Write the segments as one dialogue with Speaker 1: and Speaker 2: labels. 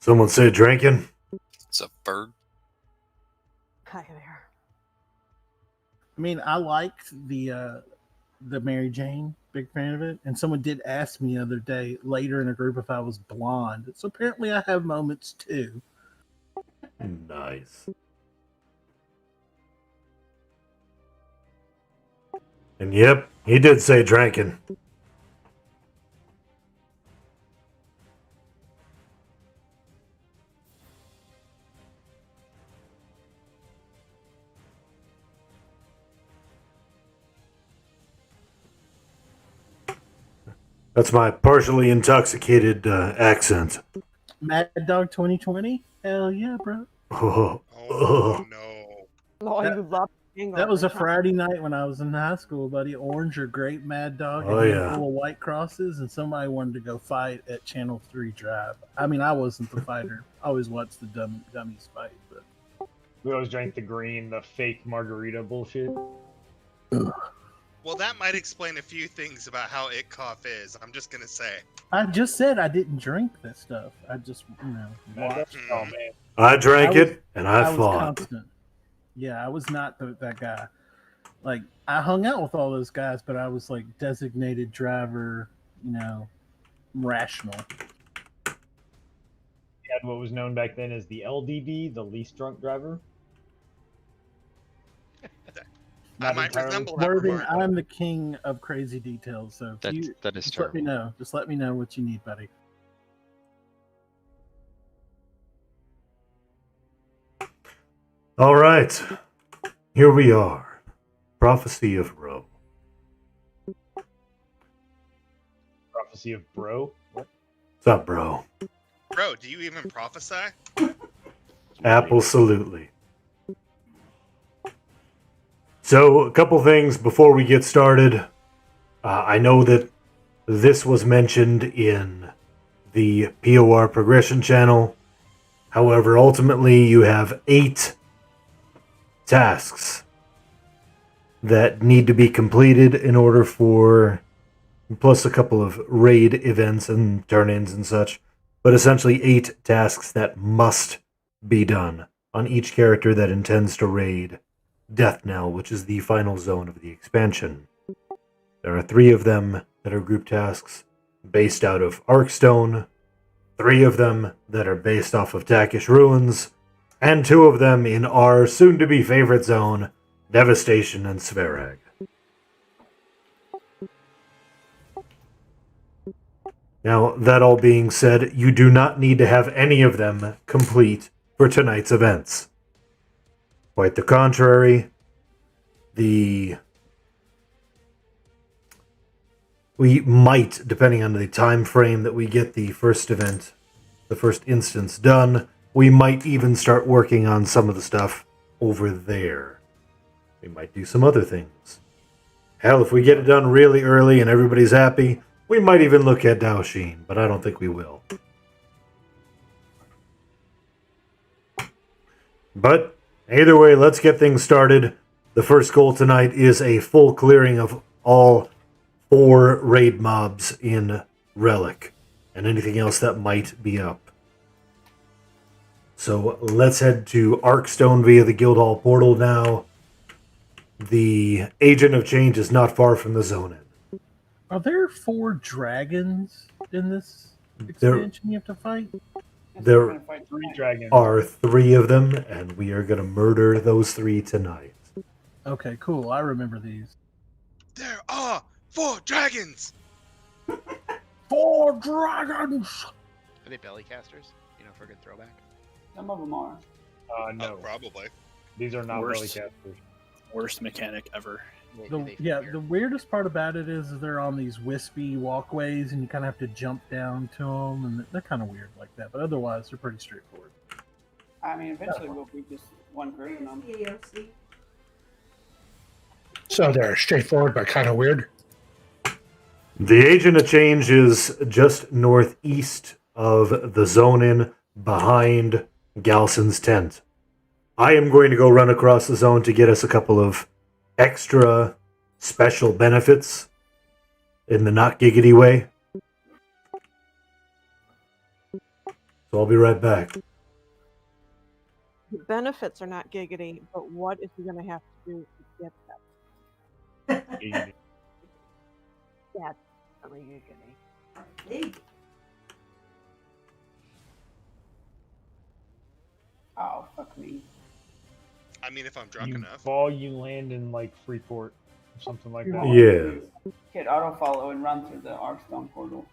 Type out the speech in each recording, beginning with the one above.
Speaker 1: Someone say drinking.
Speaker 2: It's a bird.
Speaker 3: Hi there.
Speaker 4: I mean, I liked the Mary Jane, big fan of it. And someone did ask me the other day later in a group if I was blonde. So apparently I have moments too.
Speaker 1: Nice. And yep, he did say drinking. That's my partially intoxicated accent.
Speaker 4: Mad Dog 2020? Hell yeah, bro.
Speaker 1: Oh,
Speaker 2: No.
Speaker 3: Oh, you love being
Speaker 4: That
Speaker 3: on
Speaker 4: was
Speaker 3: the
Speaker 4: a Friday night when I was in high school, buddy. Orange or grape Mad Dog,
Speaker 1: Oh,
Speaker 4: and
Speaker 1: yeah.
Speaker 4: full of white crosses, and somebody wanted to go fight at Channel 3 Drive. I mean, I wasn't the fighter. I always watched the dummies fight, but
Speaker 5: We always drank the green, the fake margarita bullshit.
Speaker 2: Well, that might explain a few things about how it cough is. I'm just gonna say.
Speaker 4: I just said I didn't drink this stuff. I just, watched.
Speaker 5: Oh man,
Speaker 1: I drank
Speaker 4: I was-
Speaker 1: it, and I
Speaker 4: was
Speaker 1: fought.
Speaker 4: constant. Yeah, I was not that guy. Like, I hung out with all those guys, but I was like designated driver, rational.
Speaker 5: we had what was known back then as the LDD, the least drunk driver.
Speaker 2: I
Speaker 5: Not
Speaker 2: might
Speaker 5: entirely.
Speaker 2: resemble that
Speaker 4: Worthing,
Speaker 2: remark.
Speaker 4: I'm the king of crazy details. So if
Speaker 6: That is
Speaker 4: just let me
Speaker 6: terrible.
Speaker 4: know. Just let me know what you need, buddy.
Speaker 1: All right, here we are. Prophecy of Ro.
Speaker 5: Prophecy of Bro. What?
Speaker 1: What's up, bro?
Speaker 2: Bro, do you even prophesy?
Speaker 1: Absolutely. So, a couple things before we get started. I know that this was mentioned in the POR progression channel. However, ultimately, you have 8 tasks that need to be completed in order for, plus a couple of raid events and turn-ins and such, but essentially 8 tasks that must be done on each character that intends to raid Death Knell, which is the final zone of the expansion. There are 3 of them that are group tasks based out of Arkstone, 3 of them that are based off of Takish Ruins, and 2 of them in our soon-to-be favorite zone, Devastation and Svarag. Now, that all being said, you do not need to have any of them complete for tonight's events. Quite the contrary, we might, depending on the time frame that we get the first event, the first instance done, we might even start working on some of the stuff over there. We might do some other things. Hell, if we get it done really early and everybody's happy, we might even look at Daoshin, but I don't think we will. But either way, let's get things started. The first goal tonight is a full clearing of all 4 raid mobs in Relic, and anything else that might be up. So let's head to Arkstone via the Guildhall portal now. The Agent of Change is not far from the zone end.
Speaker 4: Are there 4 dragons in this
Speaker 1: There-
Speaker 4: expansion you have to fight?
Speaker 1: There
Speaker 5: We're gonna fight 3 dragons.
Speaker 1: are 3 of them, and we are going to murder those 3 tonight.
Speaker 4: Okay, cool. I remember these.
Speaker 2: There are 4 dragons!
Speaker 4: 4 dragons!
Speaker 6: Are they belly casters? For a good throwback.
Speaker 7: Some of them are.
Speaker 5: No,
Speaker 2: Oh, probably.
Speaker 5: these are not
Speaker 8: Worst.
Speaker 5: belly casters.
Speaker 8: Worst mechanic ever.
Speaker 4: The weirdest part about it is they're on these wispy walkways, and you kind of have to jump down to them, and they're kind of weird like that. But otherwise, they're pretty straightforward.
Speaker 7: I mean, eventually we'll be just one creating them.
Speaker 9: So they're straightforward but kind of weird.
Speaker 1: The Agent of Change is just northeast of the zone in, behind Galson's tent. I am going to go run across the zone to get us a couple of extra special benefits in the not giggity way. So So I'll be right back.
Speaker 3: The benefits are not giggity, but what is he going to have to do to get that?
Speaker 5: Giggity.
Speaker 3: That's really giggity.
Speaker 10: Hey,
Speaker 7: Oh, fuck me.
Speaker 2: I mean, if I'm drunk
Speaker 5: You
Speaker 2: enough.
Speaker 5: fall, you land in like Freeport or something like that.
Speaker 1: Yeah.
Speaker 7: Hit auto follow and run through the Arcstone portal.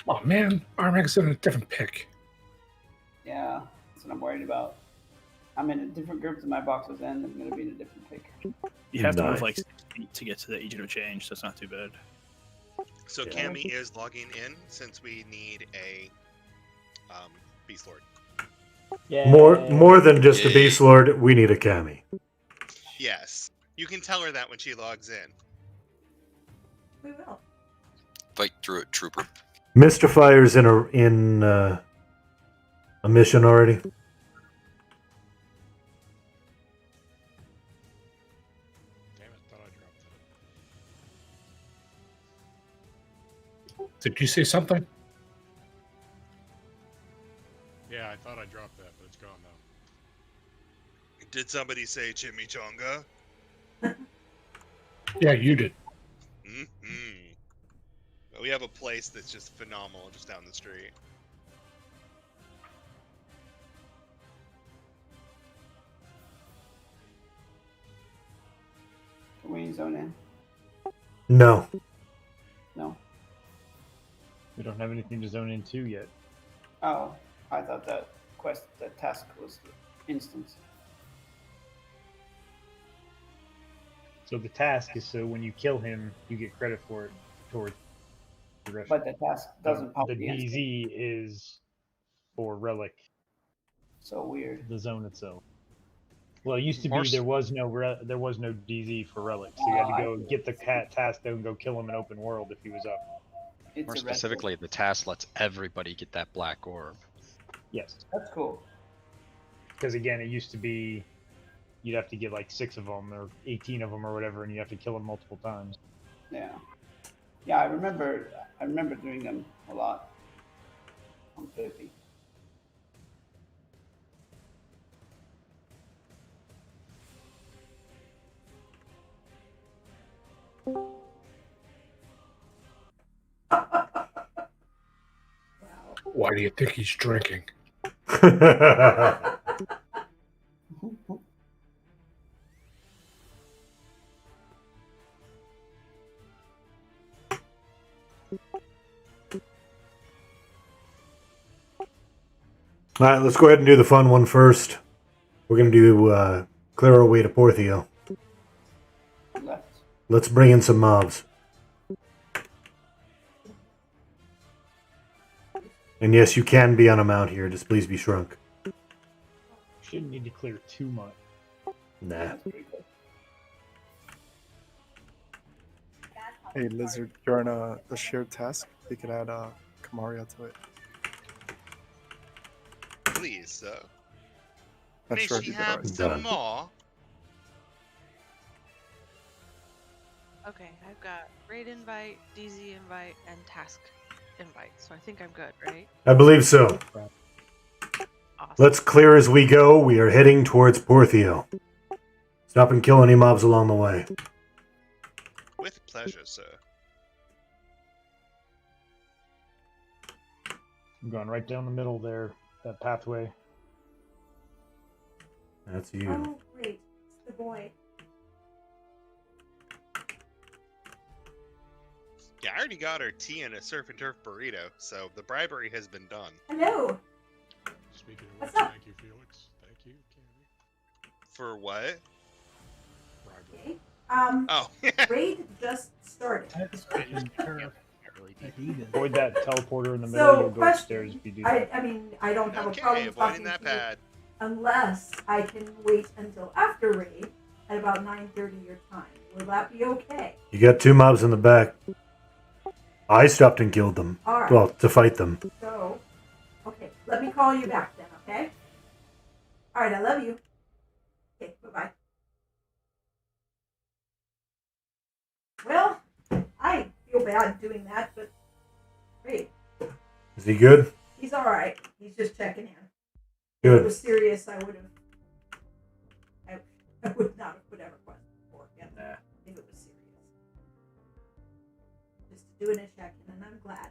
Speaker 9: Oh man, Armag's in a different pick.
Speaker 7: Yeah, that's what I'm worried about. I'm in a different group than my box was in. I'm gonna be in a different pick.
Speaker 8: You have to move
Speaker 1: Nice.
Speaker 8: like 6 feet to get to the Agent of Change, so it's not too bad.
Speaker 2: So
Speaker 1: Yeah.
Speaker 2: Cammy is logging in since we need a Beast Lord.
Speaker 5: Yeah.
Speaker 1: More than just a
Speaker 6: Yay.
Speaker 1: Beast Lord, we need a Cammy.
Speaker 2: Yes. You can tell her that when she logs in.
Speaker 10: we will.
Speaker 6: Fight through it, trooper.
Speaker 1: Mystifiers in a mission already.
Speaker 2: Damn it, thought I dropped that.
Speaker 9: Did you say something?
Speaker 2: Yeah, I thought I dropped that, but it's gone now. Did somebody say chimichanga?
Speaker 9: Yeah, you did.
Speaker 2: Mm-hmm. We have a place that's just phenomenal just down the street.
Speaker 7: Can we zone in?
Speaker 1: No.
Speaker 7: No.
Speaker 5: We don't have anything to zone into yet.
Speaker 7: Oh, I thought that task was instance.
Speaker 5: So the task is so when you kill him, you get credit for it towards the rest.
Speaker 7: But the task doesn't pop
Speaker 5: The
Speaker 7: the instant.
Speaker 5: DZ is for relic,
Speaker 7: So weird.
Speaker 5: the zone itself. Well, it used to
Speaker 6: More
Speaker 5: be
Speaker 6: s-
Speaker 5: there was no DZ for relic, so you had to go get the task done and go kill him in open world if he was up.
Speaker 7: It's
Speaker 6: More
Speaker 7: a red
Speaker 6: specifically, the task lets everybody get that black orb.
Speaker 5: Yes,
Speaker 7: orb. That's cool.
Speaker 5: because again, it used to be you'd have to get like 6 of them or 18 of them or whatever, and you have to kill them multiple times.
Speaker 7: Yeah. Yeah, I remember doing them a lot. On 50.
Speaker 9: Why do you think he's drinking?
Speaker 1: All right, let's go ahead and do the fun one first. We're going to do clear our way to Porthio.
Speaker 7: Left.
Speaker 1: Let's bring in some mobs. And yes, you can be on a mount here. Just please be shrunk.
Speaker 5: Shouldn't need to clear too much.
Speaker 1: Nah.
Speaker 7: That's pretty good.
Speaker 11: Hey Lizard, you're on the shared task. You could add Kamaria to it.
Speaker 2: Please,
Speaker 11: Not
Speaker 2: may
Speaker 11: sure if
Speaker 2: she
Speaker 11: you did
Speaker 2: have
Speaker 11: already.
Speaker 2: some
Speaker 1: Done.
Speaker 2: more?
Speaker 12: Okay, I've got raid invite, DZ invite, and task invite. So I think I'm good, right?
Speaker 1: I believe so.
Speaker 12: Awesome.
Speaker 1: Let's clear as we go. We are heading towards Porthio. Stop and kill any mobs along the way.
Speaker 2: With pleasure, sir.
Speaker 5: I'm going right down the middle there, that pathway.
Speaker 1: That's you.
Speaker 10: Oh, wait. It's the boy.
Speaker 2: Yeah, I already got her tea and a surf and turf burrito, so the bribery has been done.
Speaker 10: Hello.
Speaker 2: Speaking
Speaker 10: of What's which, up?
Speaker 2: thank you, Felix. Thank you, Candy. For what?
Speaker 10: Okay.
Speaker 2: Oh.
Speaker 10: Raid just started.
Speaker 4: That's taking care of Eden.
Speaker 5: Avoid that teleporter in the middle.
Speaker 10: So,
Speaker 5: You'll go upstairs if you do that.
Speaker 10: I mean, I don't have a
Speaker 2: Okay,
Speaker 10: problem
Speaker 2: avoiding
Speaker 10: talking
Speaker 2: that
Speaker 10: to you
Speaker 2: pad.
Speaker 10: unless I can wait until after raid at about 9:30 your time. Will that be okay?
Speaker 1: You got 2 mobs in the back. I stopped and killed them.
Speaker 10: All right.
Speaker 1: Well, to fight them.
Speaker 10: So, okay, let me call you back then, okay? All right, I love you. Okay, bye-bye. Well, I feel bad doing that, but great.
Speaker 1: Is he good?
Speaker 10: He's all all right. He's just checking in. If it
Speaker 1: Good.
Speaker 10: was serious, I would not have put Everquest before again.
Speaker 5: Nah.
Speaker 10: If it was serious. Just doing a check-in, and I'm glad.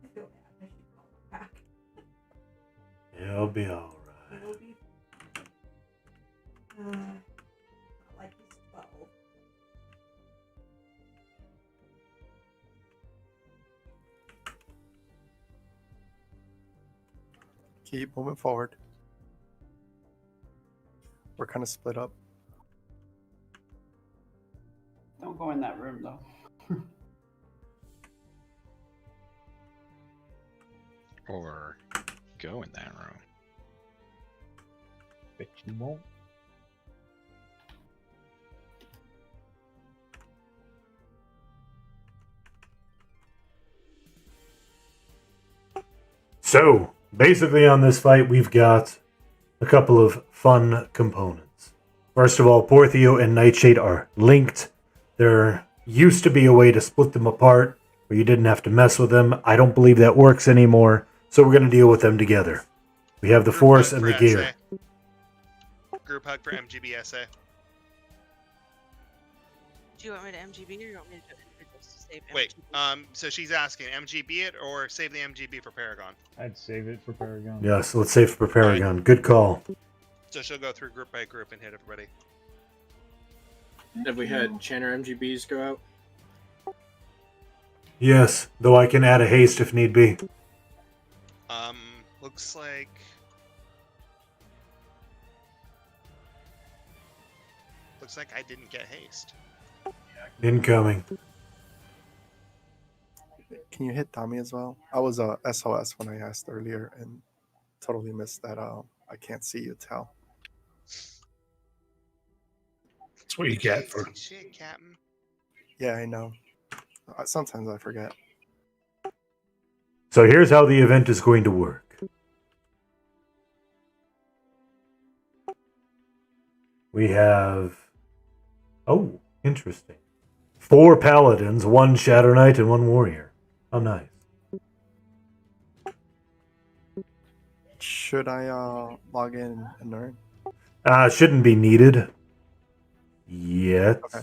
Speaker 10: I feel bad. I should call him back.
Speaker 1: It'll be all right.
Speaker 10: It'll be not like he's 12.
Speaker 11: Keep moving forward. We're kind of split up.
Speaker 7: Don't go in that room though.
Speaker 6: Or go in that room.
Speaker 5: Bet you won't.
Speaker 1: So, basically on this fight, we've got a couple of fun components. First of all, Porthio and Nightshade are linked. There used to be a way to split them apart where you didn't have to mess with them. I don't believe that works anymore, so we're going to deal with them together. We have the
Speaker 2: Group
Speaker 1: Force
Speaker 2: hug
Speaker 1: and the
Speaker 2: for
Speaker 1: gear.
Speaker 2: SA. Group hug for MGBSA.
Speaker 12: Do you want me to MGB or you want me to do individuals to save
Speaker 2: Wait,
Speaker 12: MGB?
Speaker 2: so she's asking MGB it or save the MGB for Paragon?
Speaker 5: I'd save it for Paragon.
Speaker 1: Yes, let's save for Paragon. Good call.
Speaker 2: So she'll go through group by group and hit everybody.
Speaker 13: Have we had Channer MGBs go out?
Speaker 1: Yes, though I can add a haste if need be.
Speaker 2: Looks like I didn't get haste.
Speaker 1: Incoming.
Speaker 11: Can you hit Tommy as well? I was SOS when I asked earlier and totally missed that. I can't see you tell.
Speaker 9: That's what you get for.
Speaker 2: Shit, Captain.
Speaker 11: Yeah, I know. Sometimes I forget.
Speaker 1: So here's how the event is going to work. We have... Oh, interesting. 4 paladins, 1 Shadow Knight, and 1 warrior. How nice.
Speaker 11: Should I log in and learn?
Speaker 1: Shouldn't be needed yet.
Speaker 11: Okay.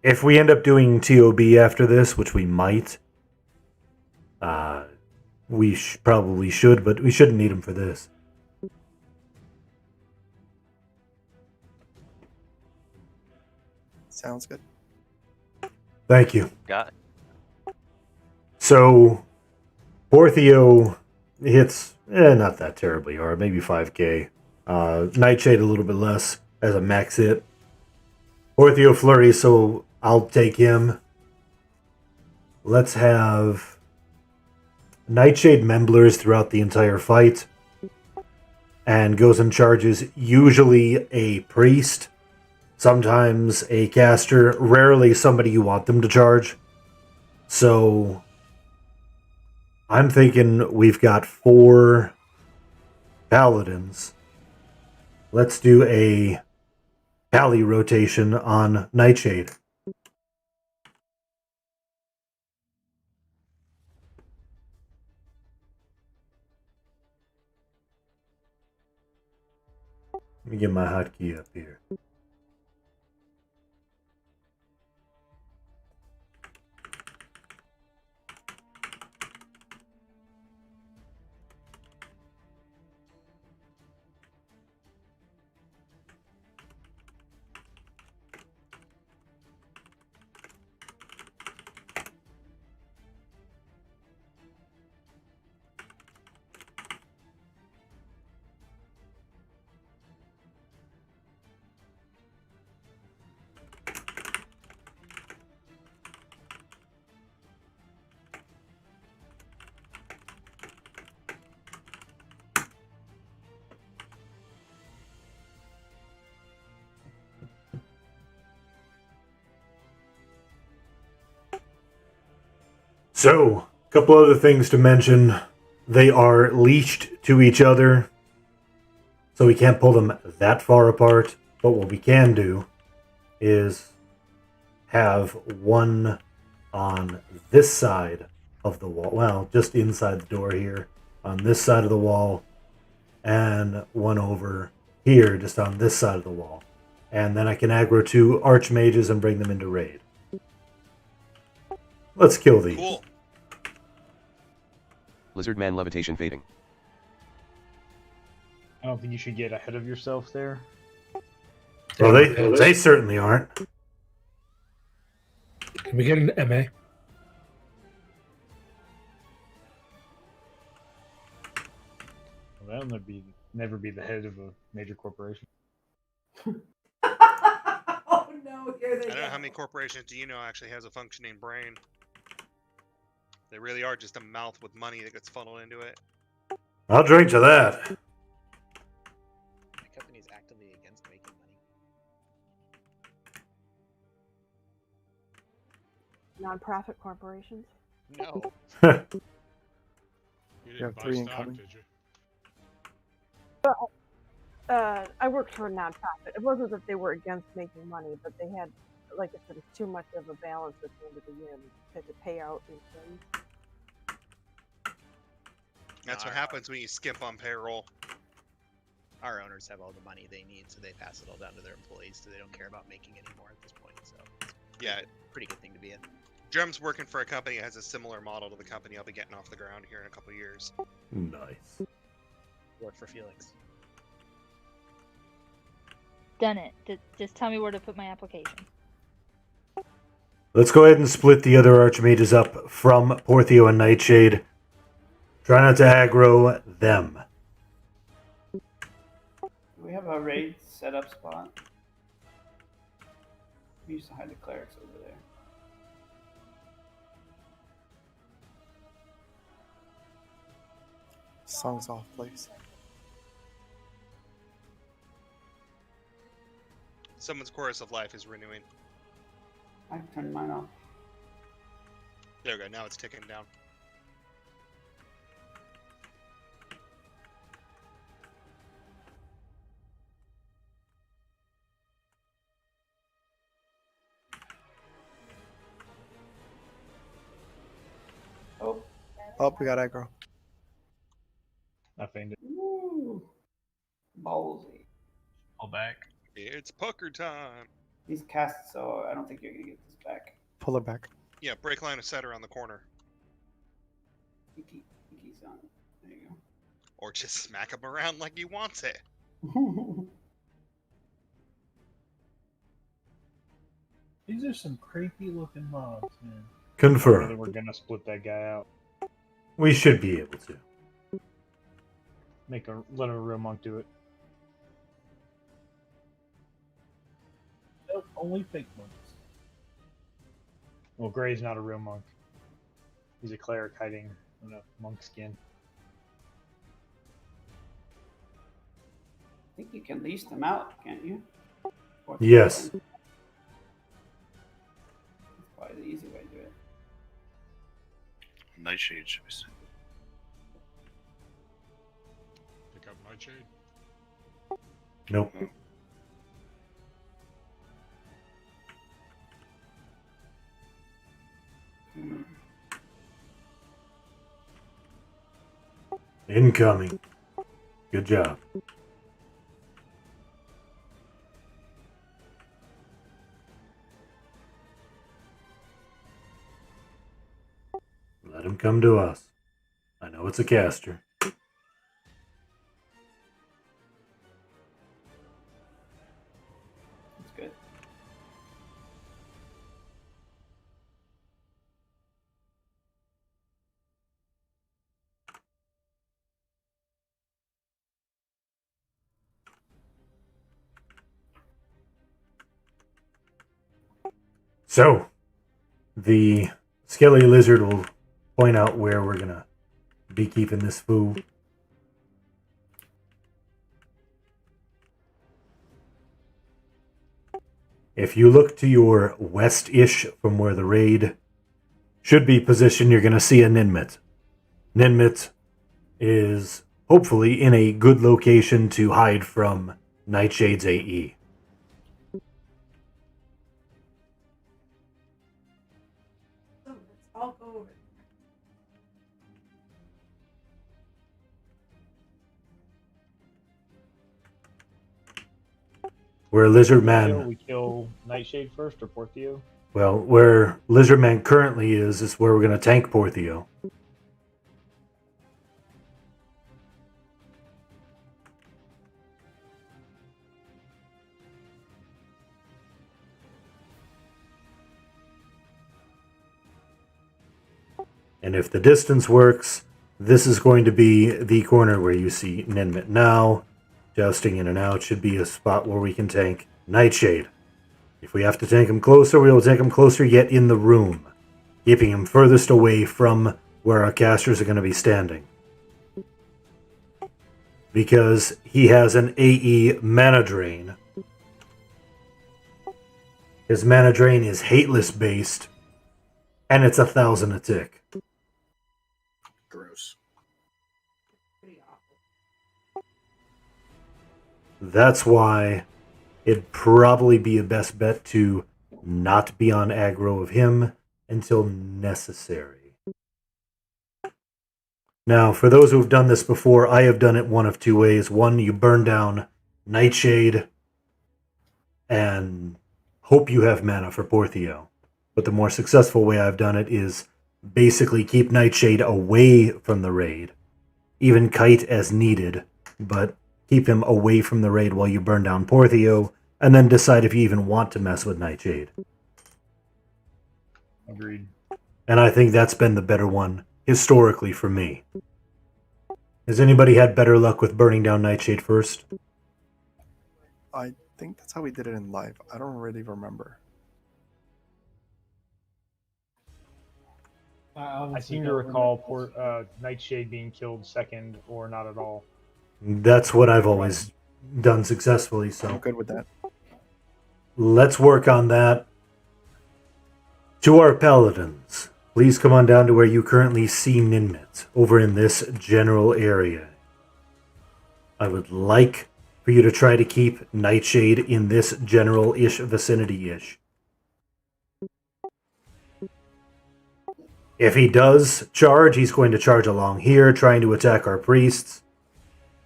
Speaker 1: If we end up doing TOB after this, which we might, we probably should, but we shouldn't need them for this.
Speaker 11: Sounds good.
Speaker 1: Thank you.
Speaker 6: Got it.
Speaker 1: So, Porthio hits, not that terribly hard, maybe 5k. Nightshade a little bit less as a max hit. Porthio flurry, so I'll take him. Let's have Nightshade Memblers throughout the entire fight. And goes and charges usually a priest, sometimes a caster, rarely somebody you want them to charge. So I'm thinking we've got 4 paladins. Let's do a pally rotation on Nightshade. Let me get my hotkey up here. So, a couple other things to mention. They are leashed to each other, so we can't pull them that far apart. But what we can do is have one on this side of the wall. Well, just inside the door here, on this side of the wall, and one over here, just on this side of the wall. And then I can aggro 2 archmages and bring them into raid. Let's kill these.
Speaker 2: Cool.
Speaker 14: Lizardman levitation fading.
Speaker 5: I don't think you should get ahead of yourself there.
Speaker 1: Well, they certainly aren't.
Speaker 9: Can we get an MA?
Speaker 5: Well, that'll never be the head of a major corporation.
Speaker 10: Oh no, here they
Speaker 2: I don't know
Speaker 10: go.
Speaker 2: how many corporations do you know actually has a functioning brain. They really are just a mouth with money that gets funneled into it.
Speaker 1: I'll drink to that.
Speaker 15: My company is actively against making money.
Speaker 3: Nonprofit corporations.
Speaker 15: No.
Speaker 11: You have 3 incoming.
Speaker 3: I worked for a nonprofit. It wasn't that they were against making money, but they had, like I said, it's too much of a balance at the end of the year to pay out employees.
Speaker 2: That's what happens when you skip on payroll.
Speaker 15: Our owners have all the money they need, so they pass it all down to their employees, so they don't care about making anymore at this point. So,
Speaker 2: Yeah,
Speaker 15: pretty good thing to be in.
Speaker 2: Drum's working for a company that has a similar model to the company I'll be getting off the ground here in a couple years.
Speaker 1: Nice.
Speaker 15: Work for Felix.
Speaker 16: Done it. Just tell me where to put my application.
Speaker 1: Let's go ahead and split the other archmages up from Porthio and Nightshade. Try not to aggro them.
Speaker 7: Do we have a raid setup spot? We used to hide the clerics over there.
Speaker 11: Songs off, please.
Speaker 2: Someone's Chorus of Life is renewing.
Speaker 7: I turned mine off.
Speaker 2: There we go, now it's ticking down.
Speaker 7: Oh.
Speaker 11: Oh, we got aggro.
Speaker 5: I feigned it.
Speaker 7: Woo. Ballsy.
Speaker 5: All back.
Speaker 2: It's pucker time.
Speaker 7: He's cast, so I don't think you're gonna get this back.
Speaker 11: Pull it back.
Speaker 2: Yeah, break line of sight around the corner.
Speaker 7: He's on it. There you
Speaker 2: Or just smack him around like he wants it.
Speaker 7: go.
Speaker 4: These are some creepy looking mobs, man.
Speaker 1: Confirm.
Speaker 5: We're gonna split that guy out.
Speaker 1: We should be able to.
Speaker 5: Let a real monk do it.
Speaker 4: Nope, only fake ones.
Speaker 5: Well, Gray's not a real monk. He's a cleric hiding in a monk skin.
Speaker 7: I think you can lease them out, can't you?
Speaker 1: Yes.
Speaker 7: That's probably the easy way to do it.
Speaker 17: Nightshade should be sent.
Speaker 2: Pick up Nightshade.
Speaker 1: Nope. Incoming. Good job. Let him come to us. I know it's a caster.
Speaker 7: That's good.
Speaker 1: So, the Skelly Lizard will point out where we're gonna be keeping this fool. If you look to your west-ish from where the raid should be positioned, you're gonna see a Ninmit. Ninmit is hopefully in a good location to hide from Nightshade's AE.
Speaker 10: So let's all go over.
Speaker 1: Where Lizard
Speaker 5: We kill Nightshade first or Porthio?
Speaker 1: Well, where Lizardman currently is where we're going to tank Porthio. And if the distance works, this is going to be the corner where you see Ninmit now. Jousting in and out should be a spot where we can tank Nightshade. If we have to tank him closer, we will take him closer yet in the room, keeping him furthest away from where our casters are going to be standing. Because he has an AE mana drain. His mana drain is hateless based, and it's 1,000 a tick.
Speaker 13: Gross.
Speaker 1: That's why it'd probably be a best bet to not be on aggro of him until necessary. Now, for those who've done this before, I have done it one of two ways. One, you burn down Nightshade and hope you have mana for Porthio. But the more successful way I've done it is basically keep Nightshade away from the raid, even kite as needed, but keep him away from the raid while you burn down Porthio, and then decide if you even want to mess with Nightshade.
Speaker 5: Agreed.
Speaker 1: And I think that's been the better one, historically, for me. Has anybody had better luck with burning down Nightshade first?
Speaker 11: I think that's how we did it in live. I don't really remember.
Speaker 5: I seem to recall Nightshade being killed second or not at all.
Speaker 1: That's what I've always done successfully, so...
Speaker 11: I'm good with that.
Speaker 1: Let's work on that. To our paladins, please come on down to where you currently see Ninmit, over in this general area. I would like for you to try to keep Nightshade in this general-ish vicinity-ish. If he does charge, he's going to charge along here, trying to attack our priests.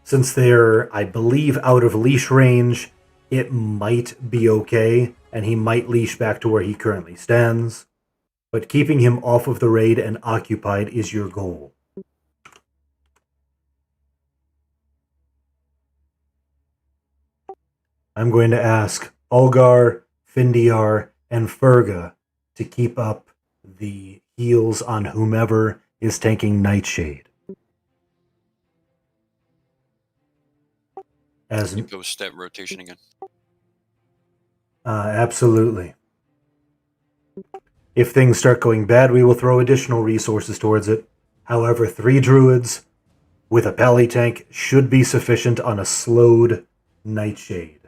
Speaker 1: Since they're, I believe, out of leash range, it might be okay, and he might leash back to where he currently stands. But keeping him off of the raid and occupied is your goal. I'm going to ask Ulgar, Findiar, and Ferga to keep up the heals on whomever is tanking Nightshade. As
Speaker 14: You go step rotation again.
Speaker 1: Absolutely. If things start going bad, we will throw additional resources towards it. However, 3 druids with a pally tank should be sufficient on a slowed Nightshade.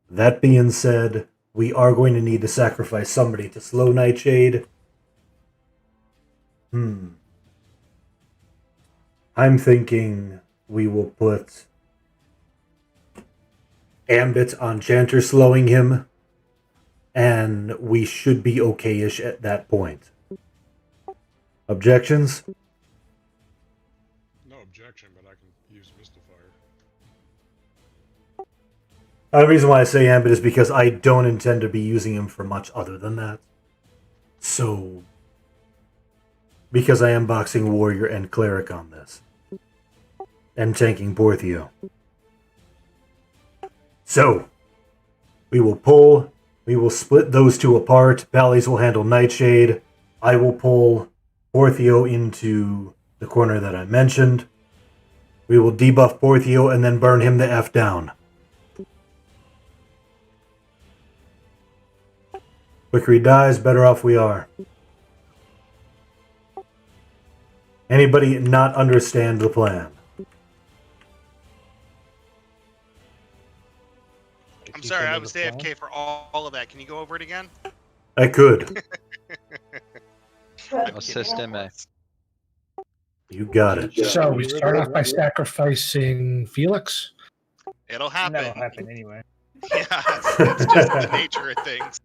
Speaker 1: That being said, we are going to need to sacrifice somebody to slow Nightshade. I'm thinking we will put Ambit on Chanter slowing him, and we should be okay-ish at that point. Objections?
Speaker 2: No objection, but I can use Mystifier.
Speaker 1: The reason why I say Ambit is because I don't intend to be using him for much other than that. So, because I am boxing Warrior and Cleric on this. And tanking Porthio. So, we will split those two apart. Pallies will handle Nightshade. I will pull Porthio into the corner that I mentioned. We will debuff Porthio and then burn him the F down. Quicker he dies, better off we are. Anybody not understand the plan?
Speaker 15: I'm sorry, I was AFK for all of that. Can you go over it again?
Speaker 1: I could.
Speaker 6: Assist MA.
Speaker 1: You got it.
Speaker 9: So we start off by sacrificing Felix.
Speaker 15: It'll happen.
Speaker 5: That'll happen anyway.
Speaker 15: Yeah, it's just the nature of things.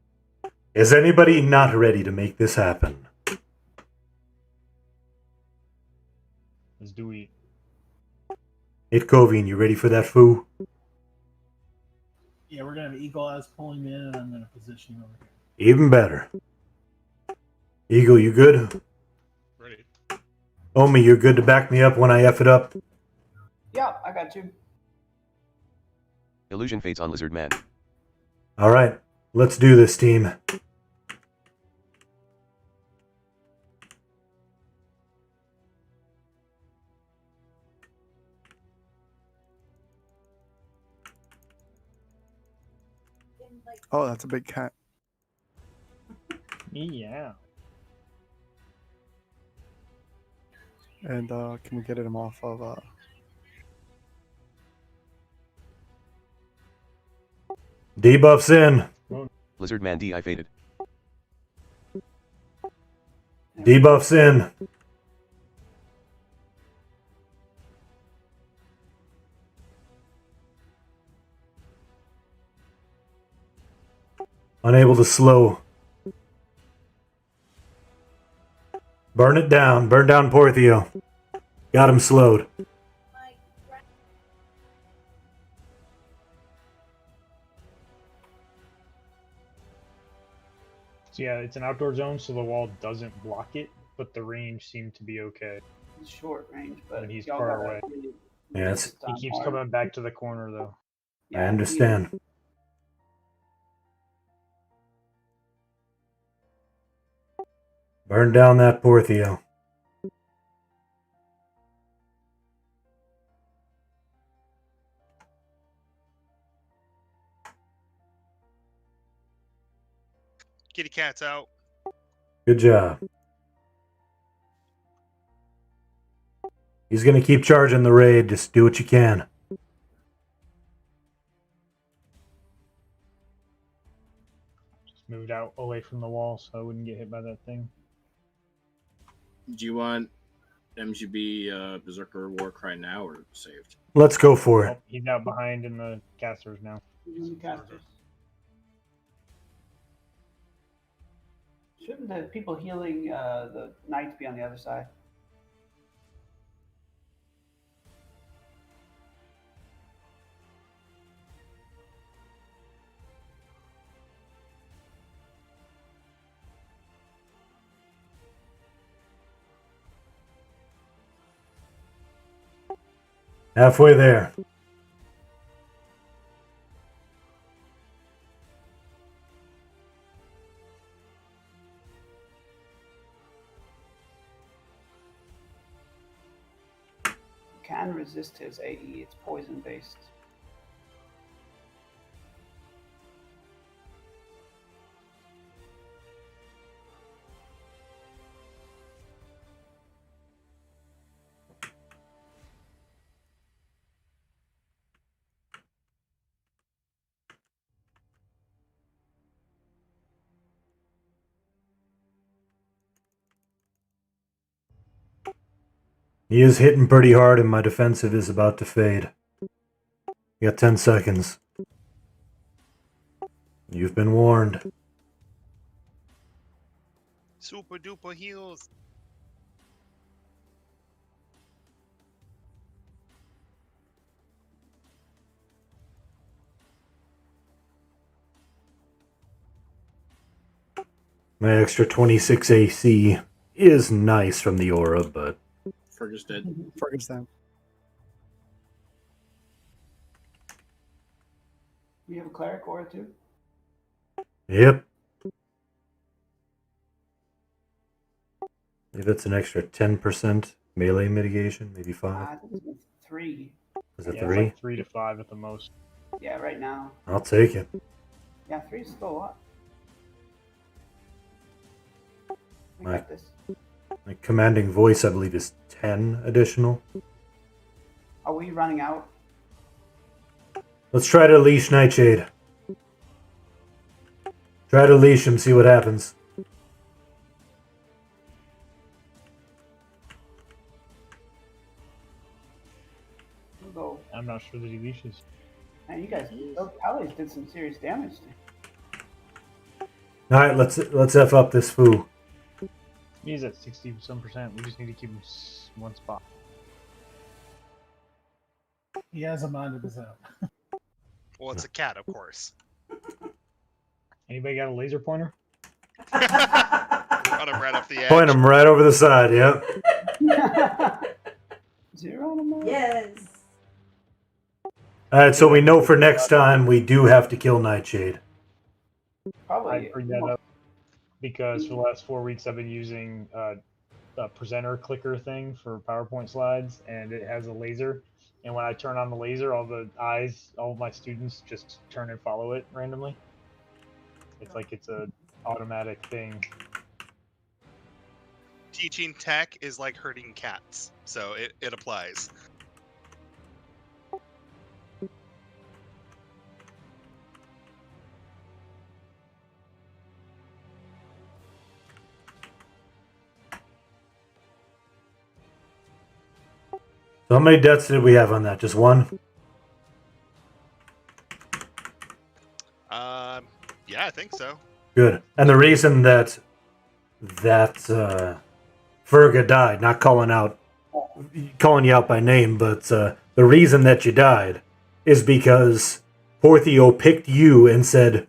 Speaker 1: Is anybody not ready to make this happen?
Speaker 5: Let's do it.
Speaker 1: Itkovian, you ready for that foo?
Speaker 4: Yeah, we're gonna have Eagle Eyes pull him in, and I'm gonna position him over here.
Speaker 1: Even better. Eagle, you good?
Speaker 2: Ready.
Speaker 1: Omi, you're good to back me up when I F it up?
Speaker 7: Yeah, I got you.
Speaker 14: Illusion fades on Lizard Man.
Speaker 1: Alright, let's do this, team.
Speaker 11: Oh, that's a big cat.
Speaker 5: Yeah.
Speaker 11: And can we get him off of
Speaker 1: Debuffs in.
Speaker 14: Lizard Man DI faded.
Speaker 1: Debuffs in. Unable to slow. Burn it down. Burn down Porthio. Got him slowed.
Speaker 5: So yeah, it's an outdoor zone, so the wall doesn't block it, but the range seemed to be okay.
Speaker 7: It's short range, but
Speaker 5: When he's
Speaker 7: y'all
Speaker 5: far
Speaker 7: gotta
Speaker 5: away.
Speaker 7: really
Speaker 1: Yeah,
Speaker 7: focus
Speaker 5: He
Speaker 7: on
Speaker 5: keeps
Speaker 7: hard.
Speaker 5: coming back to the corner though.
Speaker 1: I understand. Burn down that Porthio.
Speaker 2: Kitty cat's out.
Speaker 1: Good job. He's gonna keep charging the raid. Just do what you can.
Speaker 5: Just moved out away from the wall so I wouldn't get hit by that thing.
Speaker 13: Do you want MGB Berserker Warcry now or saved?
Speaker 1: Let's go for it.
Speaker 5: Oh, he's out behind in the casters now.
Speaker 7: Shouldn't the people healing the knights be on the other side?
Speaker 1: Halfway there.
Speaker 7: Can resist his AE. It's poison based.
Speaker 1: He is hitting pretty hard and my defensive is about to fade. You got 10 seconds. You've been warned.
Speaker 2: Super duper heals.
Speaker 1: My extra 26 AC is nice from the aura, but
Speaker 13: Fergus dead.
Speaker 11: Fergus down.
Speaker 7: We have a cleric aura too.
Speaker 1: yep. Maybe that's an extra 10% melee mitigation, maybe 5.
Speaker 7: I think it's with 3.
Speaker 1: Is it
Speaker 5: Yeah,
Speaker 1: 3?
Speaker 5: It's like 3 to 5 at the most.
Speaker 7: Yeah, right now.
Speaker 1: I'll take it.
Speaker 7: Yeah, 3 is still a lot. We
Speaker 1: My,
Speaker 7: got this.
Speaker 1: my commanding voice, I believe, is 10 additional.
Speaker 7: Are we running out?
Speaker 1: Let's try to leash Nightshade. Try to leash him, see what happens.
Speaker 7: We'll go.
Speaker 5: I'm not sure that he leashes.
Speaker 7: Man, you guys, those allies did some serious damage.
Speaker 1: Alright, let's F up this foo.
Speaker 5: He's at 60-some%. We just need to keep him one spot.
Speaker 4: He has a mind of his own.
Speaker 2: Well, it's a cat, of course.
Speaker 5: Anybody got a laser pointer?
Speaker 2: Run him right off the edge.
Speaker 1: Point them right over the side. Yep.
Speaker 10: Yes.
Speaker 1: All right. So we know for next time we do have to kill Nightshade.
Speaker 7: Probably.
Speaker 5: I bring that up because for the last 4 weeks I've been using a presenter clicker thing for PowerPoint slides, and it has a laser. And when I turn on the laser, all of my students just turn and follow it randomly. It's like it's a automatic thing.
Speaker 2: Teaching tech is like herding cats, so it applies.
Speaker 1: So how many deaths did we have on that? Just one?
Speaker 2: Yeah, I think so.
Speaker 1: Good. And the reason that Ferga died, not calling you out by name, but the reason that you died is because Porthio picked you and said,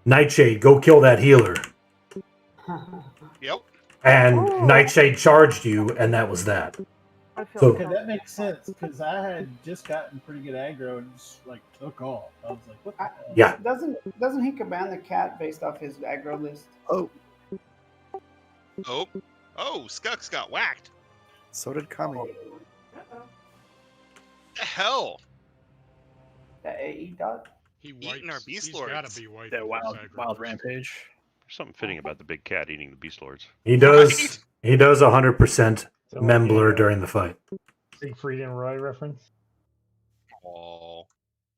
Speaker 1: Nightshade, go kill that healer.
Speaker 2: Yep.
Speaker 1: And Nightshade charged you, and that was that. So
Speaker 4: Okay, that makes sense because I had just gotten pretty good aggro and just like took off. I was like, what the hell?
Speaker 1: Yeah.
Speaker 7: Doesn't he command the cat based off his aggro list?
Speaker 11: Oh,
Speaker 2: Skux got whacked.
Speaker 11: so did Kami.
Speaker 2: The hell?
Speaker 7: That AE dot?
Speaker 2: Eating our beast lords.
Speaker 8: Gotta be that wild rampage.
Speaker 17: There's something fitting about the big cat eating the beast lords.
Speaker 1: He does 100% Membler during the fight.
Speaker 5: Siegfried and Roy reference?
Speaker 2: Oh.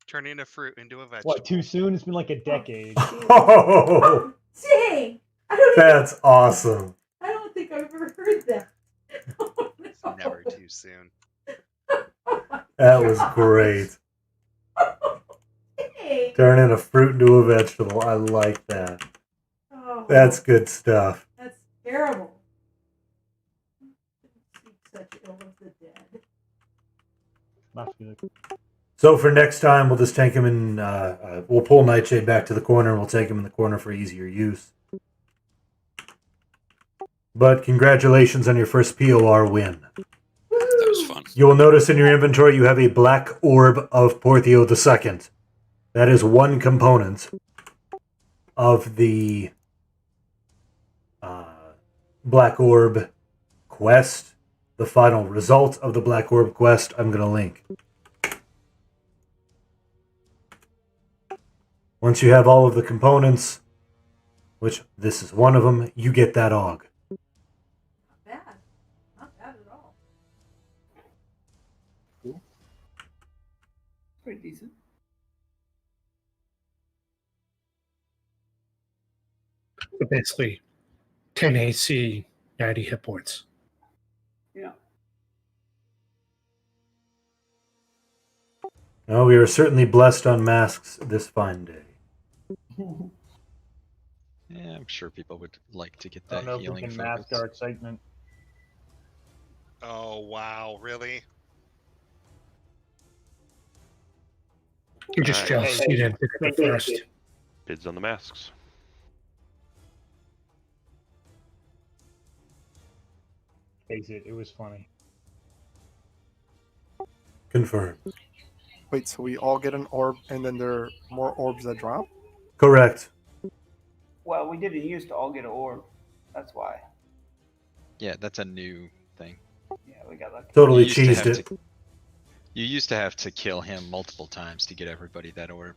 Speaker 2: Turning a fruit into a vegetable.
Speaker 5: What, too soon? It's been like a decade.
Speaker 1: Oh,
Speaker 10: Dang! I don't
Speaker 1: that's awesome.
Speaker 10: I don't think I've ever heard that.
Speaker 2: It's never too soon.
Speaker 1: That was great.
Speaker 10: Dang.
Speaker 1: Turning a fruit into a vegetable. I like that.
Speaker 10: Oh,
Speaker 1: That's good stuff.
Speaker 10: that's terrible. Such ill of the dead.
Speaker 1: So for next time, we'll just take him in. We'll pull Nightshade back to the corner, and we'll take him in the corner for easier use. But congratulations on your first POR win.
Speaker 8: That was fun.
Speaker 1: You will notice in your inventory you have a black orb of Porthio II. That is one component of the Black Orb quest. The final result of the Black Orb quest, I'm going to link. Once you have all of the components, which this is one of them, you get that AUG.
Speaker 10: Not bad. Not bad at all.
Speaker 7: Pretty decent.
Speaker 9: But basically, 10 AC, 90 hit points.
Speaker 7: Yeah.
Speaker 1: No, we are certainly blessed on masks this fine day.
Speaker 6: Yeah, I'm sure people would like to get
Speaker 5: I don't
Speaker 6: that
Speaker 5: know if we
Speaker 6: healing
Speaker 5: can
Speaker 6: focus.
Speaker 5: mask our excitement.
Speaker 2: Oh, wow. Really?
Speaker 9: You're just jealous you didn't pick up the first.
Speaker 17: Bids on the masks.
Speaker 5: Face it, it was funny.
Speaker 1: Confirmed.
Speaker 11: Wait, so we all get an orb, and then there are more orbs that drop?
Speaker 1: Correct.
Speaker 7: Well, we didn't used to all get an orb. That's why.
Speaker 6: Yeah, that's a new thing.
Speaker 7: Yeah, we got lucky.
Speaker 1: Totally
Speaker 6: You used to
Speaker 1: cheesed
Speaker 6: have
Speaker 1: it.
Speaker 6: You used to have to kill him multiple times to get everybody that orb.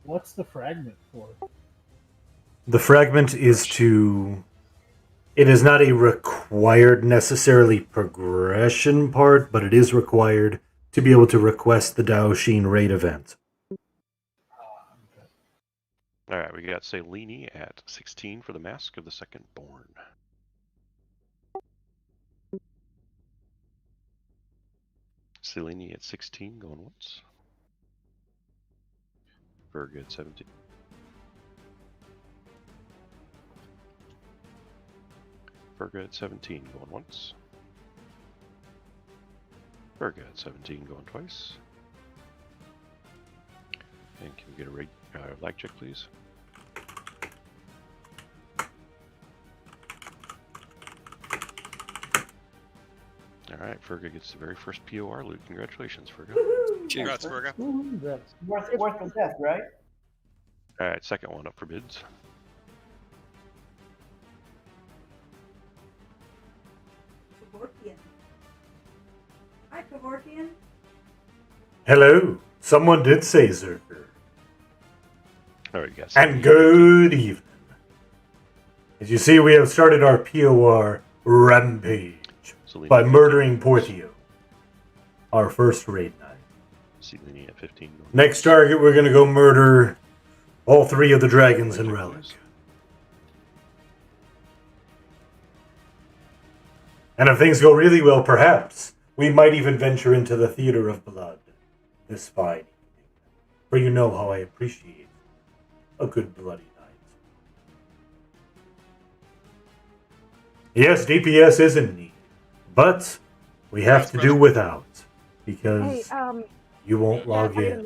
Speaker 4: What's the fragment for?
Speaker 1: The fragment is to... It is not a required necessarily progression part, but it is required to be able to request the Daoshin raid event.
Speaker 17: Alright, we got Selene at 16 for the Mask of the Second Born. Selene at 16, going once. Very good, 17. Virga at 17, going once. Virga at 17, going twice. And can we get a lag check, please? All right, Ferga gets the very first POR loot. Congratulations, Ferga.
Speaker 2: Congrats, Ferga.
Speaker 7: Worth the death, right?
Speaker 17: All right, second one up for bids.
Speaker 10: Kevorkian. Hi, Kevorkian.
Speaker 1: Hello. Someone did say Zerker.
Speaker 17: All right, you guys.
Speaker 1: And good evening. As you see, we have started our POR rampage by murdering Porthio. Our first raid night.
Speaker 17: See Lenny at 15.
Speaker 1: Next target, we're going to go murder all 3 of the dragons in Relic. And if things go really well, perhaps we might even venture into the Theater of Blood this fine evening. For you know how I appreciate a good bloody night. Yes, DPS is in need, but we have to do without, because you won't log in.
Speaker 3: To me,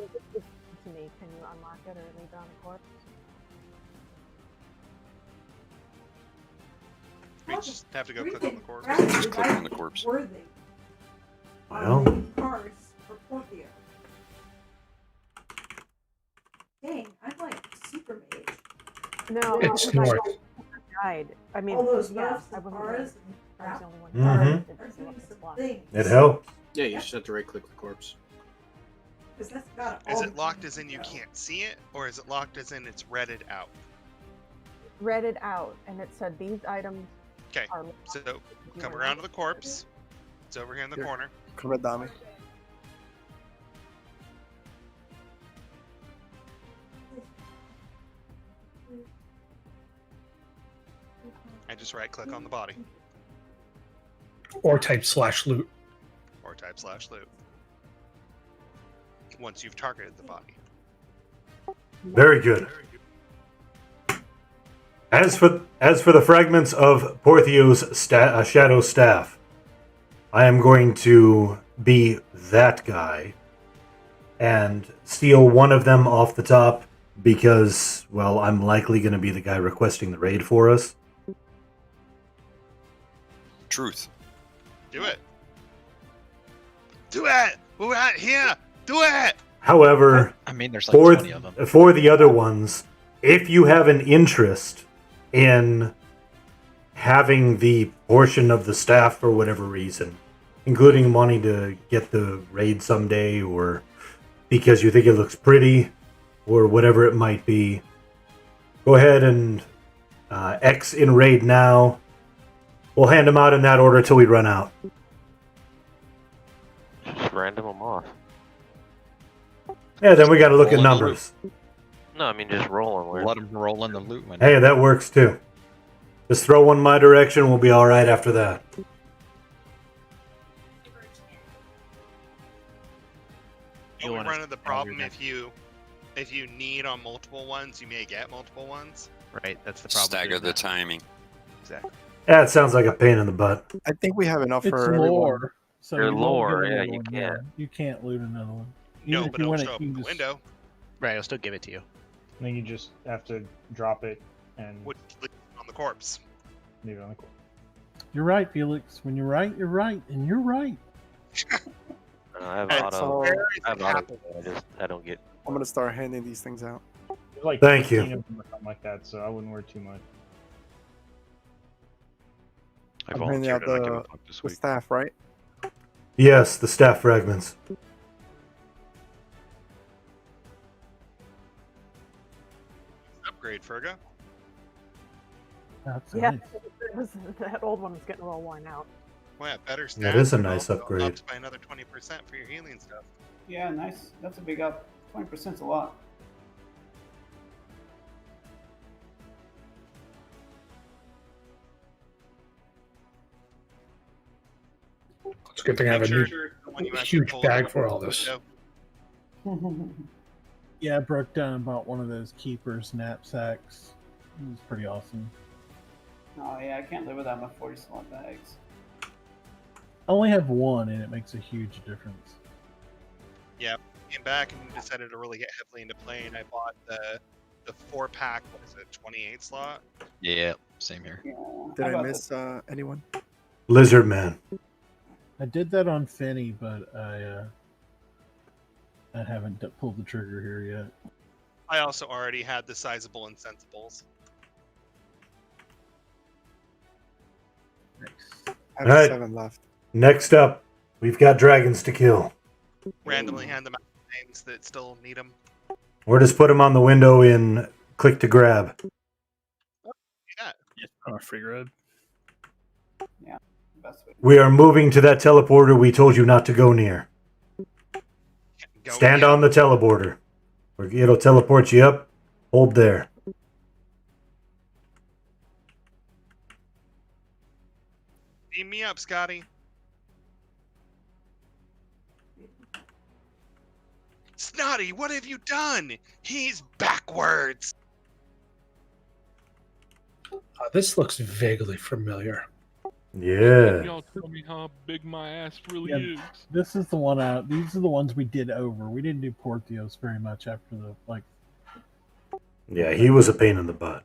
Speaker 3: can you unlock it or leave it on the corpse?
Speaker 2: We just have to go click on the corpse.
Speaker 10: Just
Speaker 6: click on the corpse.
Speaker 10: Worthy.
Speaker 1: Well,
Speaker 10: Cars for Porthio. Dang, I'm like super mage.
Speaker 3: No,
Speaker 9: It's
Speaker 3: because
Speaker 9: north.
Speaker 3: I died. I mean,
Speaker 10: All those
Speaker 3: yeah,
Speaker 10: buffs
Speaker 3: I
Speaker 10: and
Speaker 3: wasn't
Speaker 10: cars
Speaker 3: there.
Speaker 10: and
Speaker 3: I was
Speaker 10: crap.
Speaker 3: the only one.
Speaker 1: Mhm.
Speaker 3: That
Speaker 10: Are
Speaker 3: didn't
Speaker 10: doing
Speaker 3: look
Speaker 10: some
Speaker 3: blocked.
Speaker 10: things.
Speaker 1: it helps.
Speaker 13: Yeah, you just have to right click the corpse.
Speaker 10: Because that's got
Speaker 2: Is
Speaker 10: all
Speaker 2: it
Speaker 10: the
Speaker 2: locked
Speaker 10: things
Speaker 2: as in you
Speaker 10: go.
Speaker 2: can't see it, or is it locked as in it's redded out?
Speaker 3: Read it out, and it said these items
Speaker 2: Okay,
Speaker 3: are.
Speaker 2: so come around to the corpse. It's over here in the
Speaker 11: Here.
Speaker 2: corner.
Speaker 11: Come at Dami.
Speaker 2: And just right click on the body,
Speaker 9: Or type /loot.
Speaker 2: or type /loot. Once you've targeted the body.
Speaker 1: Very good. As for the fragments of Porthio's shadow staff, I am going to be that guy and steal one of them off the top because, well, I'm likely going to be the guy requesting the raid for us.
Speaker 6: Truth.
Speaker 2: Do it. Do it. We're out here. Do it.
Speaker 1: However,
Speaker 6: I mean, there's like
Speaker 1: for
Speaker 6: 20 of them.
Speaker 1: for the other ones, if you have an interest in having the portion of the staff for whatever reason, including wanting to get the raid someday, or because you think it looks pretty, or whatever it might be, go ahead and X in raid now. We'll hand them out in that order till we run out.
Speaker 17: Just random them off.
Speaker 1: Yeah, then we got to look at
Speaker 6: Roll in the loot.
Speaker 1: numbers.
Speaker 17: No, I mean just roll them.
Speaker 6: Let them roll in the loot window.
Speaker 1: Hey, that works too. Just throw one my direction, we'll be alright after that.
Speaker 15: You
Speaker 2: We
Speaker 15: wanna
Speaker 2: run into the
Speaker 15: stagger
Speaker 2: problem
Speaker 15: that.
Speaker 2: if you need on multiple ones, you may get multiple ones.
Speaker 15: Right, that's the problem.
Speaker 6: Stagger the timing.
Speaker 15: Exactly.
Speaker 1: That sounds like a pain in the butt.
Speaker 11: I think we have enough
Speaker 4: It's
Speaker 11: for everyone.
Speaker 4: lore. So
Speaker 17: Your
Speaker 4: you won't
Speaker 17: lore,
Speaker 4: get
Speaker 17: yeah,
Speaker 4: another
Speaker 17: you
Speaker 4: one,
Speaker 17: can't.
Speaker 4: You can't loot another one.
Speaker 2: No,
Speaker 4: Even
Speaker 2: but
Speaker 4: if you
Speaker 2: it'll
Speaker 4: win
Speaker 2: show
Speaker 4: it,
Speaker 2: up
Speaker 4: you
Speaker 2: in
Speaker 4: can
Speaker 2: the
Speaker 4: just
Speaker 2: window.
Speaker 15: Right, I'll still give it to you.
Speaker 5: I think you just have to drop it and
Speaker 2: Would leave it on the corpse.
Speaker 5: leave it on the corpse.
Speaker 4: You're right, Felix. When you're right, and you're right.
Speaker 17: I have
Speaker 11: Alright,
Speaker 17: auto.
Speaker 11: so-
Speaker 17: I have auto. I don't get.
Speaker 11: I'm gonna start handing these things out.
Speaker 5: There's like
Speaker 1: Thank you.
Speaker 5: 15 of them or something like that, so I wouldn't worry too much.
Speaker 17: I
Speaker 11: I'm handing out
Speaker 17: volunteered and I can
Speaker 11: the,
Speaker 17: fuck this
Speaker 11: the
Speaker 17: week.
Speaker 11: staff, right?
Speaker 1: Yes, the staff fragments.
Speaker 2: Upgrade, Ferga.
Speaker 4: That's
Speaker 3: Yeah,
Speaker 4: nice.
Speaker 3: that old one was getting a little worn out.
Speaker 2: Well, yeah, better stats.
Speaker 1: That is a
Speaker 2: and
Speaker 1: nice
Speaker 2: also
Speaker 1: upgrade.
Speaker 2: Ups by another 20% for your healing stuff.
Speaker 7: Yeah, nice. That's a big up. 20%'s a lot.
Speaker 9: It's a good thing I have a
Speaker 2: Make
Speaker 9: new
Speaker 2: sure when you actually
Speaker 9: huge
Speaker 2: pull
Speaker 9: bag
Speaker 2: it
Speaker 9: for all this.
Speaker 2: window,
Speaker 4: Yeah, I broke down and bought one of those keepers knapsacks. It was pretty awesome.
Speaker 7: Oh yeah, I can't live without my 40 slot bags.
Speaker 4: I only have one, and it makes a huge difference.
Speaker 2: Yeah, came back and decided to really get heavily into playing. I bought the 4-pack. What is it? 28 slot.
Speaker 6: Yeah, same here.
Speaker 11: Did I miss anyone?
Speaker 1: Lizard Man.
Speaker 4: I did that on Finny, but I haven't pulled the trigger here yet.
Speaker 2: I also already had the sizable insensibles.
Speaker 11: I have
Speaker 1: All right.
Speaker 11: 7 left.
Speaker 1: Next up, we've got dragons to kill.
Speaker 2: Randomly hand them out names that still need them.
Speaker 1: Or just put them on the window in click to grab.
Speaker 2: Yeah.
Speaker 8: Free grab.
Speaker 7: Yeah. Best way.
Speaker 1: We are moving to that teleporter we told you not to go near. Stand on the teleporter. It'll teleport you up. Hold there.
Speaker 2: Beam me up, Scotty. Snotty, what have you done? He's backwards.
Speaker 9: This looks vaguely familiar.
Speaker 1: Yeah.
Speaker 18: Y'all tell me how big my ass really is.
Speaker 4: This is the one out. These are the ones we did over. We didn't do Portios very much after the like.
Speaker 1: Yeah, he was a pain in the butt.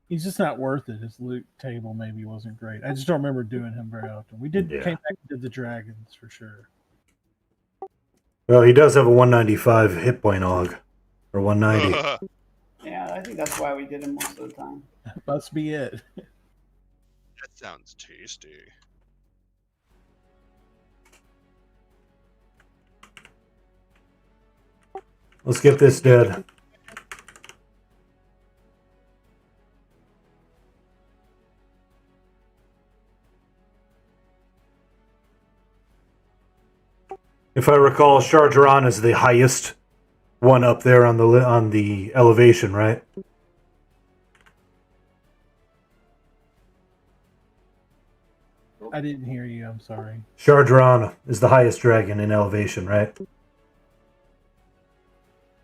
Speaker 4: He's just not worth it. His loot table maybe wasn't great. I just don't remember doing him very often. We did
Speaker 1: Yeah.
Speaker 4: came back and did the dragons for sure.
Speaker 1: Well, he does have a 195 hit point og. Or 190.
Speaker 7: Yeah, I think that's why we did it most of the time.
Speaker 4: Must be it.
Speaker 2: That sounds tasty.
Speaker 1: Let's get this dead. If I recall, Chargeron is the highest one up there on the elevation, right?
Speaker 4: I didn't hear you. I'm sorry.
Speaker 1: Chargeron is the highest dragon in elevation, right?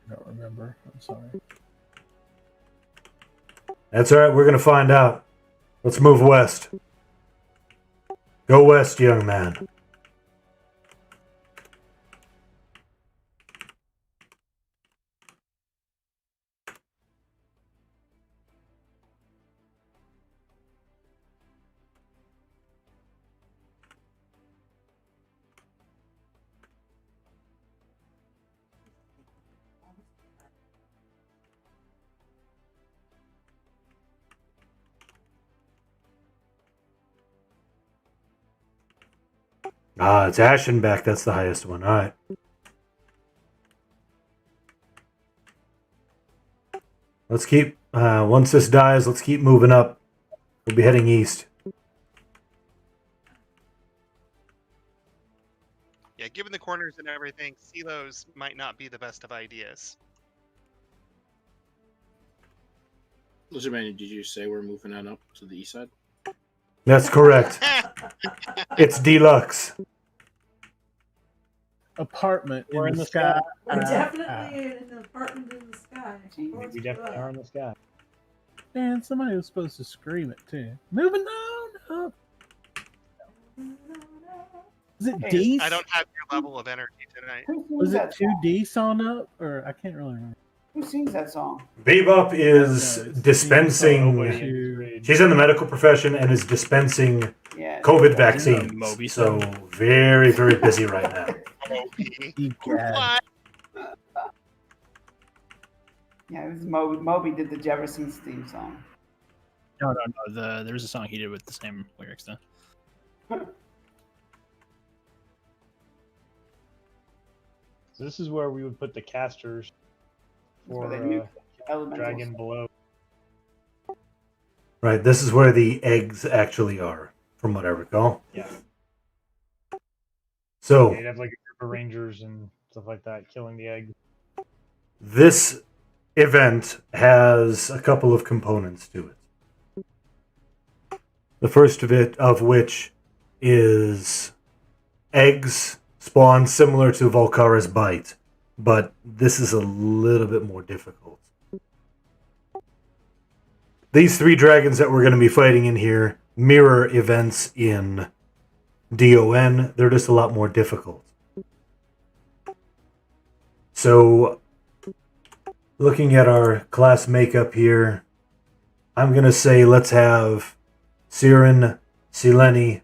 Speaker 4: I don't remember. I'm sorry.
Speaker 1: That's all right. We're gonna find out. Let's move west. Go west, young man. Ah, it's Ashenback. That's the highest one. All right. Let's keep. Once this dies, let's keep moving up. We'll be heading east.
Speaker 2: Yeah, given the corners and everything, silos might not be the best of ideas.
Speaker 13: Lizard Man, did you say we're moving on up to the east side?
Speaker 1: That's correct. It's deluxe.
Speaker 4: Apartment
Speaker 5: We're
Speaker 4: in the sky.
Speaker 10: We're definitely in an apartment in the sky.
Speaker 5: We definitely are in the sky.
Speaker 4: Man, somebody was supposed to scream it too. Moving on up. Is it Dees?
Speaker 2: I don't have your level of energy tonight.
Speaker 4: Was it 2D on up? Or I can't really remember.
Speaker 7: Who sings that song?
Speaker 1: Bebop is dispensing. She's in the medical profession and is dispensing
Speaker 7: Yeah,
Speaker 1: COVID
Speaker 7: that's
Speaker 1: vaccines. So very, very busy right now.
Speaker 7: Yeah, it was Moby. Moby did the Jeffersons theme song.
Speaker 8: No. There's a song he did with the same lyrics though.
Speaker 5: So this is where we would put the casters for
Speaker 7: where they nuke elementals.
Speaker 5: Dragon Below.
Speaker 1: Right, this is where the eggs actually are, from what I recall.
Speaker 5: Yeah.
Speaker 1: So
Speaker 5: They'd have like a group of rangers and stuff like that killing the eggs.
Speaker 1: this event has a couple of components to it. The first of which is eggs spawn similar to Volcara's bite, but this is a little bit more difficult. These 3 dragons that we're going to be fighting in here mirror events in DON. They're just a lot more difficult. So, looking at our class makeup here, I'm going to say let's have Siren, Sileni,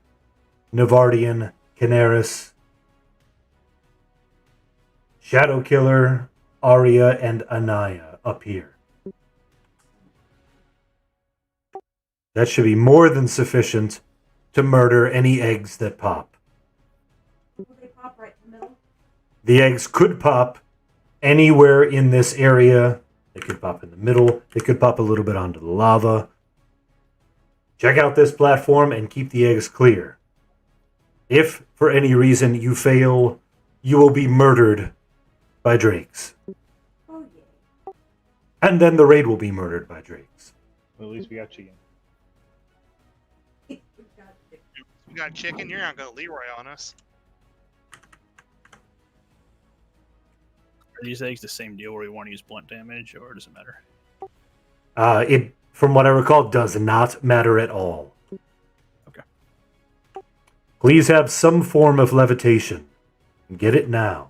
Speaker 1: Navardian, Canaris, Shadow Killer, Arya, and Anaya up here. That should be more than sufficient to murder any eggs that pop.
Speaker 10: Will they pop right in the middle?
Speaker 1: The eggs could pop anywhere in this area. They could pop in the middle. They could pop a little bit onto the lava. Check out this platform and keep the eggs clear. If, for any reason, you fail, you will be murdered by drakes.
Speaker 10: Oh, yeah.
Speaker 1: And then the raid will be murdered by drakes.
Speaker 5: Well, at least we got chicken.
Speaker 2: We got chicken. You're not gonna Leroy on us.
Speaker 8: Are these eggs the same deal where you want to use blunt damage, or does it matter?
Speaker 1: It, from what I recall, does not matter at all.
Speaker 8: Okay.
Speaker 1: Please have some form of levitation. Get it now.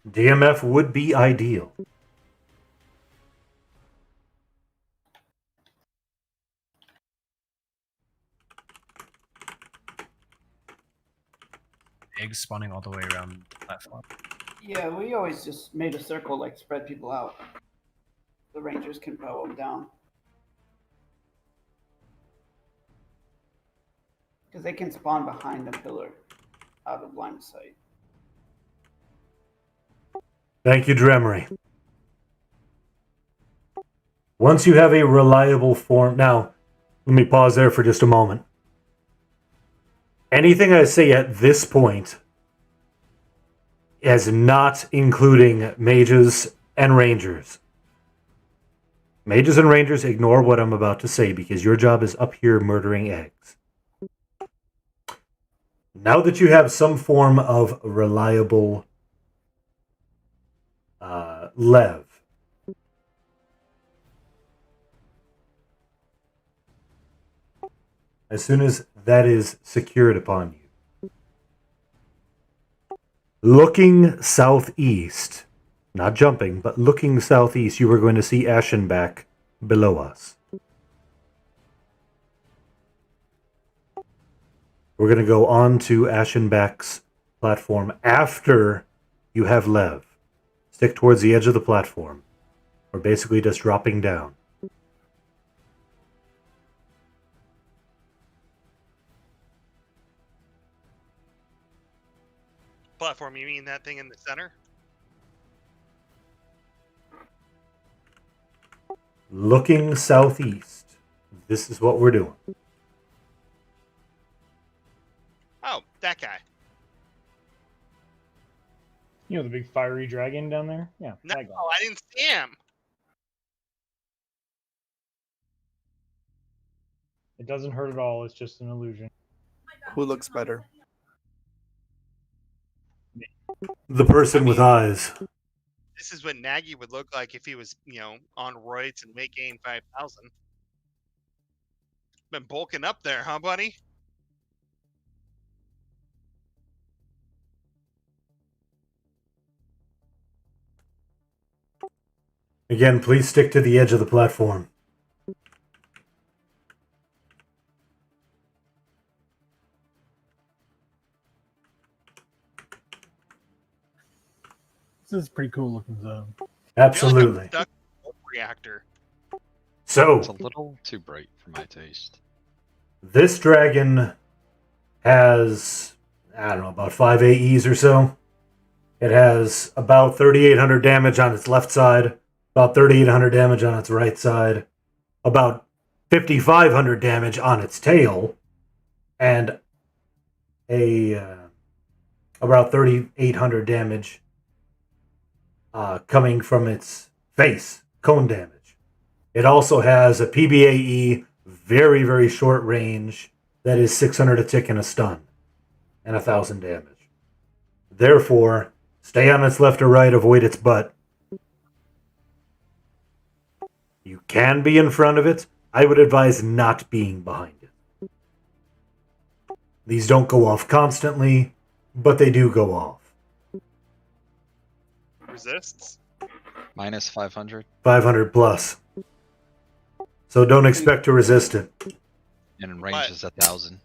Speaker 1: DMF would be ideal.
Speaker 19: Eggs spawning all the way around the platform.
Speaker 7: Yeah, we always just made a circle, like spread people out. The rangers can bow them down. Because they can spawn behind the pillar out of line of sight.
Speaker 1: Thank you, Dremery. Once you have a reliable form... Now, let me pause there for just a moment. Anything I say at this point is not including mages and rangers. Mages and rangers, ignore what I'm about to say because your job is up here murdering eggs. Now that you have some form of reliable lev, as soon as that is secured upon you, looking southeast, not jumping, but looking southeast, you are going to see Ashenback below us. We're going to go on to Ashenback's platform after you have Lev. Stick towards the edge of the platform. We're basically just dropping down.
Speaker 2: Platform, you mean that thing in the center?
Speaker 1: Looking southeast. This is what we're doing.
Speaker 2: Oh, that guy.
Speaker 5: You know the big fiery dragon down there? Yeah.
Speaker 2: No,
Speaker 5: that guy.
Speaker 2: I didn't see him.
Speaker 5: It doesn't hurt at all. It's just an illusion.
Speaker 11: Who looks better?
Speaker 1: The person with eyes.
Speaker 2: This is what Nagy would look like if he was, on roids and weight gain 5,000. Been bulking up there, huh, buddy?
Speaker 1: Again, please stick to the edge of the platform.
Speaker 4: This is a pretty cool looking zone.
Speaker 1: Absolutely.
Speaker 2: Duck reactor.
Speaker 1: So,
Speaker 6: It's a little too bright for my taste.
Speaker 1: this dragon has, I don't know, about 5 AEs or so. It has about 3,800 damage on its left side, about 3,800 damage on its right side, about 5,500 damage on its tail, and about 3,800 damage coming from its face, cone damage. It also has a PBAE, very, very short range, that is 600 a tick and a stun, and 1,000 damage. Therefore, stay on its left or right, avoid its butt. You can be in front of it. I would advise not being behind it. These don't go off constantly, but they do go off.
Speaker 2: Resists?
Speaker 6: Minus 500.
Speaker 1: 500 plus. So don't expect to resist it.
Speaker 6: And in range is 1,000.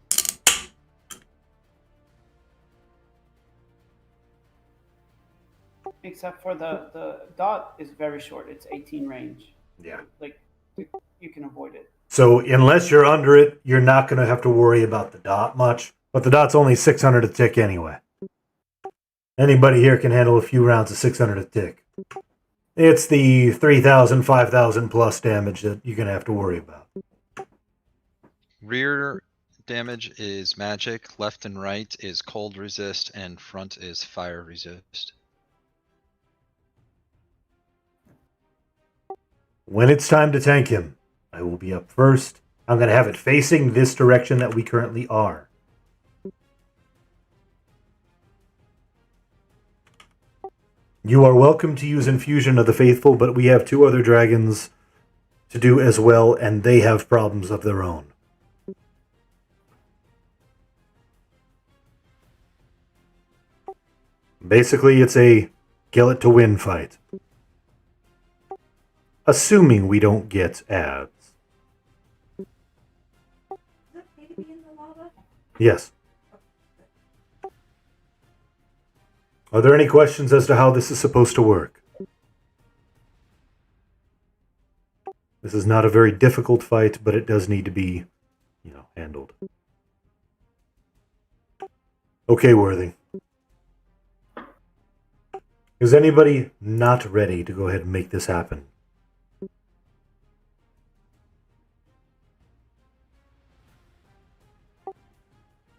Speaker 7: Except for the dot is very short. It's 18 range.
Speaker 1: Yeah.
Speaker 7: Like you can avoid it.
Speaker 1: So unless you're under it, you're not going to have to worry about the dot much. But the dot's only 600 a tick anyway. Anybody here can handle a few rounds of 600 a tick. It's the 3,000, 5,000 plus damage that you're going to have to worry about.
Speaker 6: Rear damage is magic, left and right is cold resist, and front is fire resist.
Speaker 1: When it's time to tank him, I will be up first. I'm going to have it facing this direction that we currently are. You are welcome to use Infusion of the Faithful, but we have 2 other dragons to do as well, and they have problems of their own. Basically, it's a kill it to win fight. Assuming we don't get ads. Yes. Are there any questions as to how this is supposed to work? This is not a very difficult fight, but it does need to be, handled. Okay, Worthy. Is anybody not ready to go ahead and make this happen?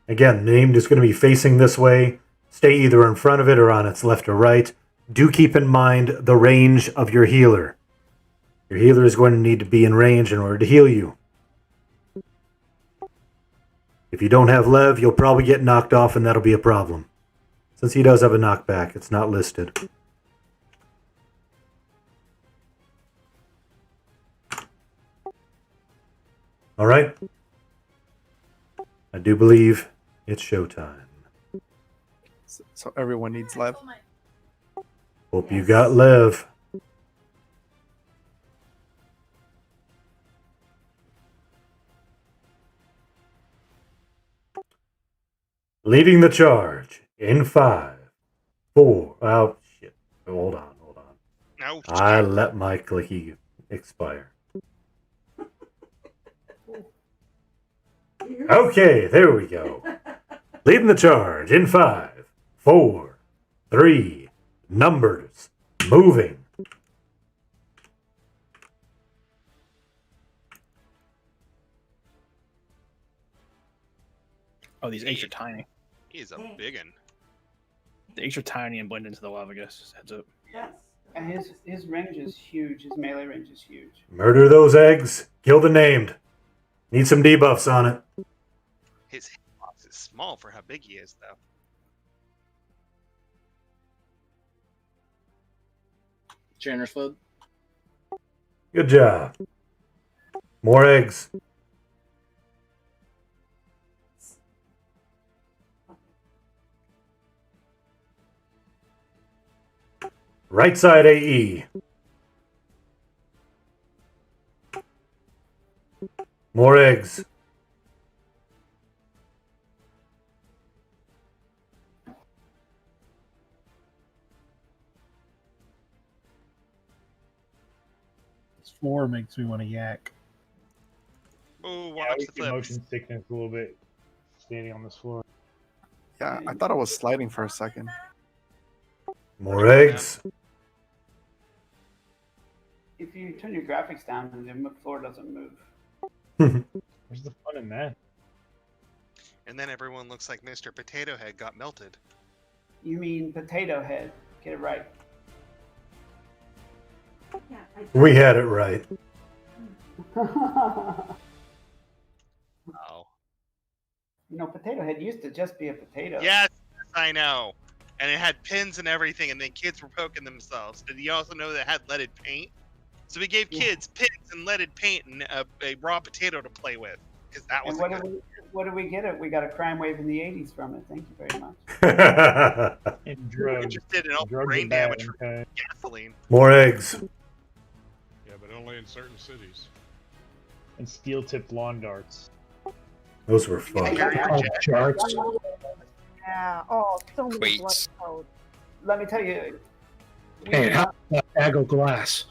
Speaker 1: Again, the name is going to be facing this way. Stay either in front of it or on its left or right. Do keep in mind the range of your healer. Your healer is going to need to be in range in order to heal you. If you don't have Lev, you'll probably get knocked off and that'll be a problem. Since he does have a knockback, it's not listed. Alright. I do believe it's showtime.
Speaker 11: So everyone needs Lev.
Speaker 1: Hope you got Lev. Leading the charge in 5, 4. Oh, shit. Hold on.
Speaker 2: No.
Speaker 1: I let my clicky expire. Okay, there we go. Leading the charge in 5, 4, 3. Numbers. Moving.
Speaker 8: Oh, these eggs are tiny.
Speaker 2: He's a biggin.
Speaker 8: The eggs are tiny and blend into the lava, guys. Just heads up.
Speaker 10: Yes.
Speaker 7: And his range is huge. His melee range is huge.
Speaker 1: Murder those eggs. Kill the named. Need some debuffs on it.
Speaker 2: His hitbox is small for how big he is, though.
Speaker 13: Channers flood.
Speaker 1: Good job. More eggs. Right side AE. More eggs.
Speaker 4: This floor makes me want to yak.
Speaker 2: Oh,
Speaker 5: Yeah, I get motion sickness a little bit standing on this floor.
Speaker 11: Yeah, I thought I was sliding for a second.
Speaker 1: More eggs.
Speaker 7: If you turn your graphics down, the floor doesn't move.
Speaker 5: Where's the fun in that?
Speaker 2: And then everyone looks like Mr. Potato Head got melted.
Speaker 7: You mean Potato Head? Get it right.
Speaker 1: We had it right.
Speaker 2: Oh.
Speaker 7: You know, Potato Head used to just be a potato.
Speaker 2: Yes, I know. And it had pins and everything, and then kids were poking themselves. Did you also know that it had leaded paint? So we gave kids pins and leaded paint and a raw potato to play with. because that was
Speaker 7: And
Speaker 2: a good.
Speaker 7: what did we get it? We got a crime wave in the 80s from it. Thank you very much.
Speaker 5: And drugs.
Speaker 2: Interested in all the
Speaker 5: Drugs
Speaker 2: brain
Speaker 5: are bad,
Speaker 2: damage from
Speaker 5: okay?
Speaker 2: gasoline.
Speaker 1: More eggs.
Speaker 18: Yeah, but only in certain cities.
Speaker 5: And steel-tipped lawn darts.
Speaker 1: Those were fun.
Speaker 9: Oh, charts.
Speaker 3: Yeah. Oh, so many blood
Speaker 20: Weights.
Speaker 3: codes.
Speaker 7: Let me tell you.
Speaker 9: Hey, how about a bag of glass?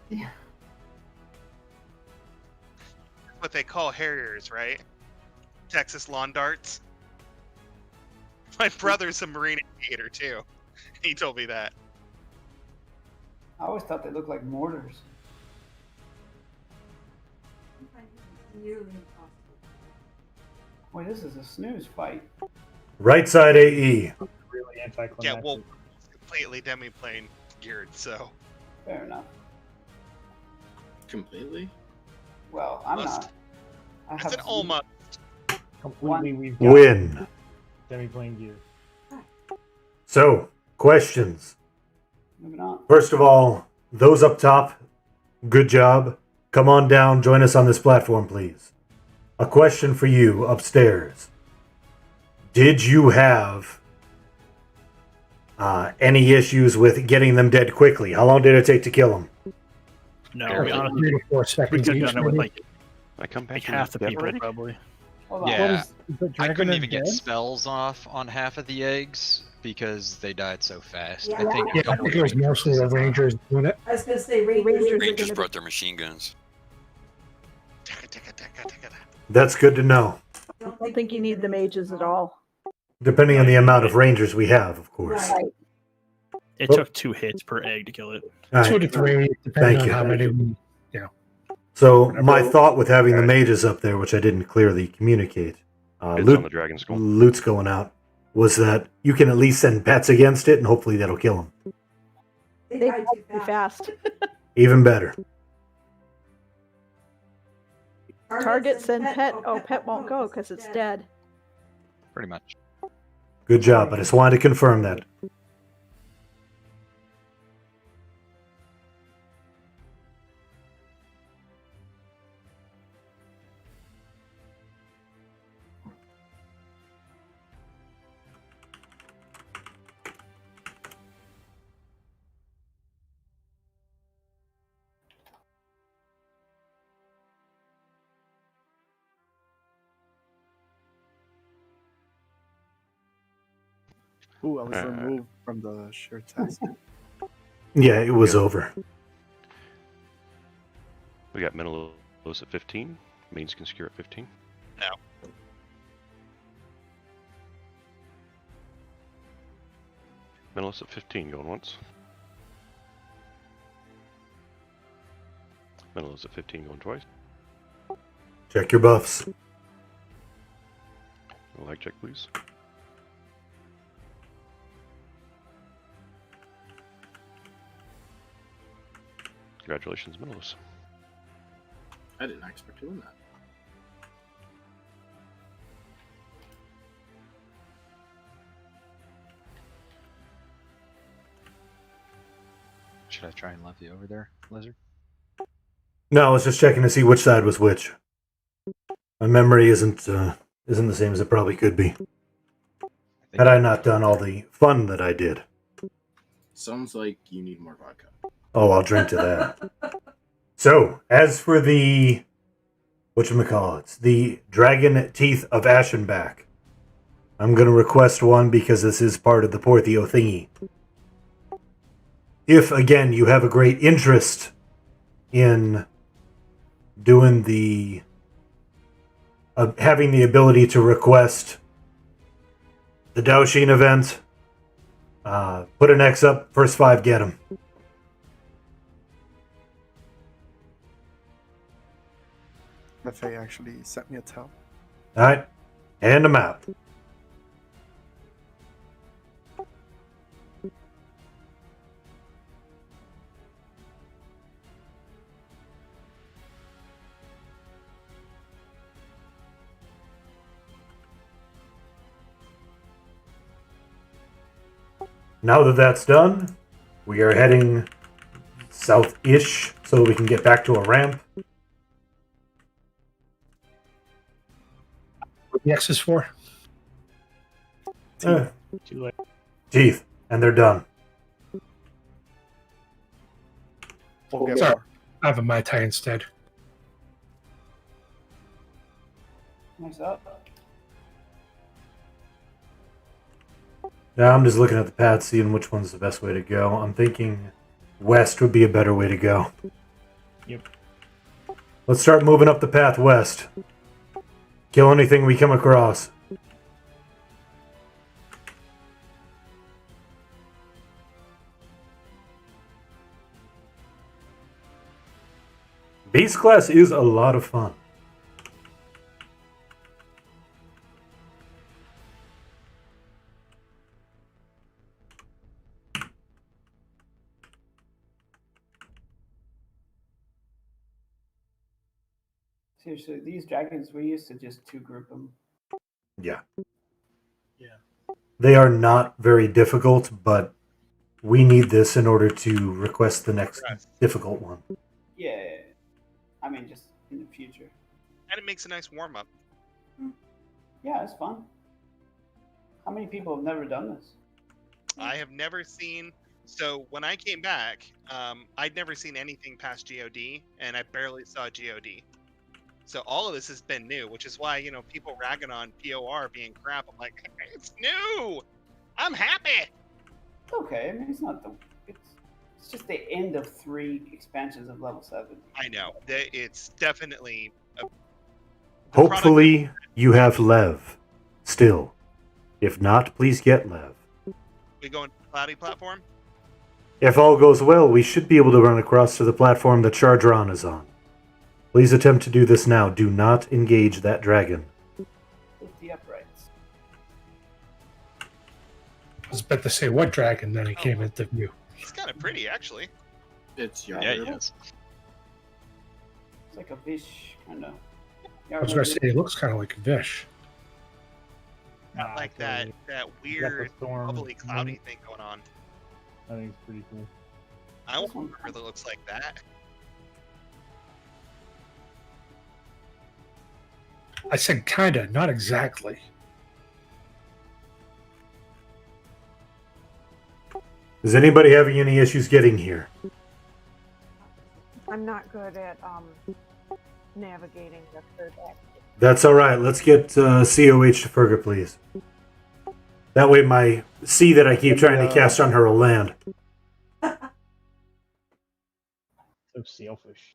Speaker 7: Yeah.
Speaker 2: That's what they call Harriers, right? Texas lawn darts. My brother's a Marine aviator too. He told me that.
Speaker 7: I always thought they looked like mortars.
Speaker 10: Nearly impossible.
Speaker 7: Boy, this is a snooze fight.
Speaker 1: Right side AE.
Speaker 5: Really anticlimactic.
Speaker 2: Yeah, well, completely demi-plane geared, so.
Speaker 7: Fair enough.
Speaker 13: Completely?
Speaker 7: Well, I'm
Speaker 2: Must.
Speaker 7: not. I
Speaker 2: It's
Speaker 7: have
Speaker 2: an almost.
Speaker 5: Completely, we've got
Speaker 1: Win.
Speaker 5: demi-plane gear.
Speaker 1: So, questions.
Speaker 7: Moving on.
Speaker 1: First of all, those up top, good job. Come on down, join us on this platform, please. A question for you upstairs. Did you have any issues with getting them dead quickly? How long did it take to kill them?
Speaker 8: No,
Speaker 17: Barely.
Speaker 8: we honestly,
Speaker 9: 3 to 4
Speaker 8: we
Speaker 9: seconds
Speaker 8: could have
Speaker 9: each.
Speaker 8: done it with
Speaker 9: maybe.
Speaker 8: like
Speaker 17: I come back
Speaker 8: half the
Speaker 17: dead
Speaker 8: people
Speaker 17: already?
Speaker 8: probably.
Speaker 7: Hold on.
Speaker 6: Yeah.
Speaker 4: What is the
Speaker 6: I
Speaker 4: dragon
Speaker 6: couldn't
Speaker 4: is
Speaker 6: even get
Speaker 4: dead?
Speaker 6: spells off on half of the eggs because they died so fast.
Speaker 10: Yeah.
Speaker 6: I think a
Speaker 9: Yeah, I
Speaker 6: couple
Speaker 9: think it was mostly the Rangers doing it.
Speaker 10: I was gonna say
Speaker 3: Rangers are
Speaker 20: Rangers
Speaker 3: gonna
Speaker 20: brought their machine guns.
Speaker 1: That's good to know.
Speaker 3: I don't think you need the mages at all.
Speaker 1: Depending on the amount of rangers we have, of course.
Speaker 3: Right.
Speaker 8: It
Speaker 1: Oh.
Speaker 8: took 2 hits per egg to kill it.
Speaker 1: All
Speaker 9: 2
Speaker 1: right.
Speaker 9: to 3,
Speaker 1: Thank
Speaker 9: depending on
Speaker 1: you.
Speaker 9: how many. Yeah.
Speaker 1: So, my thought with having the mages up there, which I didn't clearly communicate,
Speaker 17: It's on the dragon skull.
Speaker 1: loot's going out, was that you can at least send pets against it, and hopefully that'll kill them.
Speaker 3: They die too fast.
Speaker 1: Even better.
Speaker 3: Target, send pet. Oh, pet won't go because it's dead.
Speaker 6: pretty much.
Speaker 1: Good job. I just wanted to confirm that.
Speaker 11: Ooh, I was removed from the shared task.
Speaker 1: Yeah, it was over.
Speaker 17: We got Menelaus at 15. Mains can secure at 15.
Speaker 2: No.
Speaker 17: Menelaus at 15 going once. Menelaus at 15 going twice.
Speaker 1: Check your buffs.
Speaker 17: Lag check, please. Congratulations, Menelaus.
Speaker 13: I did not expect to win that.
Speaker 6: Should I try and left you over there, Lizard?
Speaker 1: No, I was just checking to see which side was which. My memory isn't the same as it probably could be. Had I not done all the fun that I did.
Speaker 13: Sounds like you need more vodka.
Speaker 1: Oh, I'll drink to that. So, as for the whatchamacallits, the Dragon Teeth of Ashenback, I'm going to request one because this is part of the Porthio thingy. If, again, you have a great interest in doing the having the ability to request the Daoshin event, put an X up, first 5 get them.
Speaker 11: FA actually sent me a tell.
Speaker 1: Alright, hand them out. Now that that's done, we are heading south-ish so we can get back to a ramp.
Speaker 9: The X is 4.
Speaker 5: Too late.
Speaker 1: Teeth, and they're done.
Speaker 11: We'll get
Speaker 9: Sorry,
Speaker 11: more.
Speaker 9: I have a Mai Tai instead.
Speaker 7: Nice up.
Speaker 1: Now I'm just looking at the path, seeing which one's the best way to go. I'm thinking west would be a better way to go.
Speaker 5: Yep.
Speaker 1: Let's start moving up the path west. Kill anything we come across. Beast class is a lot of fun.
Speaker 7: Seriously, these dragons, we used to just two group them.
Speaker 1: Yeah.
Speaker 4: Yeah.
Speaker 1: They are not very difficult, but we need this in order to request the next difficult one.
Speaker 7: Yeah. I mean, just in the future.
Speaker 2: And it makes a nice warm up.
Speaker 7: Yeah, it's fun. How many people have never done this?
Speaker 2: I have never seen. So when I came back, I'd never seen anything past GOD, and I barely saw GOD. So all of this has been new, which is why, people ragging on POR being crap. I'm like, it's new. I'm happy.
Speaker 7: It's okay. I mean, it's not the. It's just the end of 3 expansions of level 7.
Speaker 2: I know. It's definitely.
Speaker 1: Hopefully you have Lev still. If not, please get Lev.
Speaker 2: We go into the cloudy platform.
Speaker 1: If all goes well, we should be able to run across to the platform that Chardron is on. Please attempt to do this now. Do not engage that dragon.
Speaker 7: 50 uprights.
Speaker 9: I was about to say what dragon, then he came into view.
Speaker 2: He's kind of pretty, actually.
Speaker 13: It's
Speaker 6: Yeah, he is.
Speaker 7: It's like a fish, kind of.
Speaker 9: I was going to say, it looks kind of like a Vish.
Speaker 2: Not like that weird bubbly cloudy thing going on.
Speaker 5: I think it's pretty cool.
Speaker 2: I want one that looks like that.
Speaker 9: I said kinda, not exactly.
Speaker 1: Is anybody having any issues getting here?
Speaker 3: I'm not good at navigating the third act.
Speaker 1: That's alright. Let's get COH to Ferga, please. That way my C that I keep trying to cast on her will land.
Speaker 5: So selfish.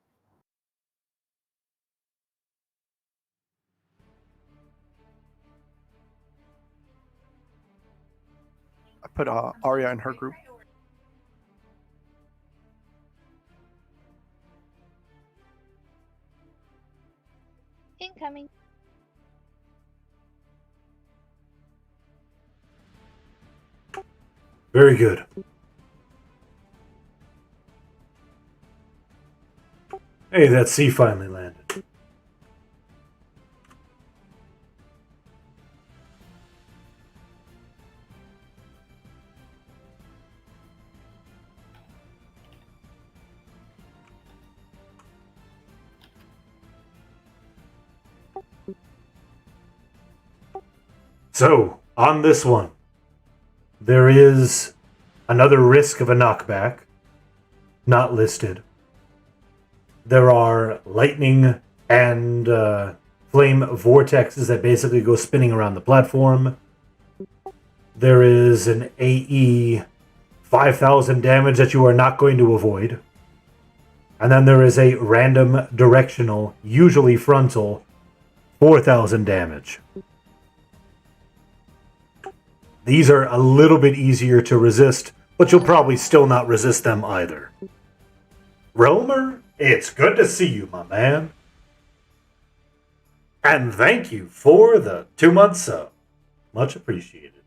Speaker 11: I put Arya in her group.
Speaker 16: Incoming.
Speaker 1: Very good. Hey, that C finally landed. So, on this one, there is another risk of a knockback, not listed. There are lightning and flame vortexes that basically go spinning around the platform. There is an AE 5,000 damage that you are not going to avoid. And then there is a random directional, usually frontal, 4,000 damage. These are a little bit easier to resist, but you'll probably still not resist them either. Romer, it's good to see you, my man. And thank you for the 2-month sub. Much appreciated.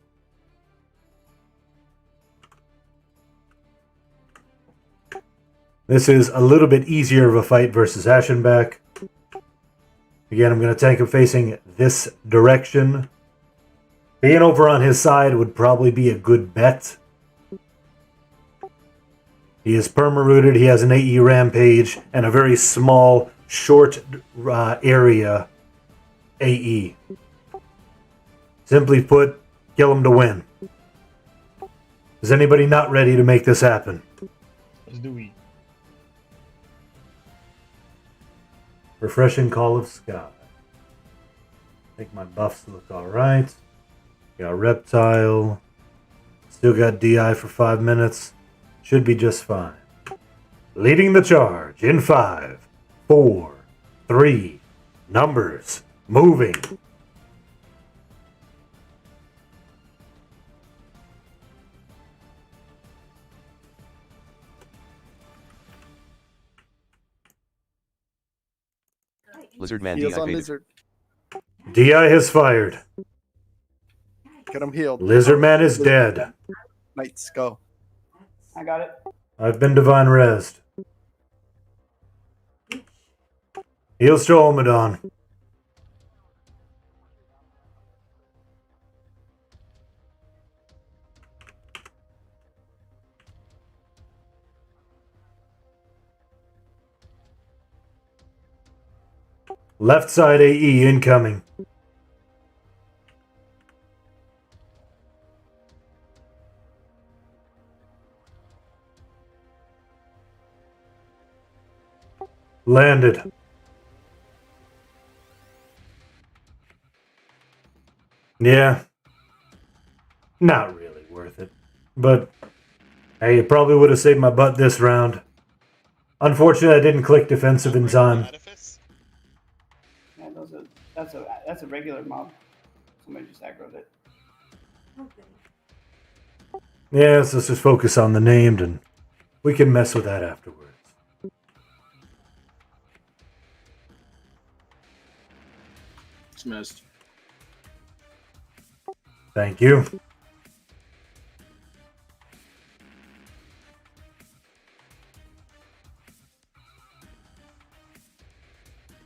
Speaker 1: This is a little bit easier of a fight versus Ashenback. Again, I'm going to tank him facing this direction. Being over on his side would probably be a good bet. He is perma-rooted, he has an AE Rampage, and a very small, short area AE. Simply put, kill him to win. Is anybody not ready to make this happen?
Speaker 5: Let's do it.
Speaker 1: Refreshing Call of Sky. I think my buffs look alright. Got Reptile. Still got DI for 5 minutes. Should be just fine. Leading the charge in 5, 4, 3, numbers, moving.
Speaker 14: Lizard Man
Speaker 11: Heals
Speaker 14: DI
Speaker 11: on
Speaker 14: faded.
Speaker 11: lizard.
Speaker 1: DI has fired.
Speaker 11: Get him healed.
Speaker 1: Lizard Man is dead.
Speaker 11: Knights, go.
Speaker 7: I got it.
Speaker 1: I've been divine rezzed. Heals to Olmadon. Left side AE incoming. Landed. Yeah. Not really worth it. But, hey, it probably would have saved my butt this round. Unfortunately, I didn't click defensive in time.
Speaker 7: Yeah, that's a regular mob. Somebody just aggroed it.
Speaker 1: Yeah, so let's just focus on the named and we can mess with that afterwards.
Speaker 13: It's missed.
Speaker 1: Thank you.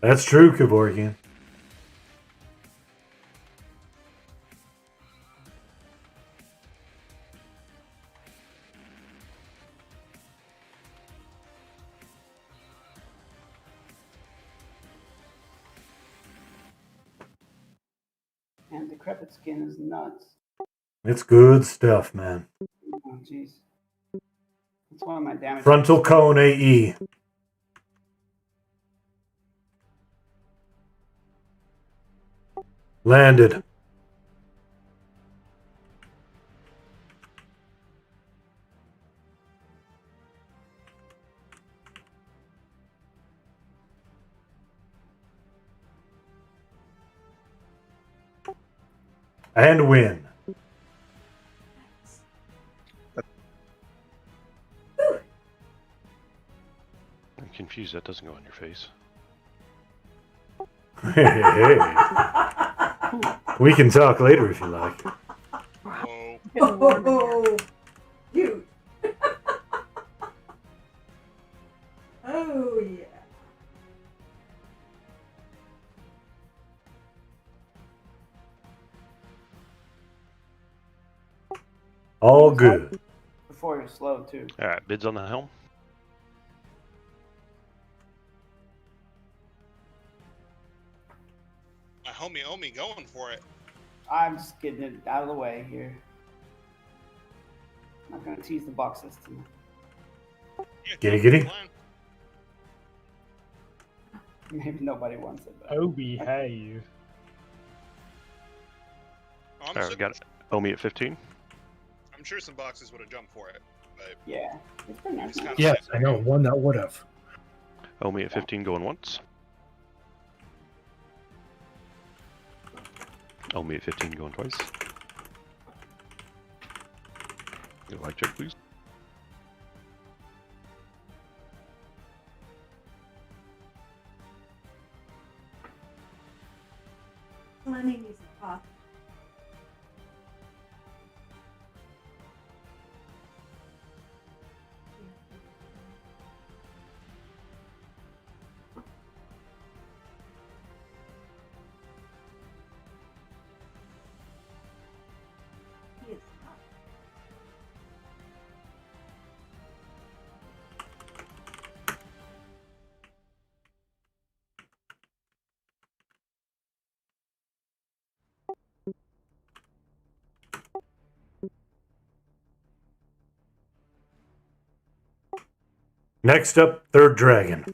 Speaker 1: That's true, Kevorkian.
Speaker 7: And decrepit skin is nuts.
Speaker 1: It's good stuff, man.
Speaker 7: Oh, jeez. That's one of my damage.
Speaker 1: Frontal cone AE. Landed. And win.
Speaker 17: I'm confused. That doesn't go on your face.
Speaker 1: Hey. We can talk later if you like.
Speaker 10: Oh, dude. Oh, yeah.
Speaker 1: All good.
Speaker 7: Before you're slow, too.
Speaker 17: Alright, bids on the helm.
Speaker 2: My homie Omi going for it.
Speaker 7: I'm just getting it out of the way here. I'm not gonna tease the box system.
Speaker 1: Giggity.
Speaker 7: Maybe nobody wants it. But
Speaker 5: Oh, behave.
Speaker 17: Alright, we got Omi at 15.
Speaker 2: I'm sure some boxes would have jumped for it, but
Speaker 7: yeah, it's pretty nice.
Speaker 9: Yes, I know one that would have.
Speaker 17: Omi at 15 going once. Omi at 15 going twice. Get a light check, please.
Speaker 10: My name is Pop.
Speaker 1: Next up, third dragon.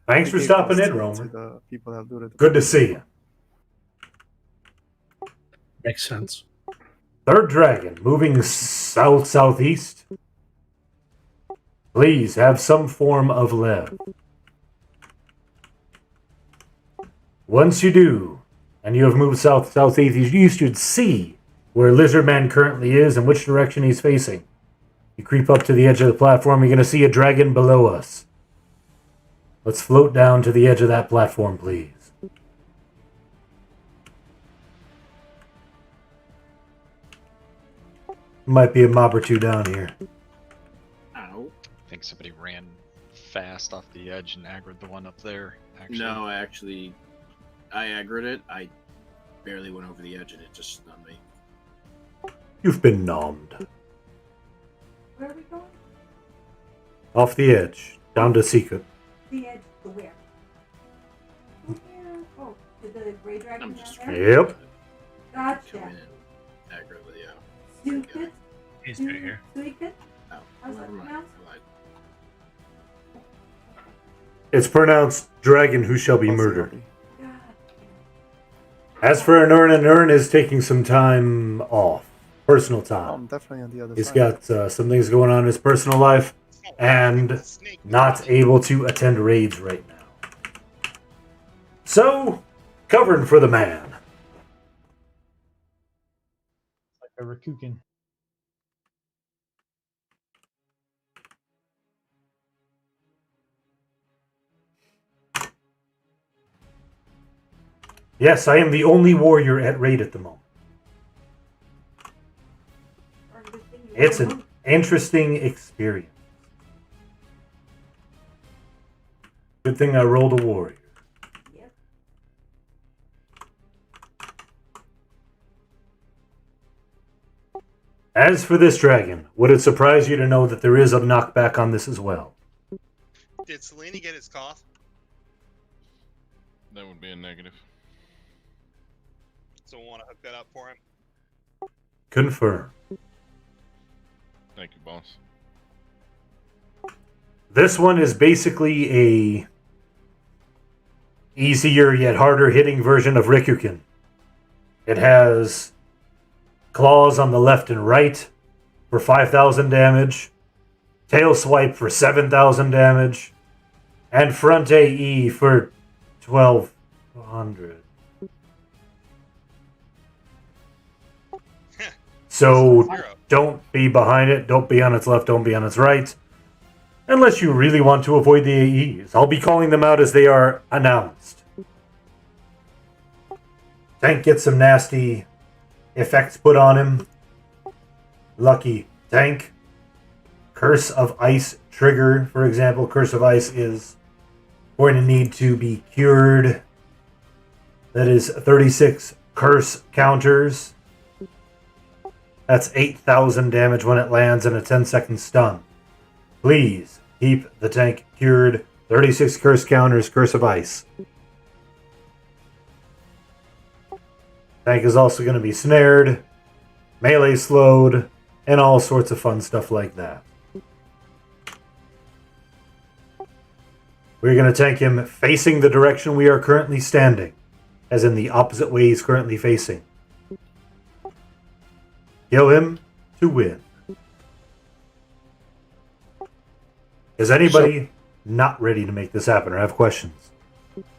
Speaker 1: Thanks
Speaker 11: We
Speaker 1: for
Speaker 11: gave
Speaker 1: stopping
Speaker 11: those
Speaker 1: in,
Speaker 11: to
Speaker 1: Romer.
Speaker 11: the people that looted the
Speaker 1: Good to
Speaker 11: place.
Speaker 1: see you.
Speaker 9: Makes sense.
Speaker 1: Third dragon, moving south-southeast. Please have some form of lev. Once you do, and you have moved south-southeast, you should see where Lizardman currently is and which direction he's facing. You creep up to the edge of the platform, you're going to see a dragon below us. Let's float down to the edge of that platform, please. Might be a mob or two down here.
Speaker 13: Ow.
Speaker 6: I think somebody ran fast off the edge and aggroed the one up there. Actually.
Speaker 13: No, I aggroed it. I barely went over the edge and it just stunned me.
Speaker 1: You've been nommed.
Speaker 10: Where are we going?
Speaker 1: Off the edge, down to secret.
Speaker 10: The edge to where? Where? Oh, to the gray dragon
Speaker 13: I'm
Speaker 10: down
Speaker 13: just
Speaker 10: there?
Speaker 1: Yep.
Speaker 13: Come
Speaker 10: Gotcha.
Speaker 13: in and aggro the
Speaker 10: Stupid.
Speaker 19: He's right here.
Speaker 10: Stupid.
Speaker 13: Oh,
Speaker 10: How's that
Speaker 13: never mind.
Speaker 10: pronounced?
Speaker 13: I lied.
Speaker 1: It's pronounced dragon who shall be
Speaker 11: Oh,
Speaker 1: murdered.
Speaker 11: CLB.
Speaker 1: As for Nern is taking some time off. Personal
Speaker 11: I'm
Speaker 1: time.
Speaker 11: definitely on the other
Speaker 1: He's
Speaker 11: side.
Speaker 1: got some things going on in his personal life and not able to attend raids right now. So, covering for the man.
Speaker 5: Like a Rakukin.
Speaker 1: Yes, I am the only warrior at raid at the moment. It's an interesting experience. Good thing I rolled a warrior.
Speaker 10: Yep.
Speaker 1: As for this dragon, would it surprise you to know that there is a knockback on this as well?
Speaker 2: Did Selene get his cough?
Speaker 18: That would be a negative.
Speaker 2: Someone want to hook that up for him?
Speaker 1: Confirm.
Speaker 18: Thank you, boss.
Speaker 1: This one is basically a easier yet harder hitting version of Rikukin. It has claws on the left and right for 5,000 damage, tail swipe for 7,000 damage, and front AE for 1,200. So don't be behind it, don't be on its left, don't be on its right. Unless you really want to avoid the AEs. I'll be calling them out as they are announced. Tank gets some nasty effects put on him. Lucky tank. Curse of Ice trigger, for example. Curse of Ice is going to need to be cured. That is 36 curse counters. That's 8,000 damage when it lands and a 10-second stun. Please keep the tank cured. 36 curse counters, Curse of Ice. Tank is also going to be snared, melee slowed, and all sorts of fun stuff like that. We're going to tank him facing the direction we are currently standing, as in the opposite way he's currently facing. Kill him to win. Is anybody not ready to make this happen or have questions?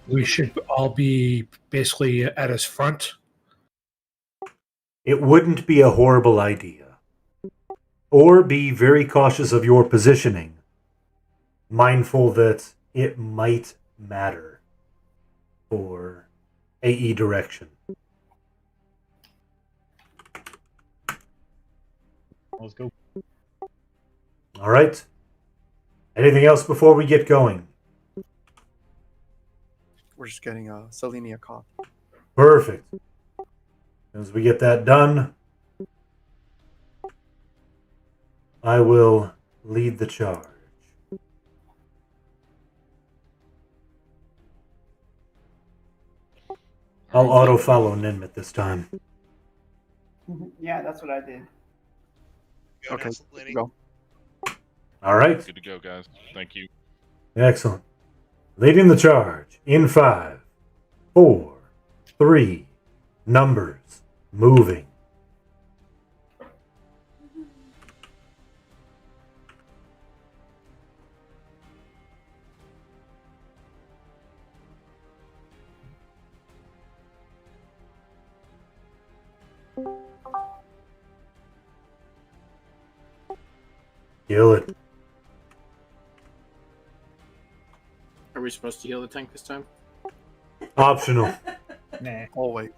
Speaker 9: We should all be basically at his front.
Speaker 1: It wouldn't be a horrible idea. Or be very cautious of your positioning, mindful that it might matter for AE direction.
Speaker 5: Let's go.
Speaker 1: All right. Anything else before we get going?
Speaker 11: We're just getting Selene a cop.
Speaker 1: Perfect. As we get that done, I will lead the charge. I'll auto-follow Ninmit this time.
Speaker 7: Yeah, that's what I did.
Speaker 2: Go
Speaker 11: Okay,
Speaker 2: now, Selene.
Speaker 11: go.
Speaker 1: All right.
Speaker 18: Good to go, guys. Thank you.
Speaker 1: Excellent. Leading the charge in 5, 4, 3, numbers moving. Kill it.
Speaker 13: Are we supposed to heal the tank this time?
Speaker 1: Optional.
Speaker 8: Nah.
Speaker 11: Always.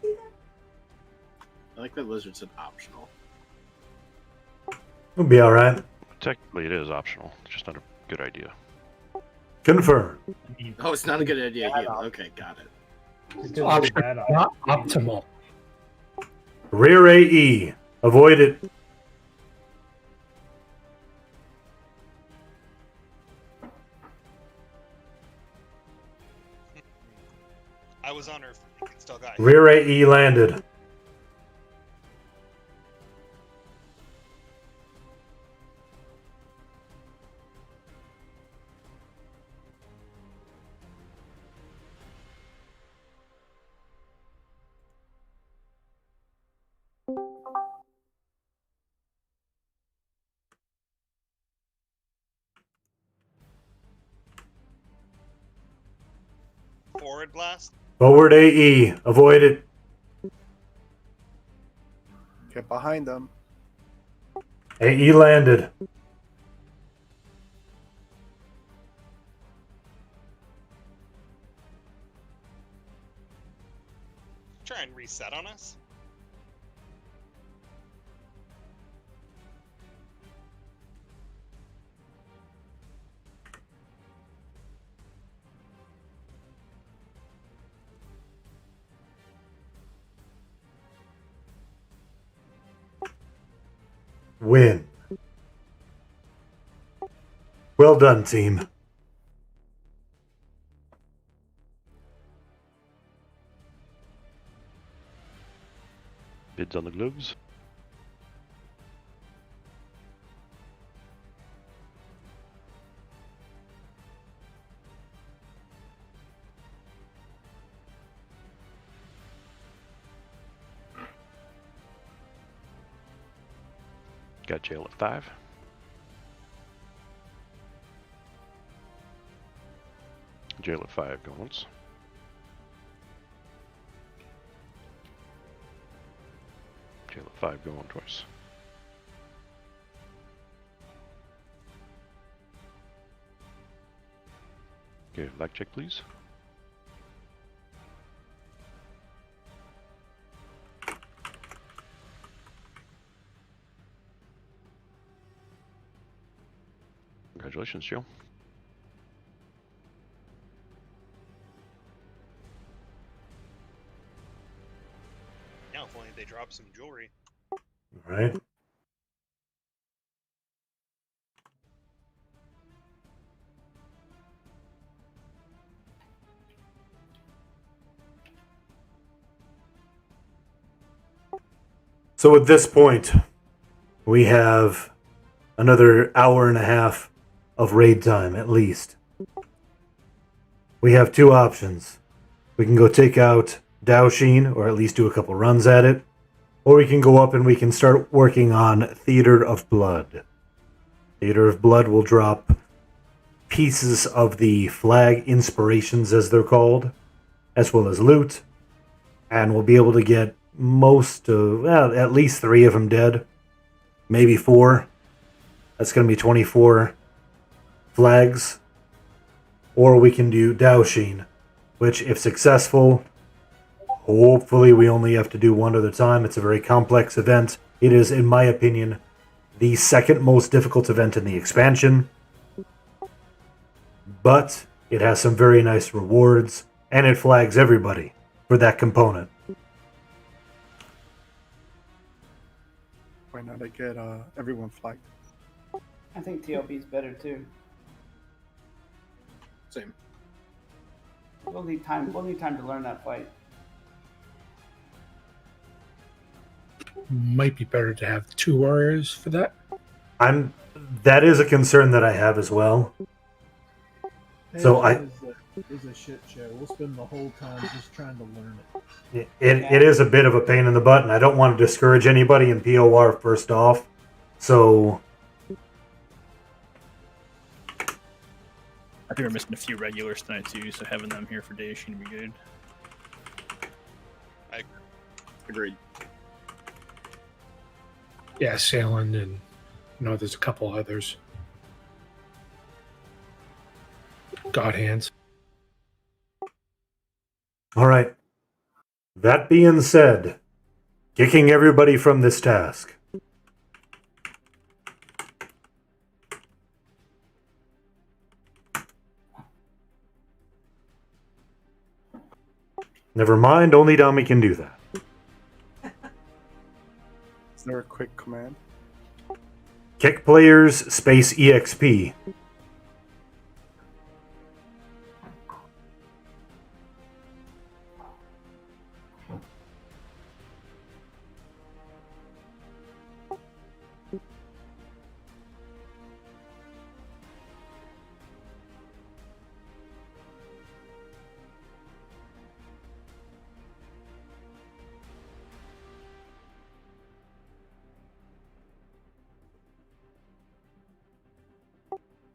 Speaker 13: I like that Lizard said optional.
Speaker 1: We'll be all right.
Speaker 17: Technically, it is optional. It's just not a good idea.
Speaker 1: Confirm.
Speaker 13: Oh, it's not a good idea to heal. Okay, got it.
Speaker 5: It's optional,
Speaker 9: not optimal.
Speaker 1: Rear AE. Avoid it.
Speaker 2: I was on her. Still got hit.
Speaker 1: Rear AE landed.
Speaker 2: Forward blast.
Speaker 1: Forward AE. Avoid it.
Speaker 11: Get behind them.
Speaker 1: AE landed.
Speaker 2: Try and reset on us.
Speaker 1: Win. Well done, team.
Speaker 17: Bids on the gloves. Got jail at 5. Jail at 5, go once. Jail at 5, go on twice. Okay, lag check please. Congratulations, Joe.
Speaker 2: Now, if only they drop some jewelry.
Speaker 1: All right. So at this point, we have another hour and a half of raid time at least. We have two options. We can go take out Daoshin, or at least do a couple runs at it, or we can go up and we can start working on Theater of Blood. Theater of Blood will drop pieces of the flag inspirations, as they're called, as well as loot, and we'll be able to get most of, well, at least 3 of them dead, maybe 4. That's going to be 24 flags. Or we can do Daoshin, which, if successful, hopefully we only have to do one at a time. It's a very complex event. It is, in my opinion, the second most difficult event in the expansion. But it has some very nice rewards, and it flags everybody for that component.
Speaker 11: Why not? I get everyone flagged.
Speaker 7: I think TLB is better too.
Speaker 13: Same.
Speaker 7: We'll need time. We'll need time to learn that fight.
Speaker 9: might be better to have 2 warriors for that.
Speaker 1: That is a concern that I have as well. So
Speaker 4: is a shit show. We'll spend the whole time just trying to learn it.
Speaker 1: It is a bit of a pain in the butt, and I don't want to discourage anybody in POR first off. So
Speaker 8: I think we're missing a few regulars tonight too, so having them here for days should be good.
Speaker 13: I agreed.
Speaker 9: Yeah, Sailing and there's a couple others. God hands.
Speaker 1: all right. That being said, kicking everybody from this task. Never mind, only Dami can do that.
Speaker 11: Is there a quick command?
Speaker 1: Kick players space EXP.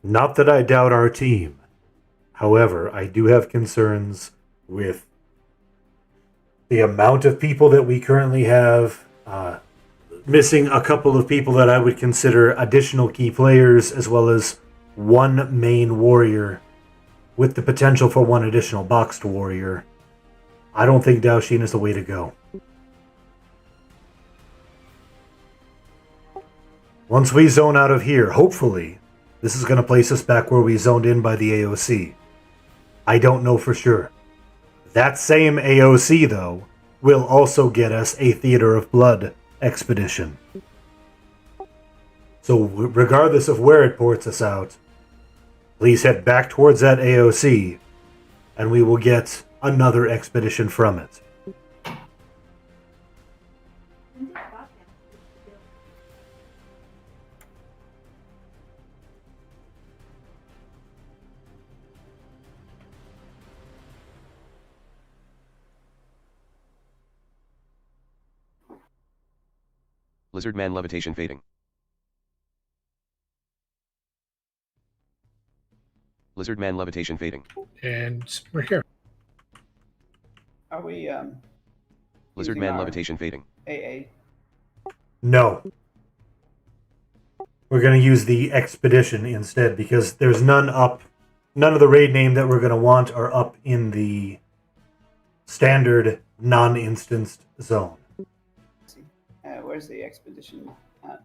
Speaker 1: Not that I doubt our team. However, I do have concerns with the amount of people that we currently have, missing a couple of people that I would consider additional key players, as well as one main warrior with the potential for one additional boxed warrior. I don't think Daoshin is the way to go. Once we zone out of here, hopefully, this is going to place us back where we zoned in by the AOC. I don't know for sure. That same AOC, though, will also get us a Theater of Blood expedition. So regardless of where it ports us out, please head back towards that AOC, and we will get another expedition from it.
Speaker 14: Lizard man levitation fading. Lizard man levitation fading.
Speaker 9: And we're here.
Speaker 7: Are we
Speaker 14: Lizard
Speaker 7: using
Speaker 14: man
Speaker 7: our
Speaker 14: levitation fading.
Speaker 7: AA?
Speaker 1: No. We're going to use the expedition instead, because there's none up. None of the raid name that we're going to want are up in the standard non-instanced zone.
Speaker 7: Where's the expedition at?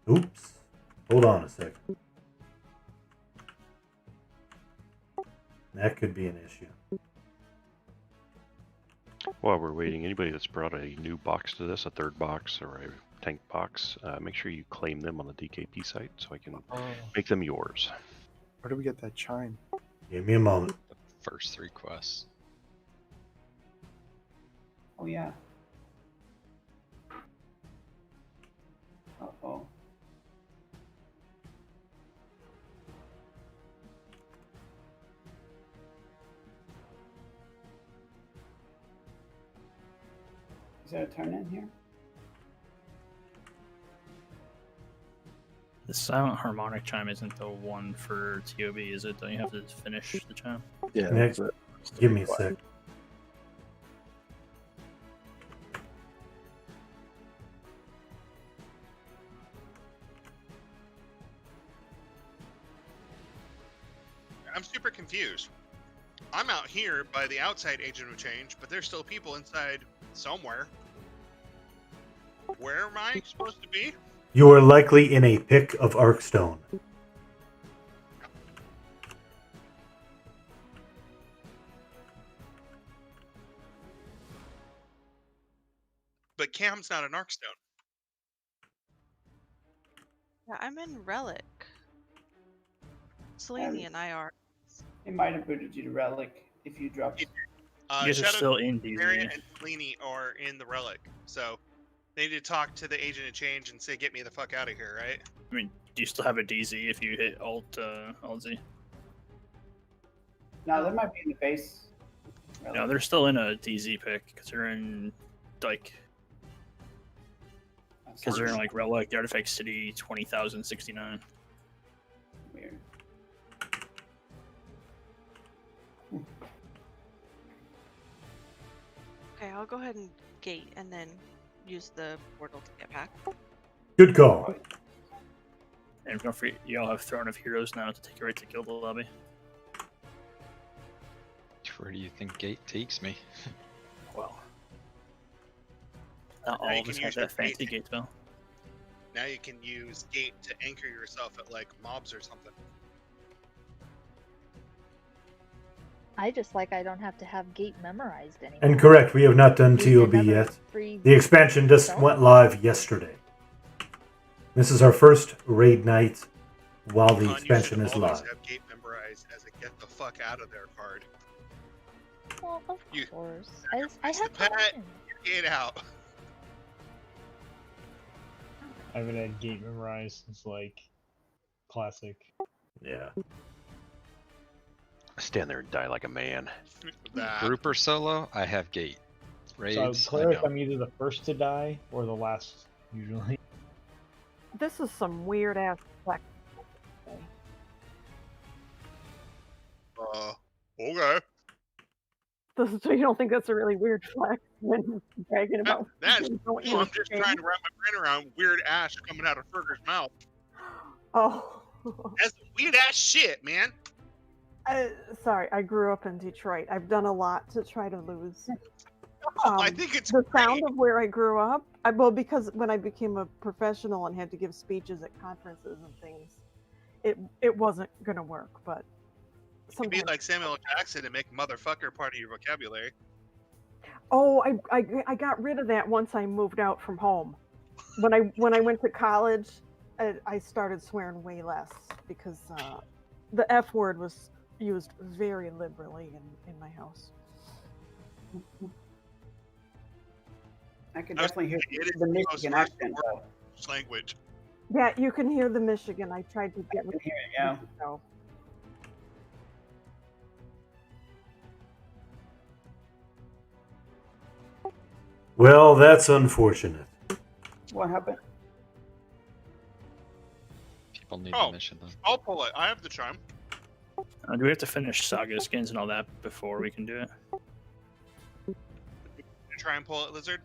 Speaker 1: Oops. Hold on a second. That could be an issue.
Speaker 17: While we're waiting, anybody that's brought a new box to this, a third box or a tank box, make sure you claim them on the DKP site so I can make them yours.
Speaker 11: Where do we get that chime?
Speaker 1: Give me a moment.
Speaker 6: First 3 quests.
Speaker 7: Oh yeah. Uh-oh. Is there a turn in here?
Speaker 8: The silent harmonic chime isn't the one for TOB, is it? Don't you have to finish the chime?
Speaker 11: Yeah.
Speaker 1: Next, give me a sec.
Speaker 2: I'm super confused. I'm out here by the outside Agent of Change, but there's still people inside somewhere. Where am I supposed to be?
Speaker 1: You are likely in a pick of Arkstone.
Speaker 2: But Cam's not an Arkstone.
Speaker 12: Yeah, I'm in Relic. Selene and I are.
Speaker 7: It might have booted you to Relic if you dropped.
Speaker 8: You guys are
Speaker 2: Shadow,
Speaker 8: still in DZ.
Speaker 2: Maria and Selene are in the Relic, so They need to talk to the agent of change and say, "Get me the fuck out of here!" Right?
Speaker 8: I mean, do you still have a DZ if you hit Alt Z?
Speaker 7: No, that might be in the base.
Speaker 8: No, they're still in a DZ pick because they're in like because they're in like Relic, the Artifact City 20,069.
Speaker 7: Weird.
Speaker 12: Okay, I'll go ahead and gate and then use the portal to get back.
Speaker 1: Good call.
Speaker 8: And don't forget, you all have Throne of Heroes now to take you right to Guild Lobby.
Speaker 6: Where do you think gate takes me?
Speaker 8: Well, not
Speaker 2: Now
Speaker 8: all
Speaker 2: you
Speaker 8: of us
Speaker 2: can
Speaker 8: have
Speaker 2: use your
Speaker 8: that fancy
Speaker 2: gate.
Speaker 8: gate spell.
Speaker 2: Now you can use gate to anchor yourself at like mobs or something.
Speaker 16: I just like I don't have to have gate memorized anymore.
Speaker 1: And correct, we have not done
Speaker 16: Gain
Speaker 1: TOB
Speaker 16: another
Speaker 1: yet.
Speaker 16: 3
Speaker 1: The expansion just
Speaker 16: stone.
Speaker 1: went live yesterday. This is our first raid night while the
Speaker 2: Con,
Speaker 1: expansion
Speaker 2: you
Speaker 1: is
Speaker 2: should always
Speaker 1: live.
Speaker 2: have gate memorized as a get the fuck out of there card.
Speaker 16: Well, of
Speaker 2: You
Speaker 16: course. I
Speaker 2: sacrifice
Speaker 16: have
Speaker 2: the pet,
Speaker 16: time.
Speaker 2: get out.
Speaker 5: I haven't had gate memorized since like classic.
Speaker 1: Yeah.
Speaker 17: Stand there and die like a man.
Speaker 6: Group or solo, I have gate. Raids,
Speaker 5: So
Speaker 6: I
Speaker 5: cleric,
Speaker 6: don't.
Speaker 5: I'm either the first to die or the last, usually.
Speaker 3: This is some weird ass flex.
Speaker 2: Okay.
Speaker 3: So you don't think that's a really weird flex when you're bragging about?
Speaker 2: That's
Speaker 3: don't
Speaker 2: cool.
Speaker 3: use
Speaker 2: I'm just
Speaker 3: gate?
Speaker 2: trying to wrap my brain around weird ash coming out of Ferger's mouth.
Speaker 3: Oh.
Speaker 2: That's weird ass shit, man.
Speaker 3: Sorry, I grew up in Detroit. I've done a lot to try to lose.
Speaker 2: I think it's
Speaker 3: the sound of where I grew up. Well, because when I became a professional and had to give speeches at conferences and things, it wasn't gonna work. But
Speaker 2: You could be like Samuel Jackson and make motherfucker part of your vocabulary.
Speaker 3: oh, I got rid of that once I moved out from home. When I went to college, I started swearing way less because the F word was used very liberally in my house.
Speaker 7: I can definitely hear the Michigan accent though.
Speaker 2: Language.
Speaker 3: Yeah, you can hear the Michigan. I tried to get rid of
Speaker 7: hear it, yeah.
Speaker 3: so.
Speaker 1: Well, that's unfortunate.
Speaker 7: What happened?
Speaker 6: People need
Speaker 2: Oh,
Speaker 6: the mission though.
Speaker 2: I'll pull it. I have the charm.
Speaker 8: Do we have to finish Saga skins and all that before we can do it?
Speaker 2: Try and pull it, Lizard.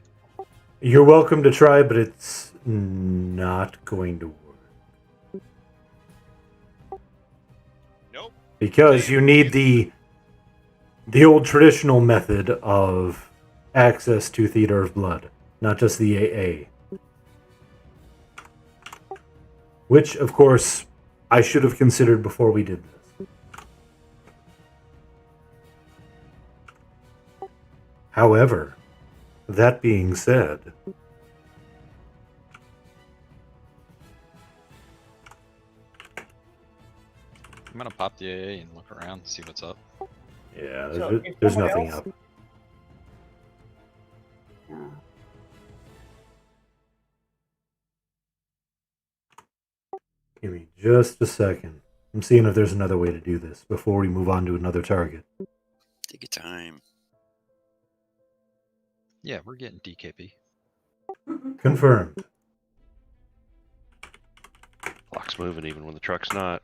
Speaker 1: You're welcome to try, but it's not going to work.
Speaker 2: Nope.
Speaker 1: Because you need the old traditional method of access to Theater of Blood, not just the AA. Which, of course, I should have considered before we did this. However, that being said,
Speaker 6: I'm gonna pop the AA and look around and see what's up.
Speaker 1: yeah,
Speaker 7: So,
Speaker 1: there's
Speaker 7: someone
Speaker 1: nothing
Speaker 7: else-
Speaker 1: up.
Speaker 7: Yeah.
Speaker 1: Give me just a second. I'm seeing if there's another way to do this before we move on to another target.
Speaker 20: Take your time.
Speaker 6: Yeah, we're getting DKP.
Speaker 1: Confirmed.
Speaker 17: Clock's moving even when the truck's not.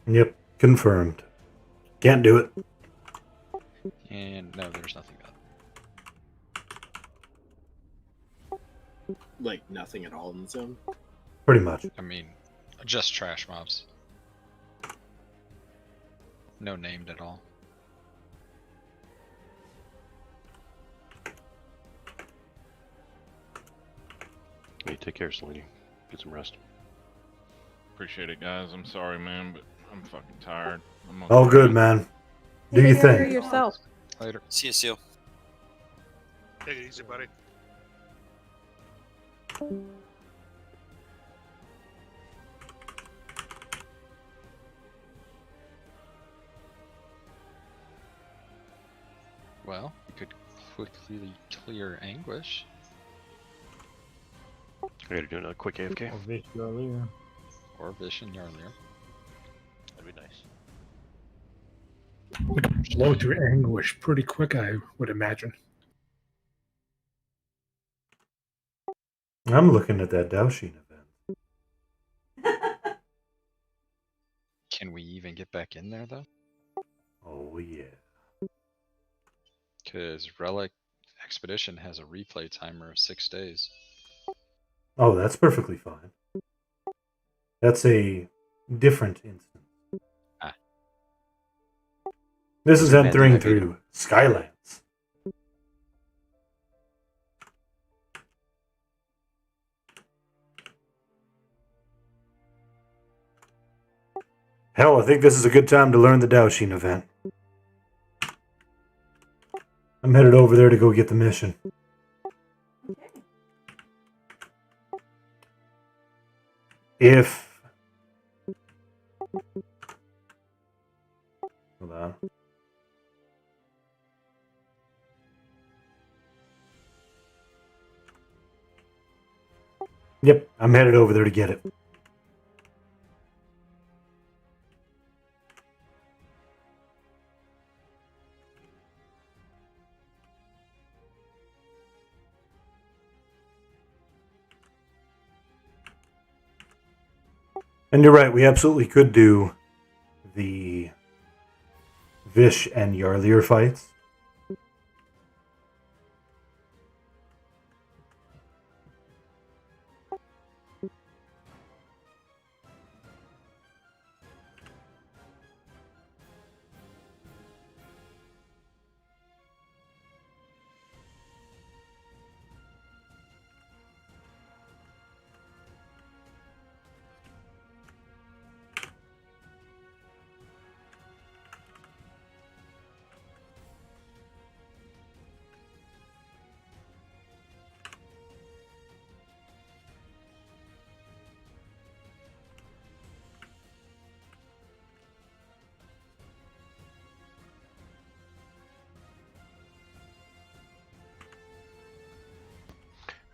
Speaker 1: Yep, confirmed. Can't do it.
Speaker 6: And no, there's nothing up.
Speaker 13: Like nothing at all in the zone.
Speaker 1: Pretty much.
Speaker 6: I mean, just trash mobs. No named at all.
Speaker 17: Hey, take care, Selene. Get some rest.
Speaker 18: Appreciate it, guys. I'm sorry, man, but I'm fucking tired. I'm
Speaker 1: All good, man. Do your
Speaker 3: Take care of
Speaker 1: thing.
Speaker 3: yourself.
Speaker 6: Later.
Speaker 20: See you, Seal.
Speaker 2: Take it easy, buddy.
Speaker 6: Well, you could quickly clear Anguish.
Speaker 17: I gotta do another quick AFK.
Speaker 5: Or Vish earlier.
Speaker 6: Or Vish and Yarlier.
Speaker 17: That'd be nice.
Speaker 9: Slow to anguish pretty quick, I would imagine.
Speaker 1: I'm looking at that Daoshin event.
Speaker 6: Can we even get back in there, though?
Speaker 1: Oh, yeah.
Speaker 6: Because Relic Expedition has a replay timer of 6 days.
Speaker 1: Oh, that's perfectly fine. That's a different instance.
Speaker 6: Ah.
Speaker 1: This is
Speaker 14: Man,
Speaker 1: entering
Speaker 14: deactivated.
Speaker 1: through Skylands. Hell, I think this is a good time to learn the Daoshin event. I'm headed over there to go get the mission. If... Hold on. Yep, I'm headed over there to get it. And you're right, we absolutely could do the Vish and Yarlier fights.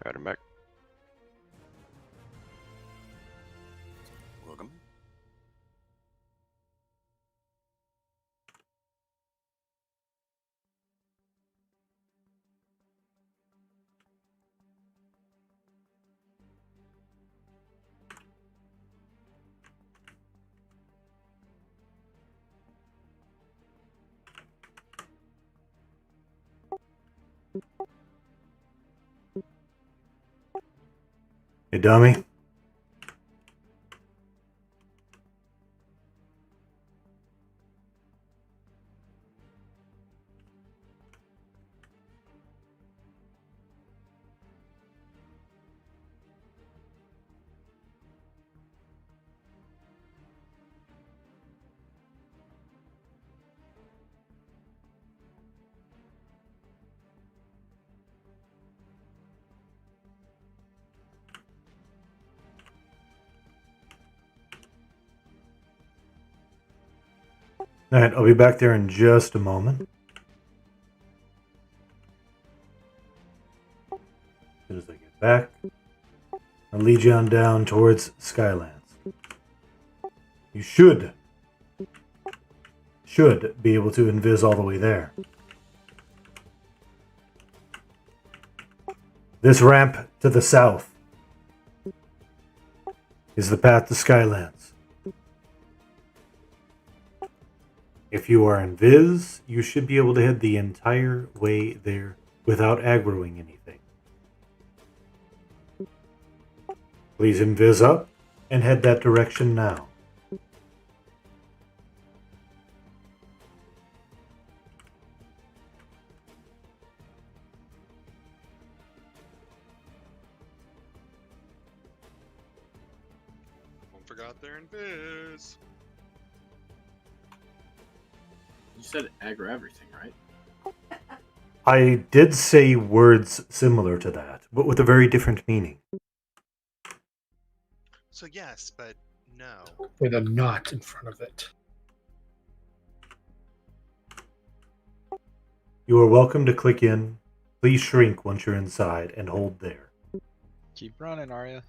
Speaker 17: Alright, I'm back.
Speaker 20: Welcome.
Speaker 1: Hey, dummy. Alright, I'll be back there in just a moment. As soon as I get back, I'll lead you on down towards Skylands. You should be able to invis all the way there. This ramp to the south is the path to Skylands. If you are in Viz, you should be able to head the entire way there without aggroing anything. Please invis up and head that direction now.
Speaker 2: Don't forgot their invis.
Speaker 13: You said aggro everything, right?
Speaker 1: I did say words similar to that, but with a very different meaning.
Speaker 2: So yes, but no.
Speaker 9: With a not in front of it.
Speaker 1: You are welcome to click in. Please shrink once you're inside and hold there.
Speaker 6: Keep running, Arya.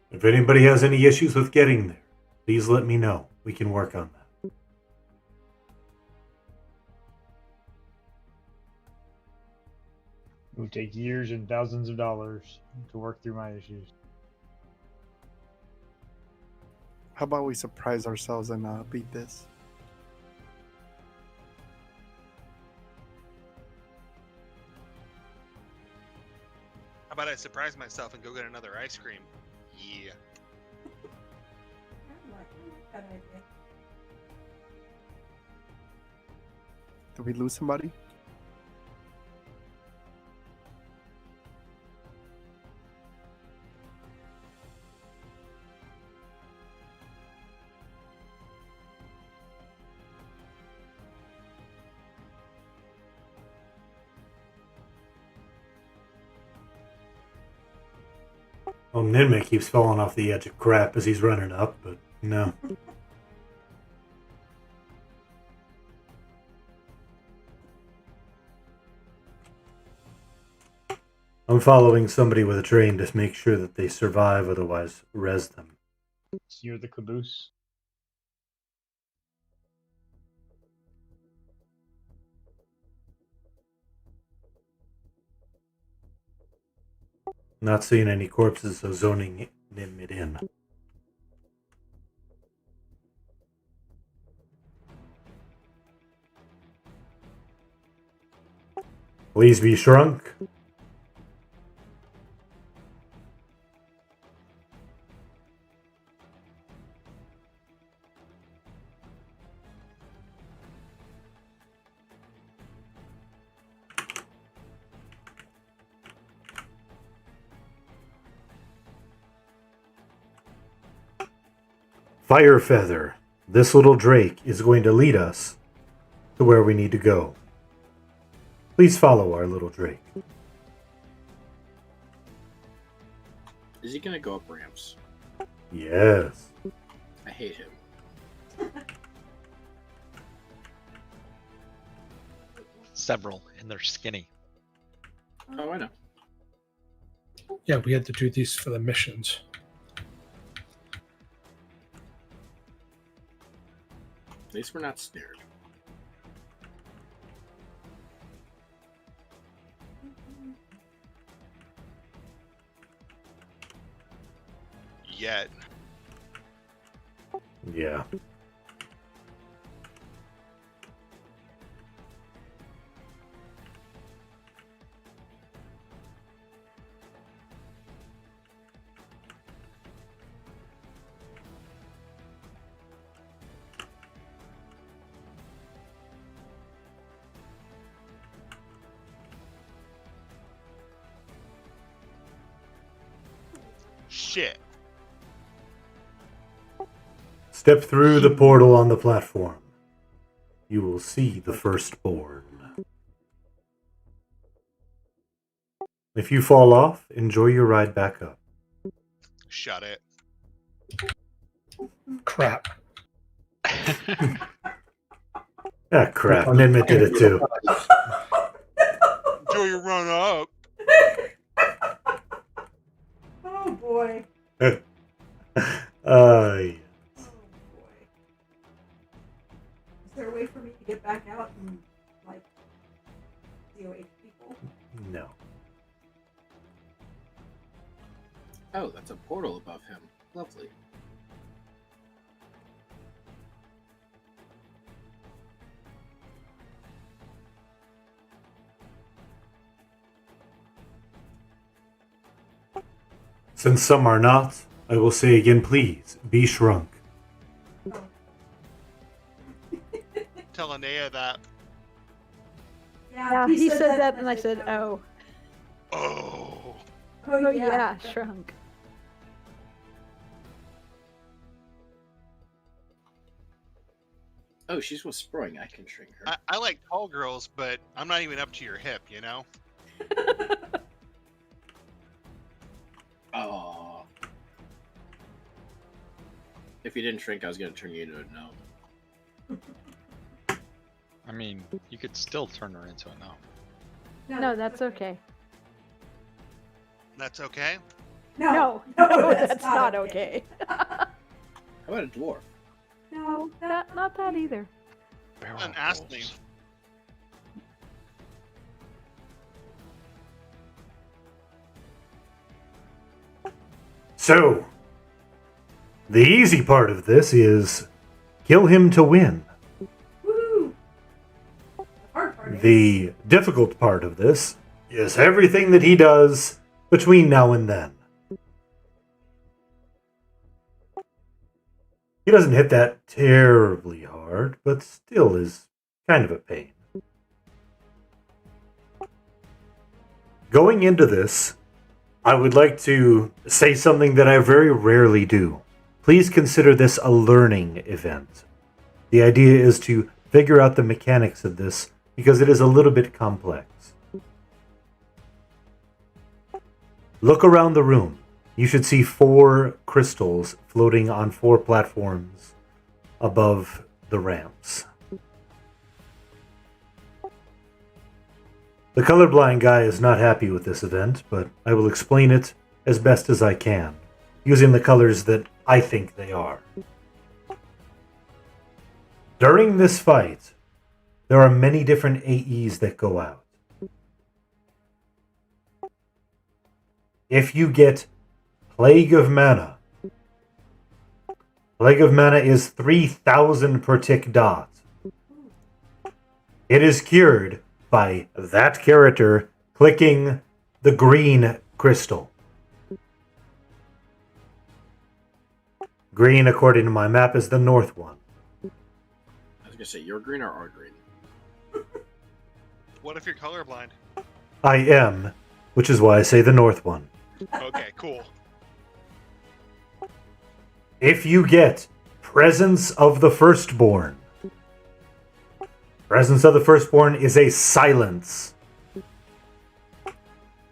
Speaker 1: If anybody has any issues with getting there, please let me know. We can work on that.
Speaker 5: It would take years and thousands of dollars to work through my issues.
Speaker 11: How about we surprise ourselves and beat this?
Speaker 2: How about I surprise myself and go get another ice cream? Yeah.
Speaker 11: Did we lose somebody?
Speaker 1: Oh, Ninma keeps falling off the edge of crap as he's running up, but no. I'm following somebody with a train to make sure that they survive, otherwise res them.
Speaker 5: So you're the caboose.
Speaker 1: Not seeing any corpses, so zoning it in. Please be shrunk. Fire Feather, this little drake is going to lead us to where we need to go. Please follow our little drake.
Speaker 13: Is he gonna go up ramps?
Speaker 1: Yes.
Speaker 13: I hate him.
Speaker 6: Several, and they're skinny.
Speaker 13: Oh, I know.
Speaker 9: Yeah, we had to do these for the missions.
Speaker 13: At least we're not snared.
Speaker 2: Yet.
Speaker 1: Yeah.
Speaker 2: Shit.
Speaker 1: Step through the portal on the platform. You will see the firstborn. If you fall off, enjoy your ride back up.
Speaker 2: Shut it.
Speaker 9: Crap.
Speaker 1: Ah, crap. Ninma did it too.
Speaker 2: Enjoy your run up.
Speaker 10: Oh boy.
Speaker 1: Yeah.
Speaker 10: Is there a way for me to get back out and like COH people?
Speaker 1: No.
Speaker 13: Oh, that's a portal above him. Lovely.
Speaker 1: Since some are not, I will say again, please be shrunk.
Speaker 2: Tell Anea that.
Speaker 21: Yeah, he said that, and I said, "Oh,
Speaker 2: Oh.
Speaker 21: oh yeah, shrunk."
Speaker 13: Oh, she's whispering. I can shrink her.
Speaker 2: I like tall girls, but I'm not even up to your hip, you know?
Speaker 13: Oh. If you didn't shrink, I was going to turn you into a gnome.
Speaker 6: I mean, you could still turn her into a gnome.
Speaker 21: No, that's okay.
Speaker 2: That's okay?
Speaker 21: No, that's not okay.
Speaker 13: How about a dwarf?
Speaker 21: No, not that either.
Speaker 2: An Astley.
Speaker 1: So, the easy part of this is kill him to win.
Speaker 10: Woo! The hard part
Speaker 1: The difficult part of this is everything that he does between now and then. He doesn't hit that terribly hard, but still is kind of a pain. Going into this, I would like to say something that I very rarely do. Please consider this a learning event. The idea is to figure out the mechanics of this because it is a little bit complex. Look around the room. You should see 4 crystals floating on 4 platforms above the ramps. The colorblind guy is not happy with this event, but I will explain it as best as I can, using the colors that I think they are. During this fight, there are many different AEs that go out. If you get Plague of Mana, Plague of Mana is 3,000 per tick dot. It is cured by that character clicking the green crystal. Green, according to my map, is the north one.
Speaker 13: I was going to say, you're green or are green?
Speaker 2: What if you're colorblind?
Speaker 1: I am, which is why I say the north one.
Speaker 2: Okay, cool.
Speaker 1: If you get Presence of the Firstborn, Presence of the Firstborn is a silence.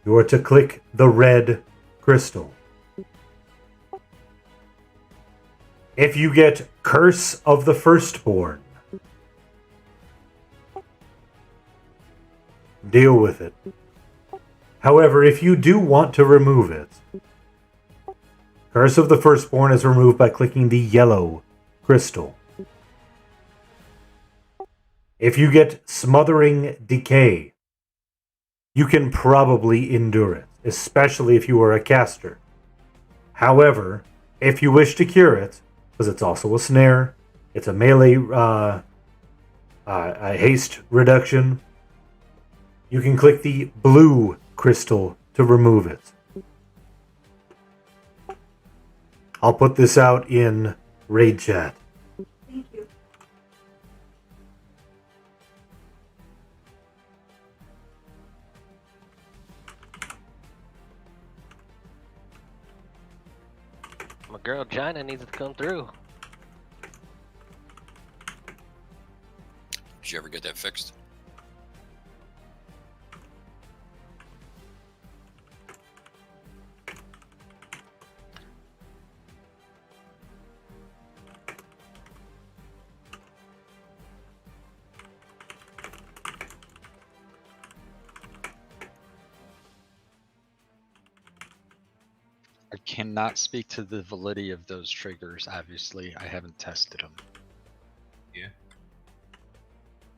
Speaker 1: You are to click the red crystal. If you get Curse of the Firstborn, deal with it. However, if you do want to remove it, Curse of the Firstborn is removed by clicking the yellow crystal. If you get Smothering Decay, you can probably endure it, especially if you are a caster. However, if you wish to cure it, because it's also a snare, it's a melee a haste reduction, you can click the blue crystal to remove it. I'll put this out in raid chat.
Speaker 10: Thank you.
Speaker 22: My girl China needs to come through.
Speaker 20: Did you ever get that fixed?
Speaker 6: cannot speak to the validity of those triggers, obviously. I haven't tested them.
Speaker 13: Yeah.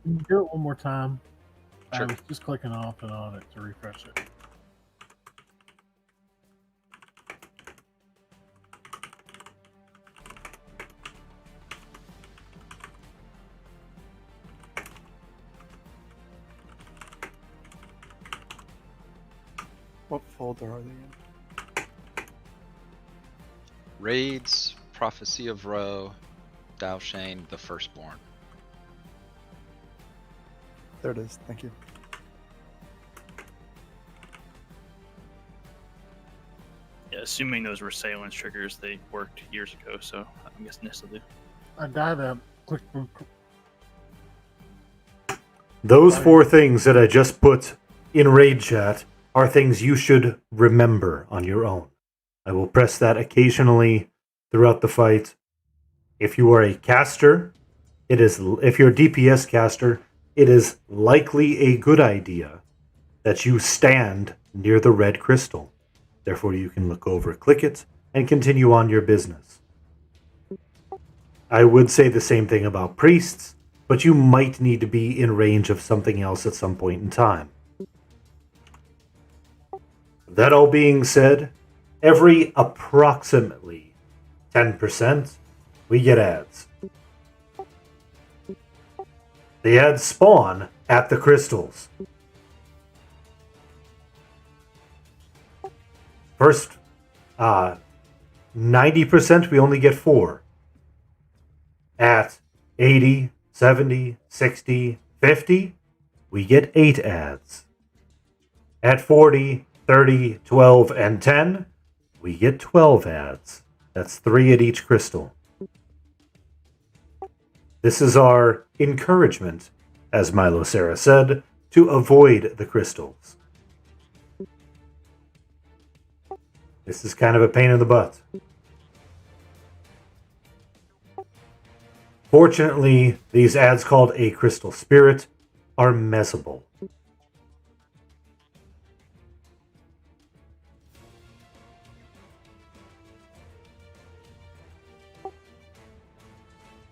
Speaker 4: Can you do it one more time?
Speaker 6: Sure.
Speaker 4: I was just clicking off and on it to refresh it.
Speaker 11: What folder are they in?
Speaker 6: Raids, Prophecy of Ro, Dalshane, the Firstborn.
Speaker 11: There it is. Thank you.
Speaker 8: Yeah, assuming those were Salence triggers, they worked years ago, so I'm guessing they still do.
Speaker 4: I got a quick.
Speaker 1: Those 4 things that I just put in raid chat are things you should remember on your own. I will press that occasionally throughout the fight. If you are a caster, if you're a DPS caster, it is likely a good idea that you stand near the red crystal. Therefore, you can look over, click it, and continue on your business. I would say the same thing about priests, but you might need to be in range of something else at some point in time. That all being said, every approximately 10%, we get ads. The ads spawn at the crystals. First, 90% we only get 4. At 80, 70, 60, 50, we get 8 ads. At 40, 30, 12, and 10, we get 12 ads. That's 3 at each crystal. This is our encouragement, as Milo Sarah said, to avoid the crystals. This is kind of a pain in the butt. Fortunately, these ads called a crystal spirit are messable.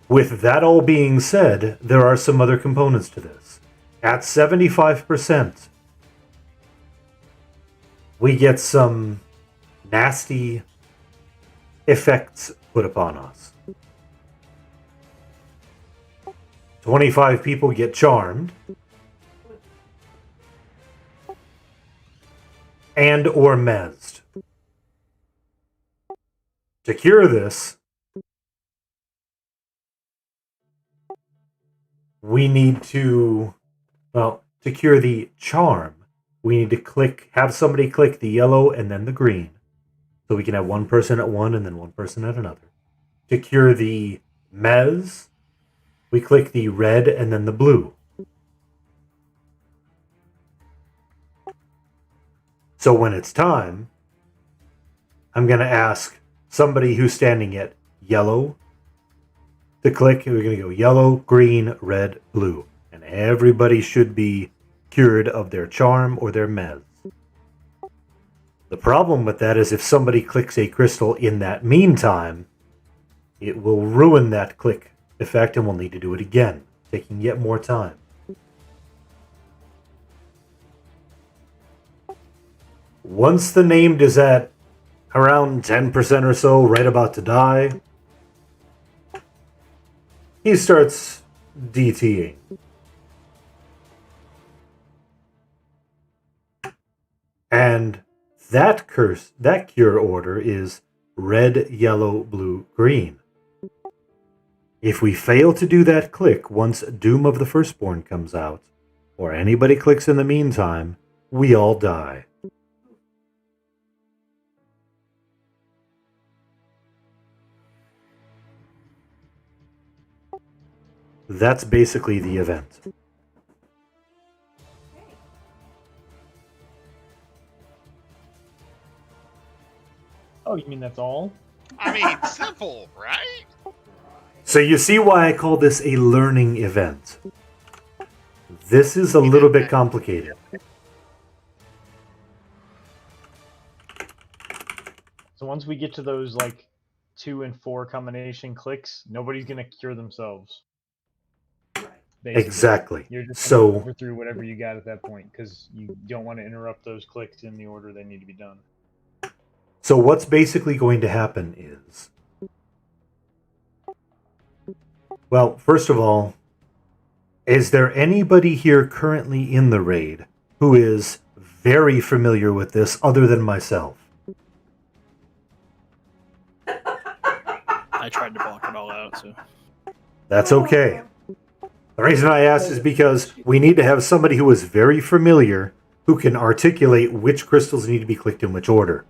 Speaker 1: With that all being said, there are some other components to this. At 75%, we get some nasty effects put upon us. 25 people get charmed and or mezzed. To cure this, we need to, to cure the charm, we need to have somebody click the yellow and then the green. So we can have one person at one and then one person at another. To cure the mez, we click the red and then the blue. So when it's time, I'm going to ask somebody who's standing at yellow to click. We're going to go yellow, green, red, blue. And everybody should be cured of their charm or their mez. The problem with that is if somebody clicks a crystal in that meantime, it will ruin that click effect and we'll need to do it again, taking yet more time. Once the named is at around 10% or so, right about to die, he starts DTing. And that cure order is red, yellow, blue, green. If we fail to do that click once Doom of the Firstborn comes out, or anybody clicks in the meantime, we all die. That's basically the event.
Speaker 5: Oh, you mean that's all?
Speaker 2: I mean, simple, right?
Speaker 1: So you see why I call this a learning event. This is a little bit complicated.
Speaker 5: So So once we get to those like 2 and 4 combination clicks, nobody's gonna cure themselves. Basically.
Speaker 1: Exactly.
Speaker 5: You're just gonna
Speaker 1: So
Speaker 5: over through whatever you got at that point because you don't want to interrupt those clicks in the order they need to be done.
Speaker 1: So what's basically going to happen is, well, first of all, is there anybody here currently in the raid who is very familiar with this other than myself?
Speaker 8: I tried to block it all out, so.
Speaker 1: That's okay. The reason I asked is because we need to have somebody who is very familiar who can articulate which crystals need to be clicked in which order.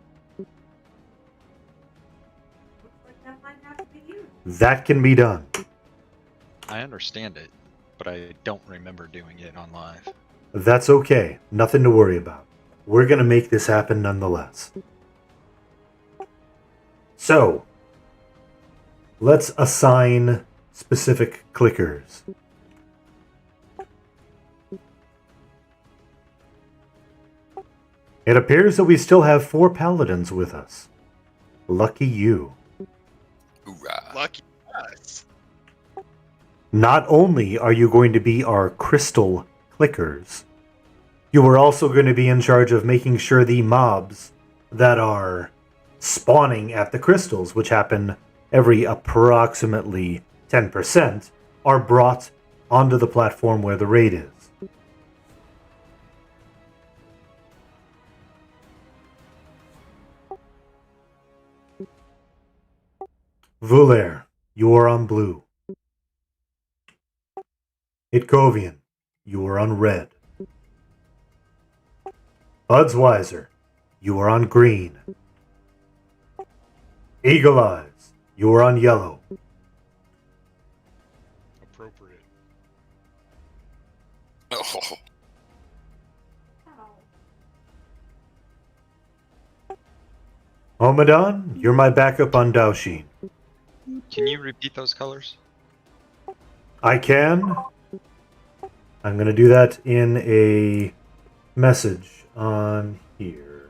Speaker 1: That can be done.
Speaker 6: I understand it, but I don't remember doing it on live.
Speaker 1: That's okay. Nothing to worry about. We're going to make this happen nonetheless. So, let's assign specific clickers. It appears that we still have 4 paladins with us. Lucky you.
Speaker 2: Lucky us.
Speaker 1: Not only are you going to be our crystal clickers, you are also going to be in charge of making sure the mobs that are spawning at the crystals, which happen every approximately 10%, are brought onto the platform where the raid is. Vulair, you are on blue. Itkovian, you are on red. Budsweiser, you are on green. Eagle Eyes, you are on yellow.
Speaker 15: Appropriate.
Speaker 20: Oh.
Speaker 1: Omadon, you're my backup on Daoshin.
Speaker 6: Can you repeat those colors?
Speaker 1: I can. I'm going to do that in a message on here.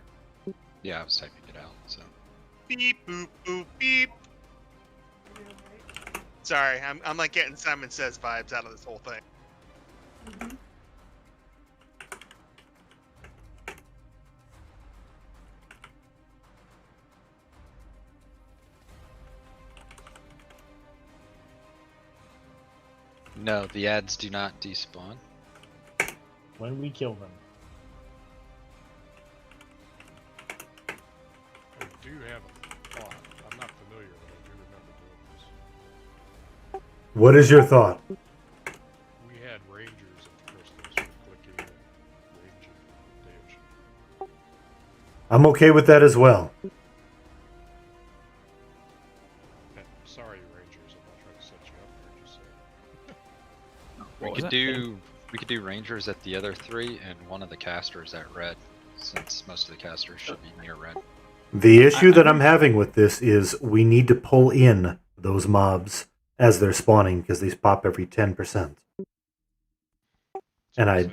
Speaker 6: Yeah, I was typing it out, so.
Speaker 2: Beep boop boop beep. Sorry, I'm like getting Simon Says vibes out of this whole thing.
Speaker 6: No, the ads do not despawn.
Speaker 5: When we kill them.
Speaker 15: I do have a thought. I'm not familiar, but I do remember doing this.
Speaker 1: What is your thought?
Speaker 15: We had rangers at the crystals for clicking and ranging damage.
Speaker 1: I'm okay with that as well.
Speaker 15: Sorry, rangers. I'm not trying to set you up here. Just saying.
Speaker 6: We could do rangers at the other 3 and one of the casters at red, since most of the casters should be near red.
Speaker 1: The issue that I'm having with this is we need to pull in those mobs as they're spawning because these pop every 10%. And I'd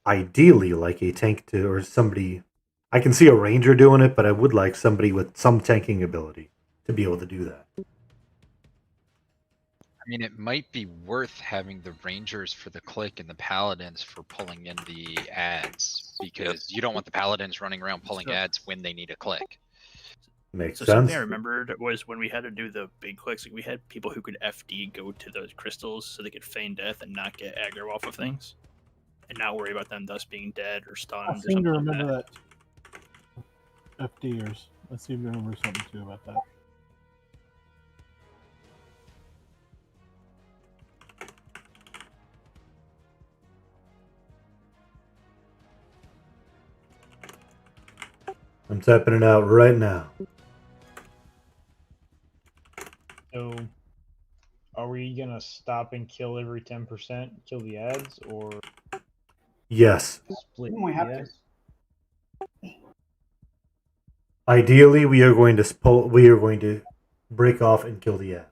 Speaker 1: ideally like a tank to, or somebody, I can see a ranger doing it, but I would like somebody with some tanking ability to be able to do that.
Speaker 6: I mean, it might be worth having the rangers for the click and the paladins for pulling in the ads, because you don't want the paladins running around pulling ads when they need a click.
Speaker 1: Makes
Speaker 8: So
Speaker 1: sense.
Speaker 8: something I remembered was when we had to do the big clicks, like we had people who could FD go to those crystals so they could feign death and not get aggro off of things, and not worry about them thus being dead or stunned.
Speaker 4: I
Speaker 8: or
Speaker 4: seem
Speaker 8: something
Speaker 4: to
Speaker 8: like
Speaker 4: remember that. FDers. I seem to remember something too about that.
Speaker 1: I'm typing it out right now.
Speaker 5: So, are we gonna stop and kill every 10%, kill the ads, or
Speaker 1: Yes.
Speaker 5: split
Speaker 7: We have
Speaker 5: the
Speaker 7: to.
Speaker 5: ads?
Speaker 1: Ideally, we are going to break off and kill the ad.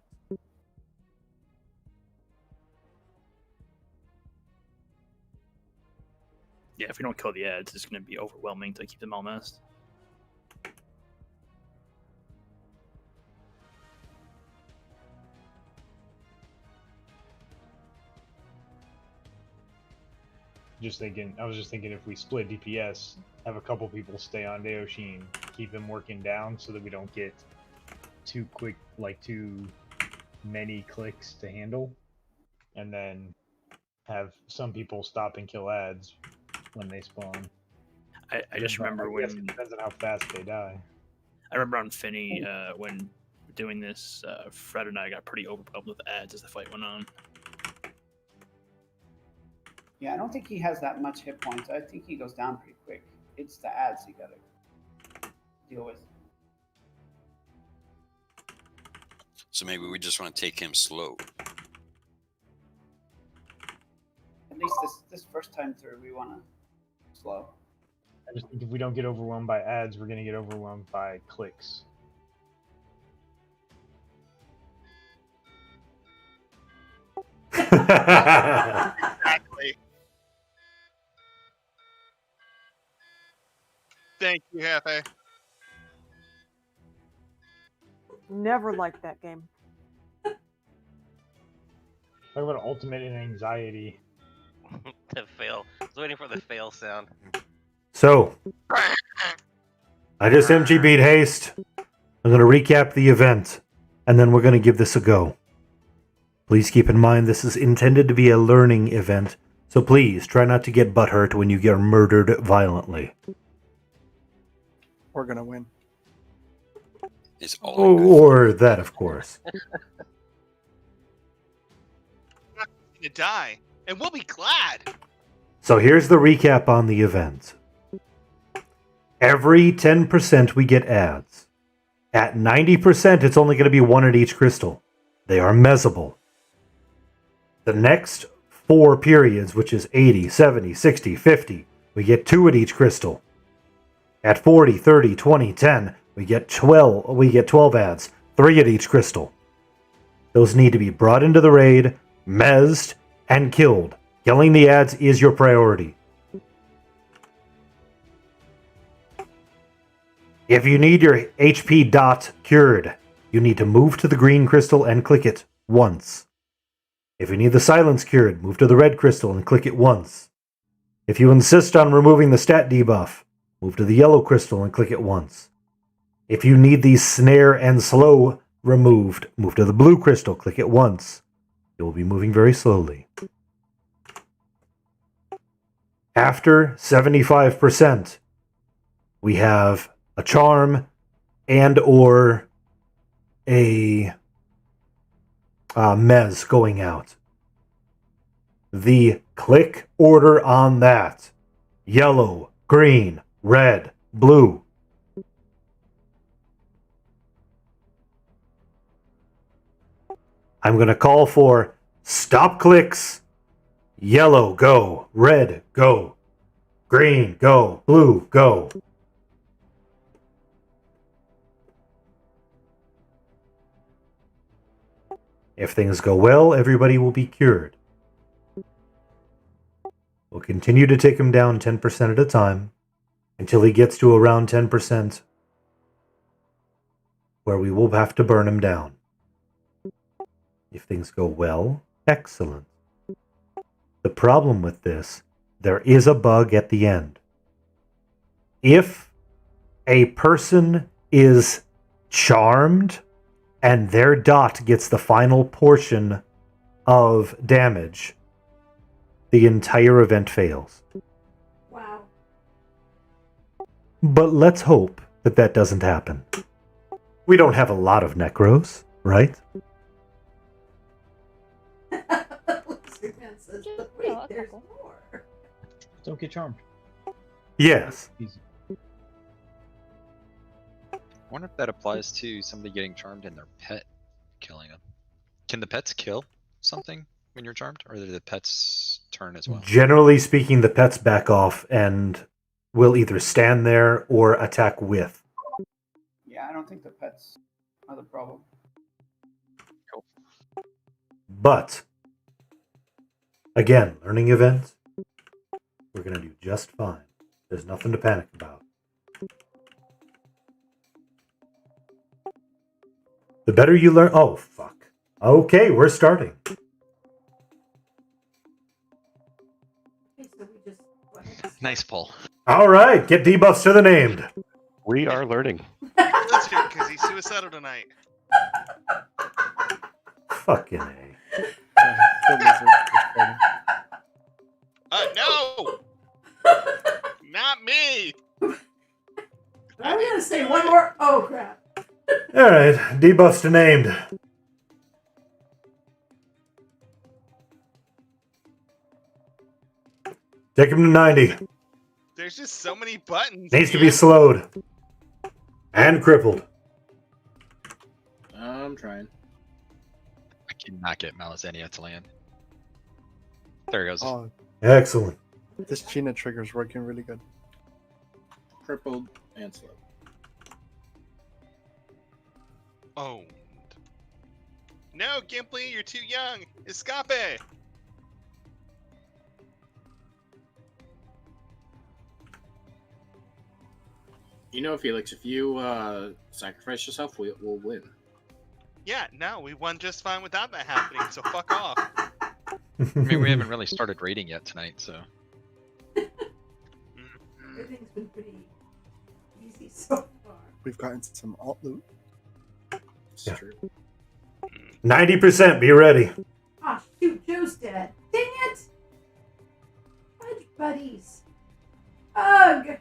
Speaker 8: Yeah, if we don't kill the ads, it's going to be overwhelming to keep them all messed.
Speaker 5: just thinking. I was just thinking if we split DPS, have a couple people stay on Deoshin, keep him working down so that we don't get too quick, like too many clicks to handle, and then have some people stop and kill ads when they spawn.
Speaker 8: I just remember
Speaker 5: I guess
Speaker 8: when
Speaker 5: it depends on how fast they die.
Speaker 8: I remember on Finny when doing this, Fred and I got pretty overwhelmed with ads as the fight went on.
Speaker 7: Yeah, I don't think he has that much hit points. I think he goes down pretty quick. It's the ads you gotta deal with.
Speaker 20: So maybe we just want to take him slow.
Speaker 7: At least this first time through, we want to slow.
Speaker 5: I just think if we don't get overwhelmed by ads, we're gonna get overwhelmed by clicks.
Speaker 2: Exactly. Thank you, Hefe.
Speaker 3: Never liked that game.
Speaker 5: Talk about ultimate in anxiety.
Speaker 22: To fail. I was waiting for the fail sound.
Speaker 1: So, I just MGB'd haste. I'm going to recap the event, and then we're going to give this a go. Please keep in mind this is intended to be a learning event, so please try not to get butthurt when you get murdered violently.
Speaker 11: We're gonna win.
Speaker 20: It's all
Speaker 1: Or that, of course.
Speaker 2: We're not gonna die, and we'll be glad.
Speaker 1: So here's the recap on the event. Every 10% we get ads. At 90%, it's only going to be one at each crystal. They are mezzable. The next 4 periods, which is 80, 70, 60, 50, we get 2 at each crystal. At 40, 30, 20, 10, we get 12 ads, 3 at each crystal. Those need to be brought into the raid, mezzed, and killed. Killing the ads is your priority. If you need your HP dot cured, you need to move to the green crystal and click it once. If you need the silence cured, move to the red crystal and click it once. If you insist on removing the stat debuff, move to the yellow crystal and click it once. If you need the snare and slow removed, move to the blue crystal, click it once. You will be moving very slowly. After 75%, we have a charm and or a mez going out. The click order on that: yellow, green, red, blue. I'm going to call for stop clicks. Yellow, go. Red, go. Green, go. Blue, go. If things go well, everybody will be cured. We'll continue to take him down 10% at a time until he gets to around 10%, where we will have to burn him down. If things go well, excellent. The problem with this, there is a bug at the end. If a person is charmed and their dot gets the final portion of damage, the entire event fails.
Speaker 10: Wow.
Speaker 1: But let's hope that that doesn't happen. We don't have a lot of necros, right?
Speaker 10: Superman says, but wait, there's more.
Speaker 5: Don't get charmed.
Speaker 1: Yes.
Speaker 6: I wonder if that applies to somebody getting charmed and their pet killing them. Can the pets kill something when you're charmed, or do the pets turn as well?
Speaker 1: Generally speaking, the pets back off and will either stand there or attack with.
Speaker 7: Yeah, I don't think the pets are the problem.
Speaker 6: Cool.
Speaker 1: But, again, learning event, we're going to do just fine. There's nothing to panic about. The better you learn... Oh, fuck. Okay, we're starting.
Speaker 10: Okay, so So we just go ahead.
Speaker 6: Nice pull.
Speaker 1: All right, get debuffs to the named.
Speaker 17: We are learning.
Speaker 2: Lizard, because he's suicidal tonight.
Speaker 1: Fucking A.
Speaker 11: Kill Lizard.
Speaker 2: No! Not me!
Speaker 10: I'm gonna say one more. Oh crap!
Speaker 1: All right, debuffs to named. Take him to 90.
Speaker 2: There's just so many buttons.
Speaker 1: Needs to be slowed. And crippled.
Speaker 13: I'm trying.
Speaker 6: I cannot get Malazania to land. There he goes.
Speaker 11: Oh,
Speaker 1: Excellent.
Speaker 11: this Gina trigger is working really good.
Speaker 13: Crippled and slow.
Speaker 2: Owned. No, Gimply, you're too young. Escape!
Speaker 13: You know, Felix, if you sacrifice yourself, we'll win.
Speaker 2: Yeah, no, we won just fine without that happening, so fuck off.
Speaker 6: I mean, we haven't really started raiding yet tonight, so.
Speaker 10: Everything's been pretty easy so far.
Speaker 11: We've gotten some alt loot.
Speaker 1: Yeah. 90%, be ready.
Speaker 10: Ah, shoot, Joe's dead. Dang it! Fudge buddies. Ugh!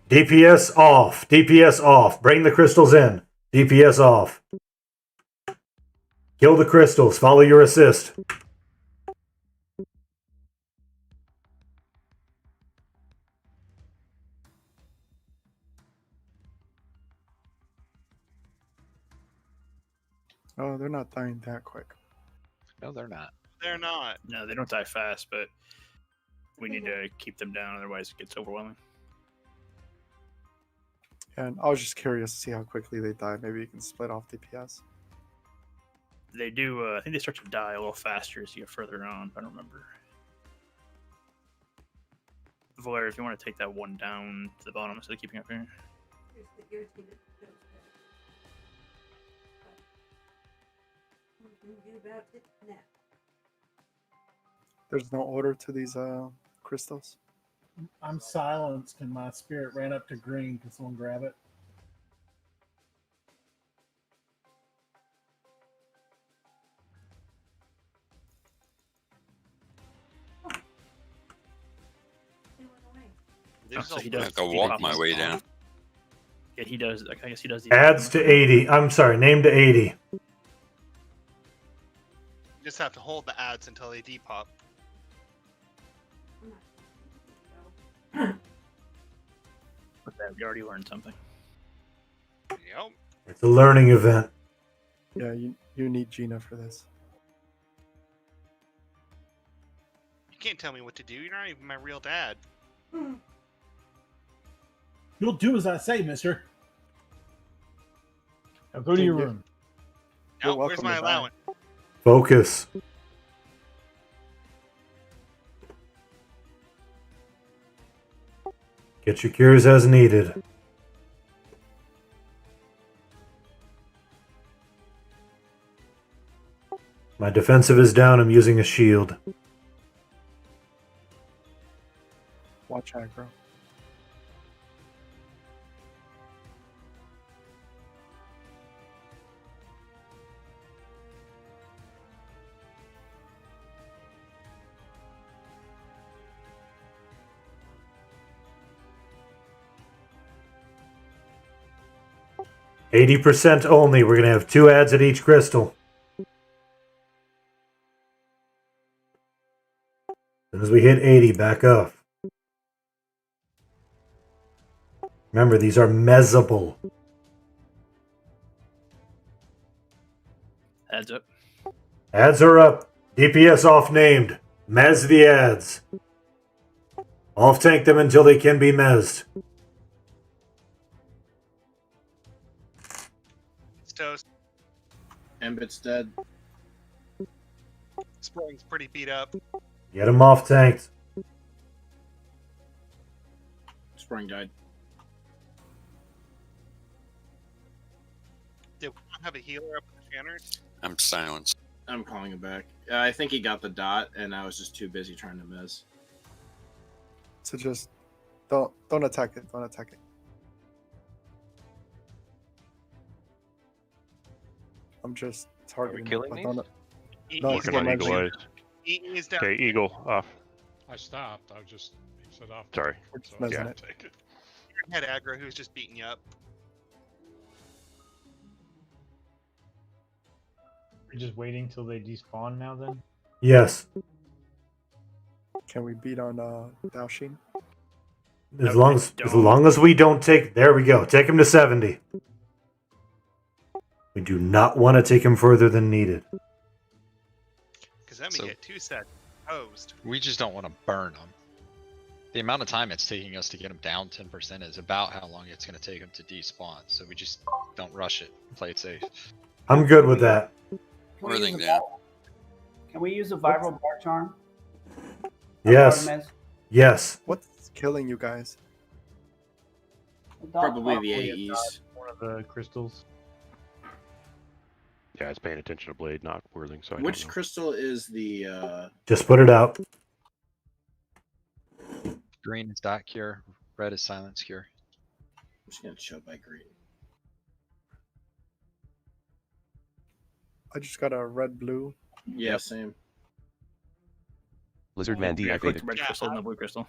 Speaker 1: DPS off. DPS off. Bring the crystals in. DPS off. Kill the crystals. Follow your assist.
Speaker 11: Oh, they're not dying that quick.
Speaker 6: No, they're not.
Speaker 2: They're not.
Speaker 8: No, they don't die fast, but we need to keep them down, otherwise it gets overwhelming.
Speaker 11: And I was just curious to see how quickly they die. Maybe you can split off DPS.
Speaker 8: They do. I think they start to die a little faster as you get further on. I don't remember. Voyeur, if you want to take that one down to the bottom instead of keeping up here.
Speaker 10: Here's the irritated Joe's dead. But what can we do about it now?
Speaker 11: There's no order to these crystals.
Speaker 4: I'm silenced and my spirit ran up to green. Can someone grab it?
Speaker 2: There's
Speaker 8: he
Speaker 2: a
Speaker 8: does.
Speaker 20: I have to walk my way down.
Speaker 8: Yeah, he does. I guess he does. The
Speaker 1: Adds to 80. I'm sorry, name to 80.
Speaker 2: You just have to hold the ads until they depop.
Speaker 8: But that, we already learned something.
Speaker 2: Yep.
Speaker 1: It's a learning event.
Speaker 11: Yeah, you need Gina for this.
Speaker 2: You can't tell me what to do. You're not even my real dad.
Speaker 4: You'll do as I say, mister.
Speaker 5: Now go to your room.
Speaker 2: No, where's my allowance?
Speaker 1: Focus. Get your cures as needed. My defensive is down. I'm using a shield.
Speaker 11: Watch aggro.
Speaker 1: %, only. We're going to have 2 ads at each crystal. As soon as we hit 80, back up. Remember, these are mezzable.
Speaker 8: Adds up.
Speaker 1: Ads are up. DPS off named. Mez the ads. Off tank them until they can be mezzed.
Speaker 2: It's toast.
Speaker 13: Embit's dead.
Speaker 2: Spring's pretty beat up.
Speaker 1: Get them off tanked.
Speaker 13: Spring died.
Speaker 2: Did we not have a healer up at the Shanners?
Speaker 20: I'm silenced.
Speaker 13: I'm calling him back. I think he got the dot, and I was just too busy trying to miss.
Speaker 11: So just don't attack it. Don't attack it. I'm just targeting
Speaker 22: killing
Speaker 11: it, but don't.
Speaker 2: He-
Speaker 11: No,
Speaker 2: he's
Speaker 11: we're
Speaker 17: Working on
Speaker 2: getting
Speaker 17: Eagle
Speaker 11: measuring.
Speaker 17: Eyes.
Speaker 2: He's down.
Speaker 17: Okay, Eagle off.
Speaker 15: I stopped. I just he said off.
Speaker 17: Sorry.
Speaker 11: We're just
Speaker 15: So I
Speaker 11: measuring
Speaker 17: Yeah.
Speaker 11: it.
Speaker 15: take it.
Speaker 2: You had aggro who's just beating you up.
Speaker 5: We're just waiting till they despawn now. Then
Speaker 1: Yes.
Speaker 11: Can we beat on Daoshin?
Speaker 1: As
Speaker 8: No,
Speaker 1: long
Speaker 8: they
Speaker 1: as
Speaker 8: don't.
Speaker 1: long as we don't take, there we go. Take him to 70. We do not want to take him further than needed.
Speaker 2: Because then we
Speaker 6: So-
Speaker 2: get 2 sets posed.
Speaker 6: We just don't want to burn them. The amount of time it's taking us to get them down 10% is about how long it's going to take them to despawn. So we just don't rush it. Play it safe.
Speaker 1: I'm good with that.
Speaker 20: Worthing down.
Speaker 7: Can we use a viral bar charm?
Speaker 1: Yes.
Speaker 7: Artemis?
Speaker 1: Yes.
Speaker 11: What's killing you guys?
Speaker 13: Probably the
Speaker 5: Probably
Speaker 13: AEs.
Speaker 5: one of the crystals.
Speaker 17: Yeah, it's paying attention to Blade, not Whirling, so I
Speaker 13: Which
Speaker 17: don't know.
Speaker 13: crystal is the?
Speaker 1: Just put it out.
Speaker 6: Green is dot cure. Red is silence cure.
Speaker 13: I'm just gonna show by green.
Speaker 11: I just got a red blue.
Speaker 13: Yeah, same.
Speaker 14: Lizard Man
Speaker 8: Yeah, I clicked
Speaker 14: deactivated.
Speaker 8: the red crystal and the blue crystal.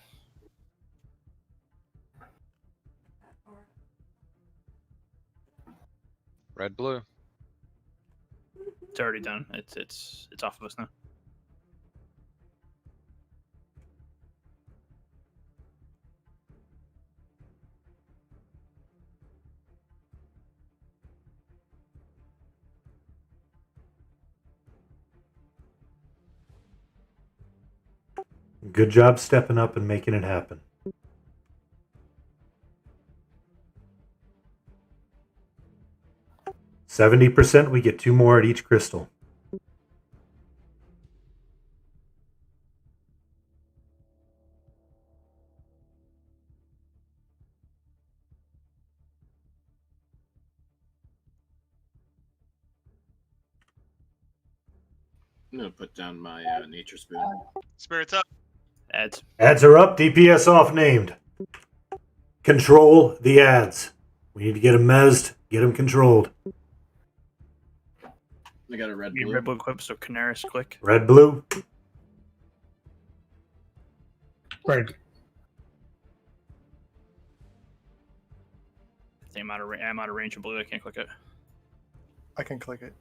Speaker 6: Red blue.
Speaker 8: It's already done. It's off of us now.
Speaker 1: Good job stepping up and making it happen. %, we get 2 more at each crystal.
Speaker 13: I'm gonna put down my nature spoon.
Speaker 2: Spirits up.
Speaker 8: Ads.
Speaker 1: Ads are up, DPS off named. Control the ads. We need to get them mezzed, get them controlled.
Speaker 13: I got a red
Speaker 8: Need
Speaker 13: blue.
Speaker 8: red blue equip, so Canaris click.
Speaker 1: Red, blue.
Speaker 9: Red.
Speaker 8: I think I'm out of range of blue. I can't click it.
Speaker 11: I can click it.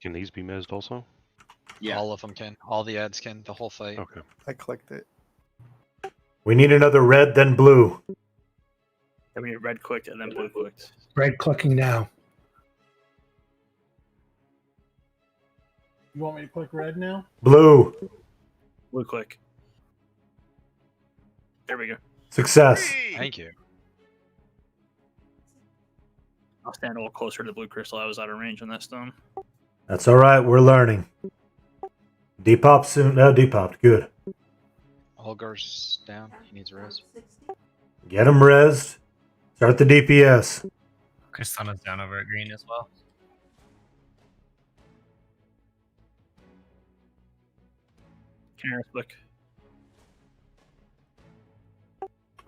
Speaker 17: Can these be mezzed also?
Speaker 13: Yeah.
Speaker 6: All of them can. All the ads can. The whole fight.
Speaker 17: Okay.
Speaker 11: I clicked it.
Speaker 1: We need another red, then blue.
Speaker 8: Yeah, we need red clicked and then blue clicked.
Speaker 9: Red clicking now.
Speaker 4: You want me to click red now?
Speaker 1: Blue.
Speaker 8: Blue click. There we go.
Speaker 1: Success.
Speaker 6: Thank you.
Speaker 8: I'll stand a little closer to the blue crystal. I was out of range on that stone.
Speaker 1: That's all right. We're learning. Depop soon. No, depopped. Good.
Speaker 6: Olgar's down. He needs res.
Speaker 1: Get him rezzed. Start the DPS.
Speaker 12: Kristana's down over at green as well.
Speaker 8: Canaris click.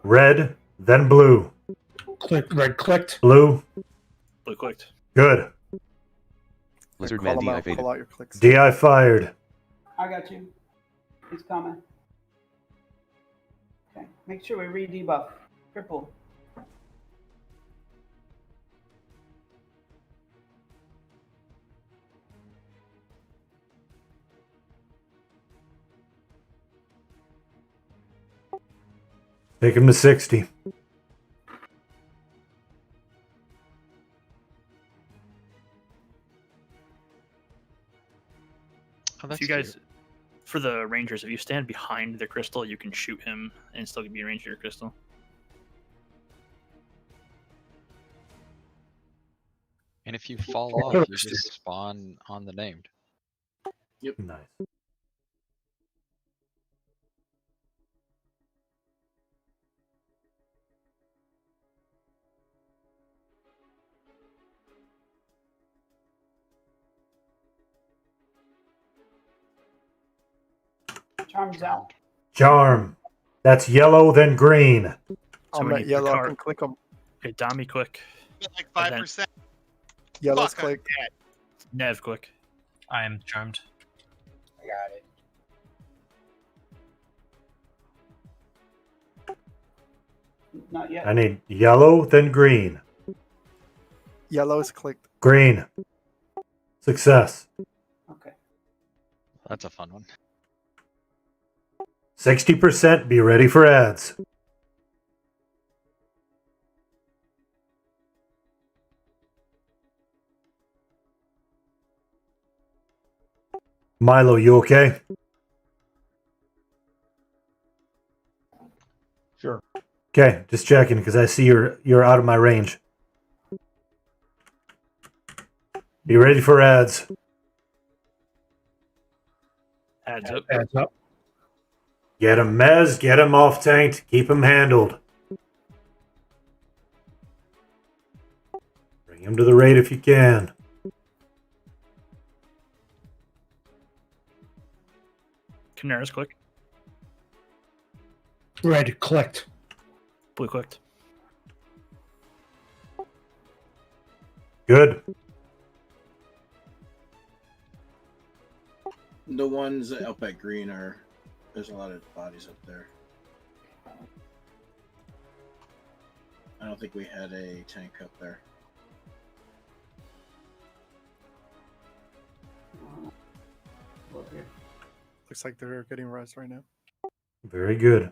Speaker 1: Red, then blue.
Speaker 9: Click. Red clicked.
Speaker 1: Blue.
Speaker 8: Blue clicked.
Speaker 1: Good.
Speaker 14: Lizard
Speaker 11: Call
Speaker 14: Man
Speaker 11: them out. Call
Speaker 14: deactivated.
Speaker 11: out your clicks.
Speaker 1: DI fired.
Speaker 7: I got you. He's coming. Okay. Make sure we re-debuff. Triple.
Speaker 1: Take him to 60.
Speaker 6: Oh,
Speaker 8: If
Speaker 6: that's
Speaker 8: you guys,
Speaker 6: cute.
Speaker 8: for the rangers, if you stand behind the crystal, you can shoot him and still be in range of your crystal.
Speaker 6: And if you fall
Speaker 9: Yeah,
Speaker 6: off, you
Speaker 9: first.
Speaker 6: just spawn on the named.
Speaker 1: Nice.
Speaker 7: Charm's out.
Speaker 1: Charm. That's yellow, then green.
Speaker 11: I'm
Speaker 8: when
Speaker 11: at
Speaker 8: you
Speaker 11: yellow. I
Speaker 8: click
Speaker 11: can click them.
Speaker 8: Okay, Dami click.
Speaker 2: Like
Speaker 8: And then
Speaker 2: 5%.
Speaker 11: Yellow's
Speaker 2: Fuck, I'm
Speaker 11: click.
Speaker 2: dead.
Speaker 8: Nev click.
Speaker 12: I am charmed.
Speaker 16: I got it.
Speaker 7: Not yet.
Speaker 1: I need yellow, then green.
Speaker 11: Yellow is clicked.
Speaker 1: Green. Success.
Speaker 7: Okay.
Speaker 6: That's a fun one.
Speaker 1: 60%. Be ready for ads. Milo, you okay?
Speaker 5: Sure.
Speaker 1: Okay, just checking because I see you're out of my range. Be ready for ads.
Speaker 8: Adds up.
Speaker 9: Adds up.
Speaker 1: Get him Mez, get him off tanked, keep him handled. Bring him to the raid if you can.
Speaker 8: Canaris click.
Speaker 9: Red clicked.
Speaker 8: Blue clicked.
Speaker 1: Good.
Speaker 13: The ones up at green are. There's a lot of bodies up there. I don't think we had a tank up there.
Speaker 11: Looks like they're getting res right now.
Speaker 1: Very good.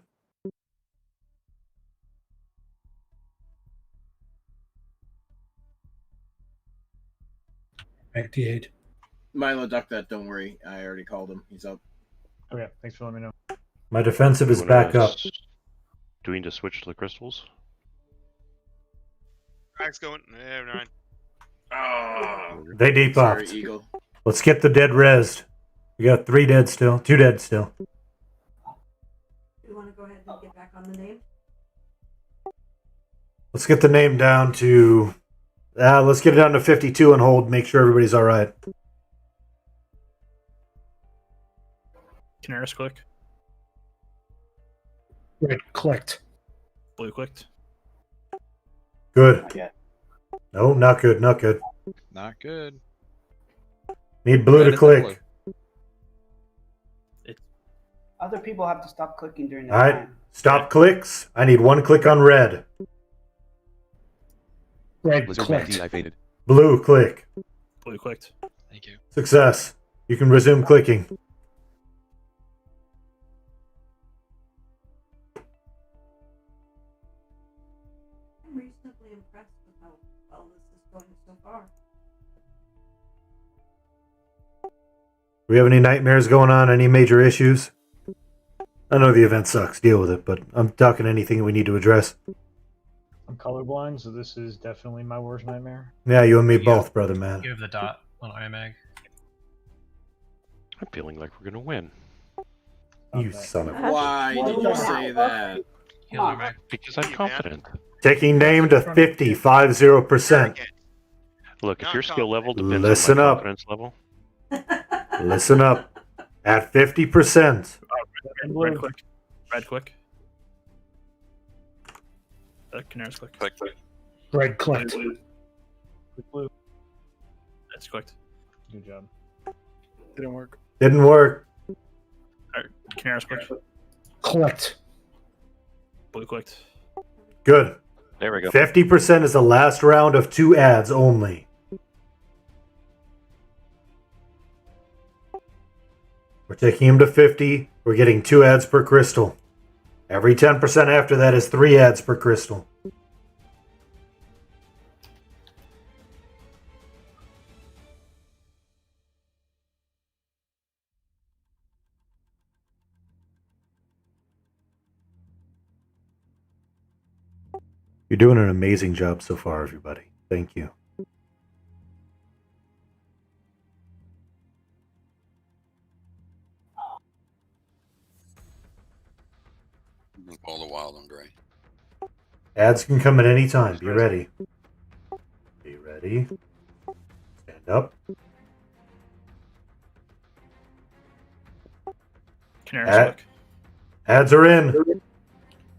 Speaker 9: Back to 8.
Speaker 13: Milo, duck that. Don't worry. I already called him. He's up.
Speaker 5: Okay, thanks for letting me know.
Speaker 1: My defensive is
Speaker 17: You wanna
Speaker 1: back up.
Speaker 17: Do we need to switch to the crystals?
Speaker 2: Crack's going. Never mind.
Speaker 13: Oh,
Speaker 1: They debuffed.
Speaker 13: sorry, Eagle.
Speaker 1: Let's get the dead rezzed. We got 3 dead still. 2 dead still.
Speaker 10: Do you want to go ahead and get back on the name?
Speaker 1: Let's get the name down to... let's get it down to 52 and hold. Make sure everybody's all right.
Speaker 8: Canaris click.
Speaker 9: Red clicked.
Speaker 8: Blue clicked.
Speaker 1: Good.
Speaker 7: Not yet.
Speaker 1: No, not good. Not good.
Speaker 6: Not good.
Speaker 1: Need blue
Speaker 6: Red
Speaker 1: to
Speaker 6: is
Speaker 1: click.
Speaker 6: blue.
Speaker 7: Other people have to stop clicking during the
Speaker 1: All right.
Speaker 7: time.
Speaker 1: Stop clicks. I need 1 click on red.
Speaker 9: Red
Speaker 14: Blizzard
Speaker 9: clicked.
Speaker 14: deactivated.
Speaker 1: Blue click.
Speaker 8: Blue clicked.
Speaker 6: Thank you.
Speaker 1: Success. You can resume clicking.
Speaker 10: I'm reasonably impressed with how well this is going so far.
Speaker 1: Do we have any nightmares going on? Any major issues? I know the event sucks. Deal with it, but I'm talking anything we need to address.
Speaker 5: I'm colorblind, so this is definitely my worst nightmare.
Speaker 1: Yeah, you and me both, brother, man.
Speaker 12: You have the dot on IMAG.
Speaker 17: I'm feeling like we're gonna win.
Speaker 1: You son of a...
Speaker 13: Why did you say that?
Speaker 12: Healer mag.
Speaker 17: Because I'm confident.
Speaker 1: Taking name to 50%.
Speaker 17: Look, if your skill level depends
Speaker 1: Listen
Speaker 17: on my
Speaker 1: up.
Speaker 17: confidence level,
Speaker 1: Listen up. At 50%.
Speaker 8: Red click. Red click. Canaris click.
Speaker 2: Click.
Speaker 9: Red clicked.
Speaker 8: Blue. That's clicked.
Speaker 5: Good job.
Speaker 11: Didn't work.
Speaker 1: Didn't work.
Speaker 8: Alright, Canaris click.
Speaker 9: Clicked.
Speaker 8: Blue clicked.
Speaker 1: Good.
Speaker 17: there we go.
Speaker 1: 50% is the last round of 2 ads only. We're taking him to 50. We're getting 2 ads per crystal. Every 10% after that is 3 ads per crystal. You're doing an amazing job so far, everybody. Thank you.
Speaker 20: All the wild and gray.
Speaker 1: Ads can come at any time. Be ready. Be ready. Stand up.
Speaker 8: Canaris
Speaker 1: Ad-
Speaker 8: click.
Speaker 1: ads are in.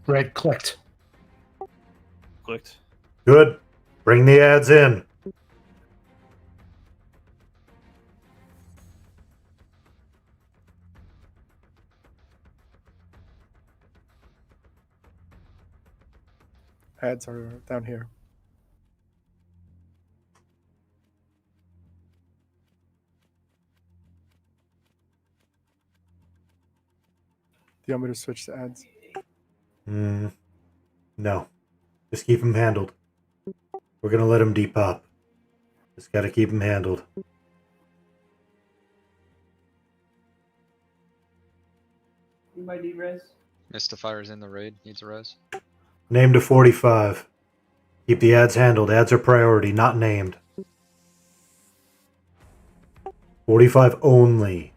Speaker 9: Red clicked.
Speaker 8: Clicked.
Speaker 1: Good. Bring the ads in.
Speaker 11: Ads are down here. Do you want me to switch to ads?
Speaker 1: No. Just keep them handled. We're gonna let them depop. Just gotta keep them handled.
Speaker 7: Anybody need res?
Speaker 6: Mystifier's in the raid. Needs a res.
Speaker 1: Named to 45. Keep the ads handled. Ads are priority, not named. 45 only.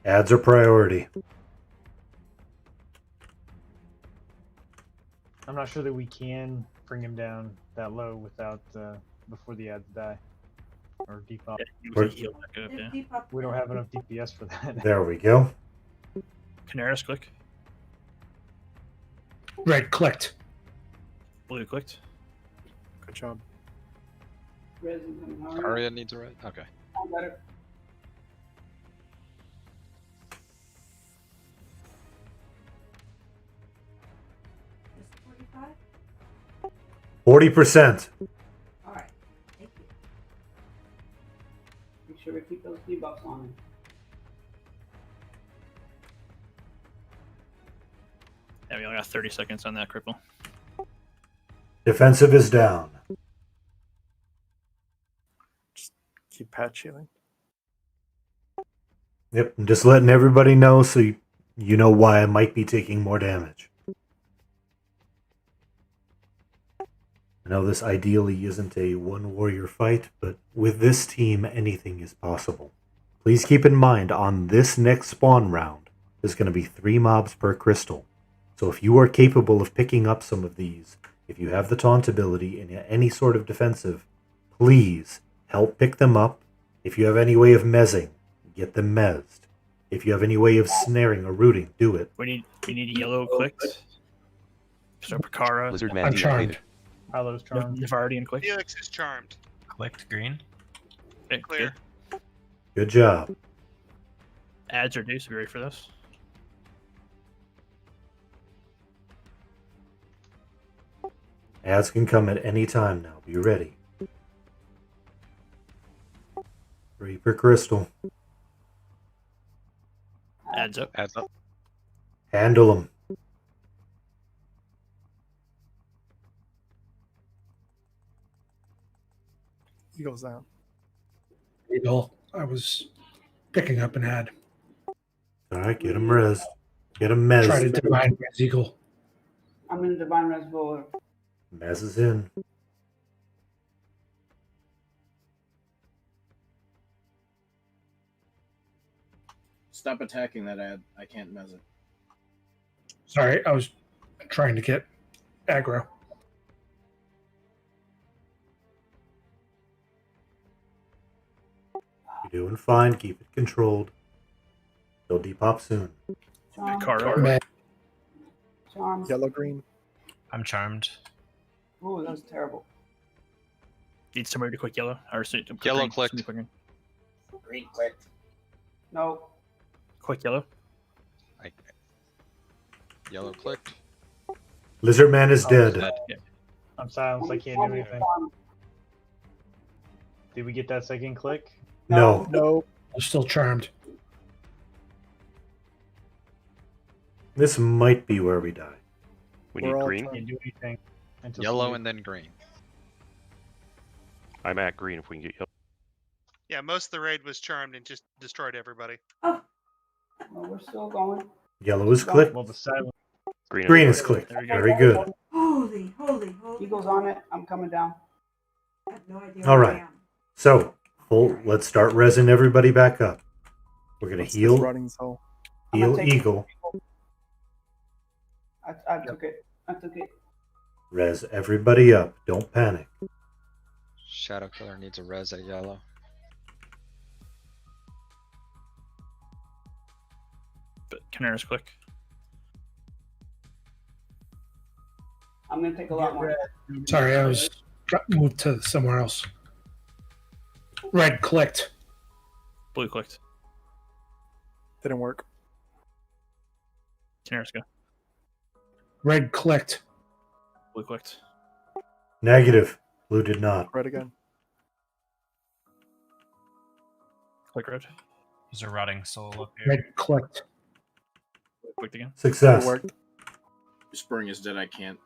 Speaker 1: Ads are priority.
Speaker 5: I'm not sure that we can bring him down that low without before the ads die or depop. We don't have enough DPS for that.
Speaker 1: There we go.
Speaker 8: Canaris click.
Speaker 9: Red clicked.
Speaker 8: Blue clicked.
Speaker 11: Good job.
Speaker 7: Res incoming. How are you?
Speaker 6: Aria needs a res. Okay.
Speaker 7: I'm better.
Speaker 10: Just 45?
Speaker 1: 40%.
Speaker 10: All right. Thank you.
Speaker 7: Make sure we keep those debuffs on him.
Speaker 8: Yeah, we only got 30 seconds on that cripple.
Speaker 1: Defensive is down.
Speaker 11: Keep patch healing.
Speaker 1: Yep, I'm just letting everybody know so you know why I might be taking more damage. I know this ideally isn't a one warrior fight, but with this team, anything is possible. Please keep in mind, on this next spawn round, there's going to be 3 mobs per crystal. So if you are capable of picking up some of these, if you have the taunt ability in any sort of defensive, please help pick them up. If you have any way of mezzing, get them mezzed. If you have any way of snaring or rooting, do it.
Speaker 8: We need yellow clicked. So Prakara.
Speaker 14: Lizard
Speaker 9: I'm
Speaker 14: man
Speaker 9: charmed.
Speaker 14: deactivated.
Speaker 5: Halo's charmed.
Speaker 8: Nevardian click.
Speaker 2: Felix is charmed.
Speaker 12: Clicked green.
Speaker 8: Okay,
Speaker 2: Clear.
Speaker 8: good.
Speaker 1: Good job.
Speaker 8: Ads are due, so be ready for this.
Speaker 1: Ads can come at any time now. Be ready. Reaper Crystal.
Speaker 8: Ads up.
Speaker 6: Ads up.
Speaker 1: Handle them.
Speaker 11: Eagle's down.
Speaker 9: Eagle. I was picking up an ad.
Speaker 1: Alright, get them res. Get them
Speaker 9: Try to
Speaker 1: mez.
Speaker 9: divine res Eagle.
Speaker 7: I'm in Divine Res Bowler.
Speaker 1: Mez is in.
Speaker 13: Stop attacking that ad. I can't mess it.
Speaker 9: Sorry, I was trying to get aggro.
Speaker 1: You're doing fine. Keep it controlled. They'll depop soon.
Speaker 7: Charm.
Speaker 8: Kara.
Speaker 7: Charm.
Speaker 11: Yellow green.
Speaker 12: I'm charmed.
Speaker 7: Ooh, that was terrible.
Speaker 8: Need somebody to click yellow. Or
Speaker 6: Yellow
Speaker 8: green.
Speaker 6: clicked.
Speaker 8: Somebody click green.
Speaker 7: Green clicked. No.
Speaker 8: Click yellow.
Speaker 6: Yellow clicked.
Speaker 1: Lizard Man is dead.
Speaker 8: Yeah.
Speaker 5: I'm silenced. I can't do anything. Did we get that second click?
Speaker 1: No.
Speaker 11: No.
Speaker 9: I'm still charmed.
Speaker 1: This might be where we die.
Speaker 17: We
Speaker 11: We're
Speaker 17: need
Speaker 11: all
Speaker 17: green.
Speaker 11: trying-
Speaker 5: Can't do anything. Until
Speaker 6: Yellow
Speaker 5: somebody-
Speaker 6: and then green.
Speaker 17: I'm at green if we can get yellow.
Speaker 2: Yeah, most of the raid was charmed and just destroyed everybody.
Speaker 7: Well, we're still going.
Speaker 1: Yellow is clicked.
Speaker 5: Well, the silent.
Speaker 17: Green.
Speaker 1: Green is clicked.
Speaker 8: There we go.
Speaker 1: Very good.
Speaker 10: Holy, holy.
Speaker 7: Eagle's on it. I'm coming down.
Speaker 10: I have no idea
Speaker 1: All
Speaker 10: where I
Speaker 1: right.
Speaker 10: am.
Speaker 1: So, let's start resin everybody back up. We're going to
Speaker 11: What's this
Speaker 1: heal
Speaker 11: running soul?
Speaker 7: I'm gonna take-
Speaker 1: Eagle.
Speaker 7: I took it. I took it.
Speaker 1: Res everybody up. Don't panic.
Speaker 6: Shadow Killer needs a res at yellow.
Speaker 8: But Canaris click.
Speaker 7: I'm gonna take a lot more.
Speaker 9: Sorry, I was got moved to somewhere else. Red clicked.
Speaker 8: Blue clicked.
Speaker 11: Didn't work.
Speaker 8: Canaris go.
Speaker 9: Red clicked.
Speaker 8: Blue clicked.
Speaker 1: Negative. Blue did not.
Speaker 11: Red again.
Speaker 8: Click red.
Speaker 12: There's a rotting soul up here.
Speaker 9: Red clicked.
Speaker 8: Clicked again.
Speaker 1: Success.
Speaker 11: It worked.
Speaker 13: Spring is dead. I can't.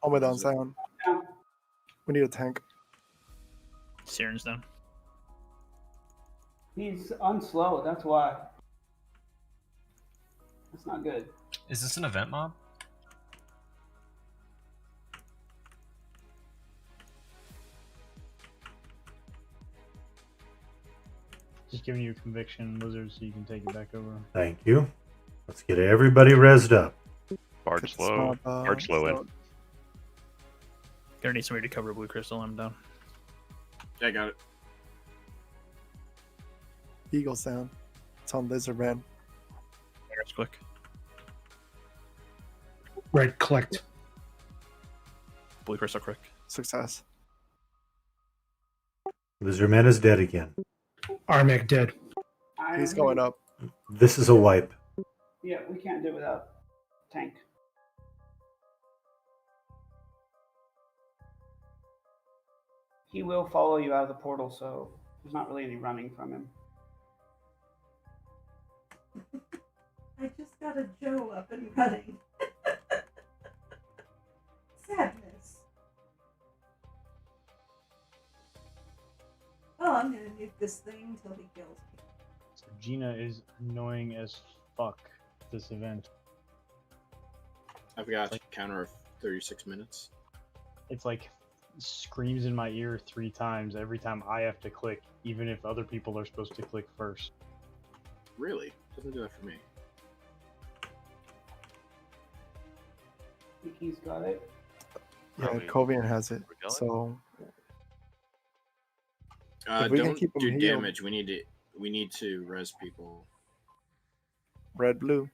Speaker 11: Almadon's down. We need a tank.
Speaker 8: Siren's down.
Speaker 7: He's unslow, that's why. That's not good.
Speaker 12: Is this an event mob?
Speaker 5: Just giving you a conviction, Lizard, so you can take it back over.
Speaker 1: Thank you. Let's get everybody rezzed up.
Speaker 17: Bard slow. Bard slow in.
Speaker 8: Gonna need somebody to cover blue crystal. I'm down.
Speaker 13: I got it.
Speaker 11: Eagle's down. It's on Lizard Man.
Speaker 8: Canaris click.
Speaker 9: Red clicked.
Speaker 8: Blue crystal click.
Speaker 11: Success.
Speaker 1: Lizardman is dead again.
Speaker 9: Armag dead.
Speaker 11: He's going up.
Speaker 1: This is a wipe.
Speaker 7: Yeah, we can't do it without tank. He will follow you out of the portal, so there's not really any running from him.
Speaker 10: I just got a Joe up and running. Sadness. Well, I'm gonna nuke this thing till he kills me.
Speaker 5: So Gina is annoying as fuck this event.
Speaker 13: I've got a counter of 36 minutes.
Speaker 5: It's like screams in my ear 3 times every time I have to click, even if other people are supposed to click first.
Speaker 13: Really? Doesn't do that for me.
Speaker 7: I think he's got it.
Speaker 11: Yeah, Kovian has it. So if we can
Speaker 13: Don't
Speaker 11: keep him
Speaker 13: do
Speaker 11: healed.
Speaker 13: damage. We need to res people.
Speaker 11: Red, blue.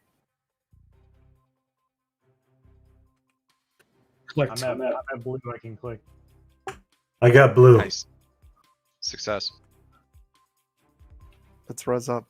Speaker 9: Clicked.
Speaker 5: I'm at blue. I can click.
Speaker 1: I got blue.
Speaker 6: Nice. Success.
Speaker 11: Let's res up.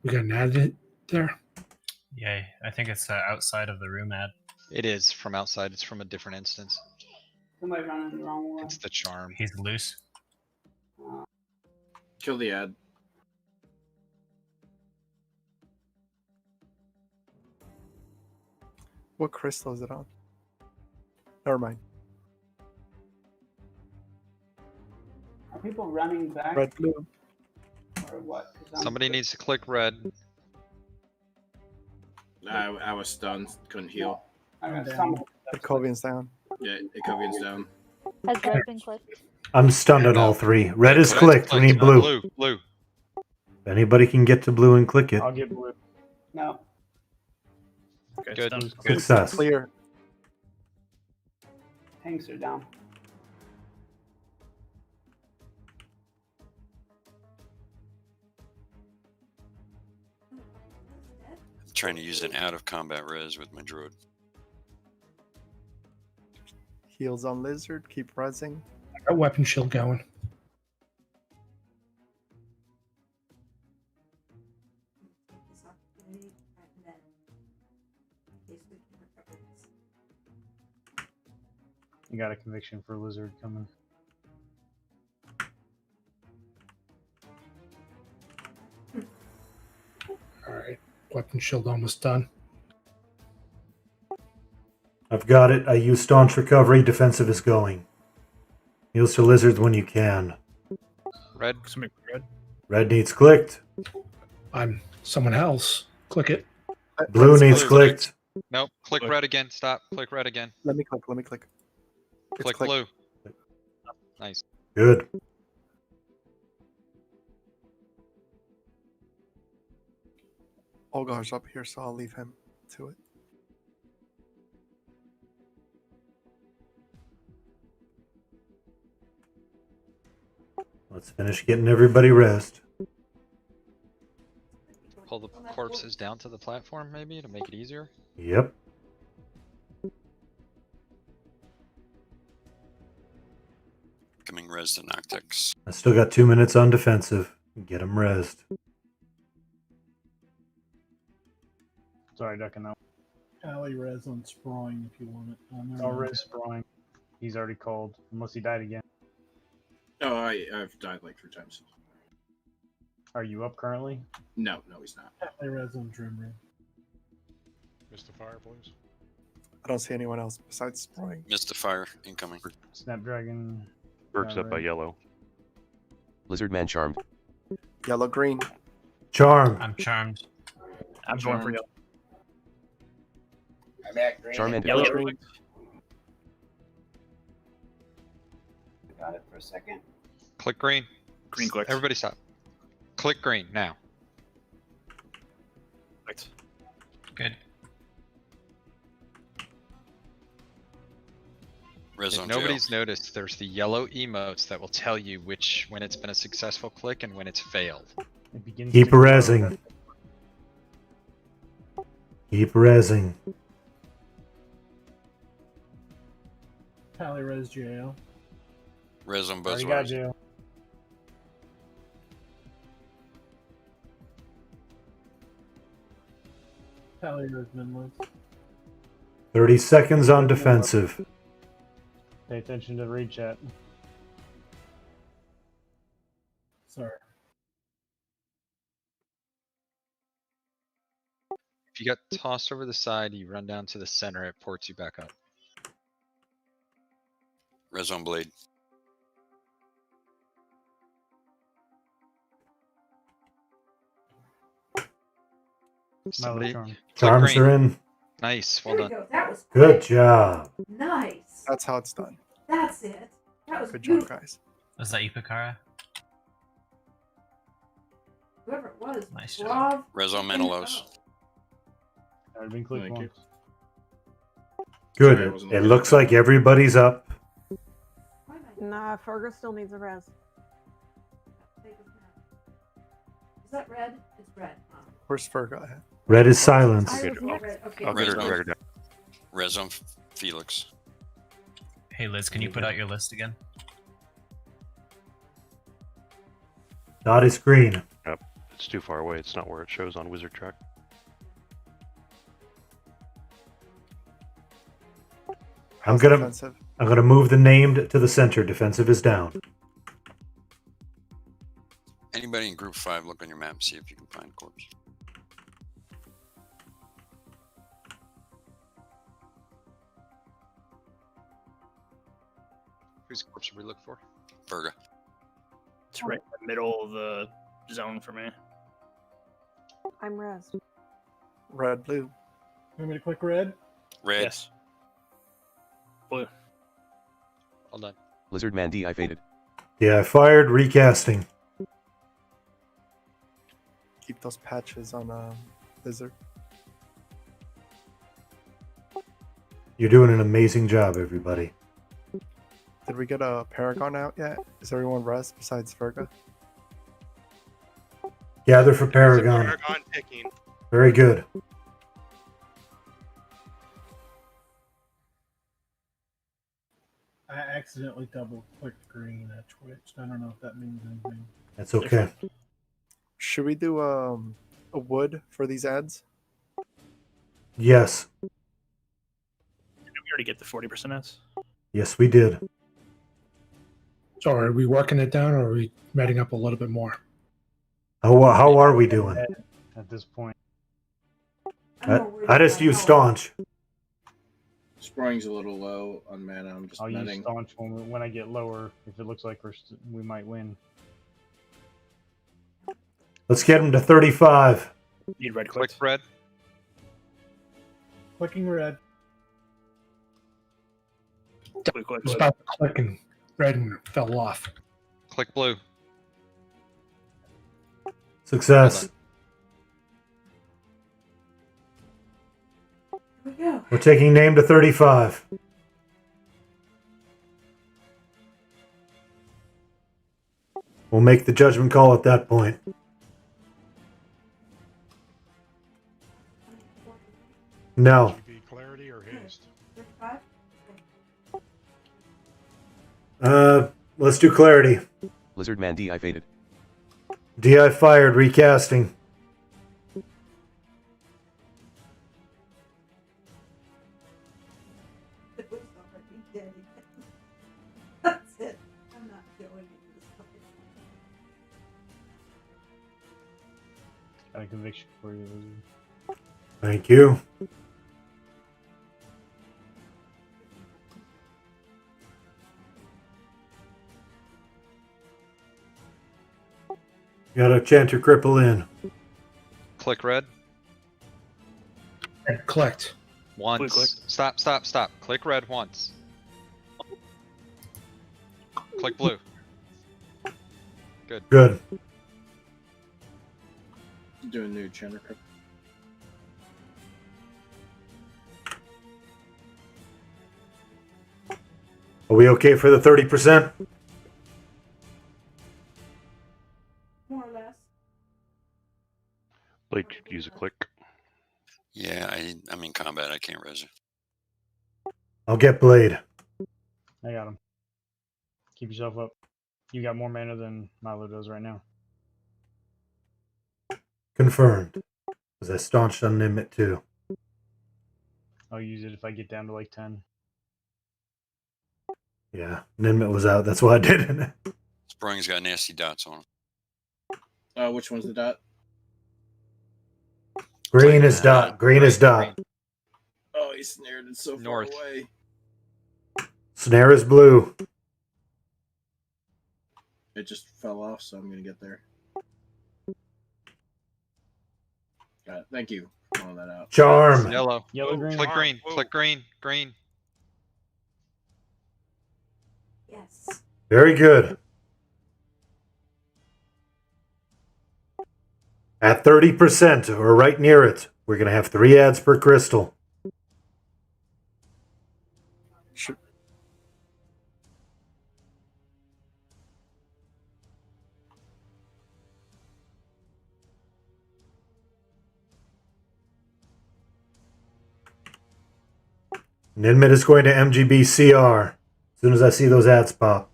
Speaker 9: We got an ad there.
Speaker 12: Yay. I think it's outside of the room ad.
Speaker 6: It is from outside. It's from a different instance.
Speaker 7: Somebody running the wrong way.
Speaker 6: It's the charm.
Speaker 12: He's loose.
Speaker 13: Kill the ad.
Speaker 11: What crystal is it on? Never mind.
Speaker 7: Are people running back?
Speaker 11: Red, blue.
Speaker 7: Or what? 'Cause I'm-
Speaker 6: Somebody needs to click red.
Speaker 13: I was stunned. Couldn't heal.
Speaker 7: I got
Speaker 11: Down.
Speaker 7: some.
Speaker 11: The Kovian's down.
Speaker 13: Yeah, Ikovian's down.
Speaker 21: Has red been clicked?
Speaker 1: I'm stunned on all 3. Red is clicked. We need blue.
Speaker 6: Blue.
Speaker 1: If anybody can get to blue and click it.
Speaker 5: I'll get blue.
Speaker 7: No.
Speaker 8: Okay,
Speaker 6: Good.
Speaker 8: done.
Speaker 1: Success.
Speaker 11: Clear.
Speaker 7: Tanks are down.
Speaker 20: Trying to use an out of combat res with my druid.
Speaker 11: Heals on Lizard. Keep resing.
Speaker 9: I got weapon shield going.
Speaker 10: This opportunity, and then in case we can recover this.
Speaker 5: You got a conviction for Lizard coming.
Speaker 9: All right. Weapon shield almost done.
Speaker 1: I've got it. I use staunch recovery. Defensive is going. Heals to lizards when you can.
Speaker 6: Red.
Speaker 8: Somebody red.
Speaker 1: Red needs clicked.
Speaker 9: I'm someone else. Click it.
Speaker 1: Blue
Speaker 6: It's
Speaker 1: needs
Speaker 6: blue.
Speaker 1: clicked.
Speaker 6: Nope. Click red again. Stop. Click red again.
Speaker 11: Let me click. Let me click. It's
Speaker 6: Click
Speaker 11: clicked.
Speaker 6: blue. Nice.
Speaker 1: Good.
Speaker 11: Olgar's up here, so I'll leave him to it.
Speaker 1: Let's finish getting everybody rest.
Speaker 6: Pull the corpses down to the platform, maybe, to make it easier.
Speaker 1: Yep.
Speaker 20: Coming res to Noctex.
Speaker 1: I still got 2 minutes on defensive. Get them rest.
Speaker 5: Sorry, ducking out.
Speaker 4: Alley res on Sprawling if you want it.
Speaker 5: I'll res Sprawling. He's already called, unless he died again.
Speaker 13: Oh, I've died like 3 times.
Speaker 5: Are you up currently?
Speaker 13: No, he's not.
Speaker 4: Alley res on Drummer.
Speaker 15: Mr. Fire, please.
Speaker 11: I don't see anyone else besides Sprawling.
Speaker 20: Missed the fire incoming.
Speaker 5: Snapdragon.
Speaker 17: Berg's up by
Speaker 5: red.
Speaker 17: yellow.
Speaker 14: Lizardman charmed.
Speaker 11: Yellow, green.
Speaker 1: Charm.
Speaker 12: I'm charmed.
Speaker 8: I'm going for yellow.
Speaker 7: I'm at green.
Speaker 14: Charm and
Speaker 8: Yellow.
Speaker 11: Green.
Speaker 7: Got it for a second.
Speaker 6: Click green.
Speaker 8: Green clicked.
Speaker 6: Everybody stop. Click green now.
Speaker 8: Clicked.
Speaker 12: Good.
Speaker 20: Res
Speaker 6: If
Speaker 20: on
Speaker 6: nobody's
Speaker 20: jail.
Speaker 6: noticed, there's the yellow emotes that will tell you when it's been a successful click and when it's failed.
Speaker 5: It begins
Speaker 1: Keep
Speaker 5: to-
Speaker 1: resing. Keep resing.
Speaker 4: Alley res jail.
Speaker 20: Res on both
Speaker 5: Already got
Speaker 20: ways.
Speaker 5: jail.
Speaker 4: Alley res Midlands.
Speaker 1: 30 seconds on defensive.
Speaker 5: Pay attention to the raid chat.
Speaker 4: Sorry.
Speaker 6: If you got tossed over the side, you run down to the center, it ports you back up.
Speaker 20: Res on blade.
Speaker 6: Somebody
Speaker 5: charm.
Speaker 6: click
Speaker 1: Charms
Speaker 6: green.
Speaker 1: are in.
Speaker 6: Nice, well
Speaker 10: There we
Speaker 6: done.
Speaker 10: go. That was
Speaker 1: Good
Speaker 10: quick.
Speaker 1: job.
Speaker 10: Nice.
Speaker 11: That's how it's done.
Speaker 10: That's it. That was
Speaker 11: Good job,
Speaker 10: beautiful.
Speaker 11: guys.
Speaker 12: Was that Ipakara?
Speaker 10: Whoever it was.
Speaker 12: Nice
Speaker 10: job.
Speaker 20: Res on Menelaus.
Speaker 5: Already been clicked
Speaker 13: Thank you.
Speaker 5: once.
Speaker 1: Good.
Speaker 13: Sorry, I wasn't
Speaker 1: It
Speaker 13: looking
Speaker 1: looks
Speaker 13: at
Speaker 1: like
Speaker 13: that.
Speaker 1: everybody's up.
Speaker 3: Nah, Fergus still needs a res.
Speaker 10: Is that red? It's red. Huh?
Speaker 11: Where's Ferga at?
Speaker 1: Red is silence.
Speaker 10: I was next. Okay.
Speaker 17: I'll get
Speaker 20: Res
Speaker 17: her
Speaker 20: on,
Speaker 17: dragged down.
Speaker 20: res on Felix.
Speaker 12: Hey Liz, can you put out your list again?
Speaker 1: Dot is green.
Speaker 17: Yep. It's too far away. It's not where it shows on Wizard Track.
Speaker 1: I'm
Speaker 11: How's
Speaker 1: gonna
Speaker 11: defensive?
Speaker 1: move the named to the center. Defensive is down.
Speaker 20: Anybody in group 5, look on your map, see if you can find corpse.
Speaker 6: Whose corpse should we look for?
Speaker 20: Virga.
Speaker 8: It's right in the middle of the zone for me.
Speaker 3: I'm res.
Speaker 11: Red, blue.
Speaker 4: Want me to click red?
Speaker 20: Red.
Speaker 8: Yes. Blue.
Speaker 6: Well done.
Speaker 14: Lizardman DI faded.
Speaker 1: Yeah, I fired. Recasting.
Speaker 11: Keep those patches on Lizard.
Speaker 1: You're doing an amazing job, everybody.
Speaker 11: Did we get a Paragon out yet? Is everyone res besides Virga?
Speaker 1: Gather for Paragon.
Speaker 2: Paragon ticking.
Speaker 1: Very good.
Speaker 4: I accidentally double clicked green at Twitch. I don't know if that means anything.
Speaker 1: That's okay.
Speaker 11: Should we do a wood for these ads?
Speaker 1: Yes.
Speaker 8: Did we already get the 40% S?
Speaker 1: Yes, we did.
Speaker 9: So are we working it down, or are we metting up a little bit more?
Speaker 1: How are we doing?
Speaker 5: At this point.
Speaker 1: I just use staunch.
Speaker 13: Sprawling's a little low on mana. I'm just
Speaker 5: I'll use
Speaker 13: netting.
Speaker 5: staunch when I get lower. If it looks like we might win.
Speaker 1: Let's get him to 35.
Speaker 8: Need red
Speaker 6: Click
Speaker 8: clicks.
Speaker 6: red.
Speaker 4: Clicking red.
Speaker 8: Blue clicks.
Speaker 9: was about to click and red and fell off.
Speaker 6: Click blue.
Speaker 1: Success.
Speaker 10: Here we go.
Speaker 1: We're taking name to 35. We'll make the judgment call at that point. No.
Speaker 15: GB clarity or haste?
Speaker 10: 35?
Speaker 1: Let's do clarity.
Speaker 14: Lizardman DI faded.
Speaker 1: DI fired, recasting.
Speaker 10: It was already dead again. That's it. I'm not going into this place.
Speaker 5: Got a conviction for you, Lizard.
Speaker 1: Thank you. Got a chant your cripple in.
Speaker 6: Click red.
Speaker 9: And clicked.
Speaker 6: Once.
Speaker 8: click.
Speaker 6: Stop. Click red once. Click blue. Good.
Speaker 1: Good.
Speaker 13: Do a new channel.
Speaker 1: Are we okay for the 30%?
Speaker 10: More or less.
Speaker 17: Blade could use a click.
Speaker 20: Yeah, I'm in combat. I can't res it.
Speaker 1: I'll get Blade.
Speaker 5: I got him. Keep yourself up. You got more mana than Milo does right now.
Speaker 1: Confirmed. Because I staunched on Nimit too.
Speaker 5: I'll use it if I get down to like 10.
Speaker 1: Yeah, Nimit was out. That's why I did it.
Speaker 20: Spring's got nasty dots on him.
Speaker 13: Which one's the dot?
Speaker 1: Green is dot. Green is dot.
Speaker 13: Oh, he's snared it so far
Speaker 6: North.
Speaker 13: away.
Speaker 1: Snare is blue.
Speaker 13: It just fell off, so I'm gonna get there. Got it. Thank you for calling that out.
Speaker 1: Charm.
Speaker 6: Yellow.
Speaker 5: Yellow, green.
Speaker 6: Click green.
Speaker 2: Whoa.
Speaker 6: Click green. Green.
Speaker 10: Yes.
Speaker 1: Very good. At 30%, or right near it, we're going to have 3 ads per crystal.
Speaker 13: Sure.
Speaker 1: Ninmit is going to MGB CR as soon as I see those ads pop.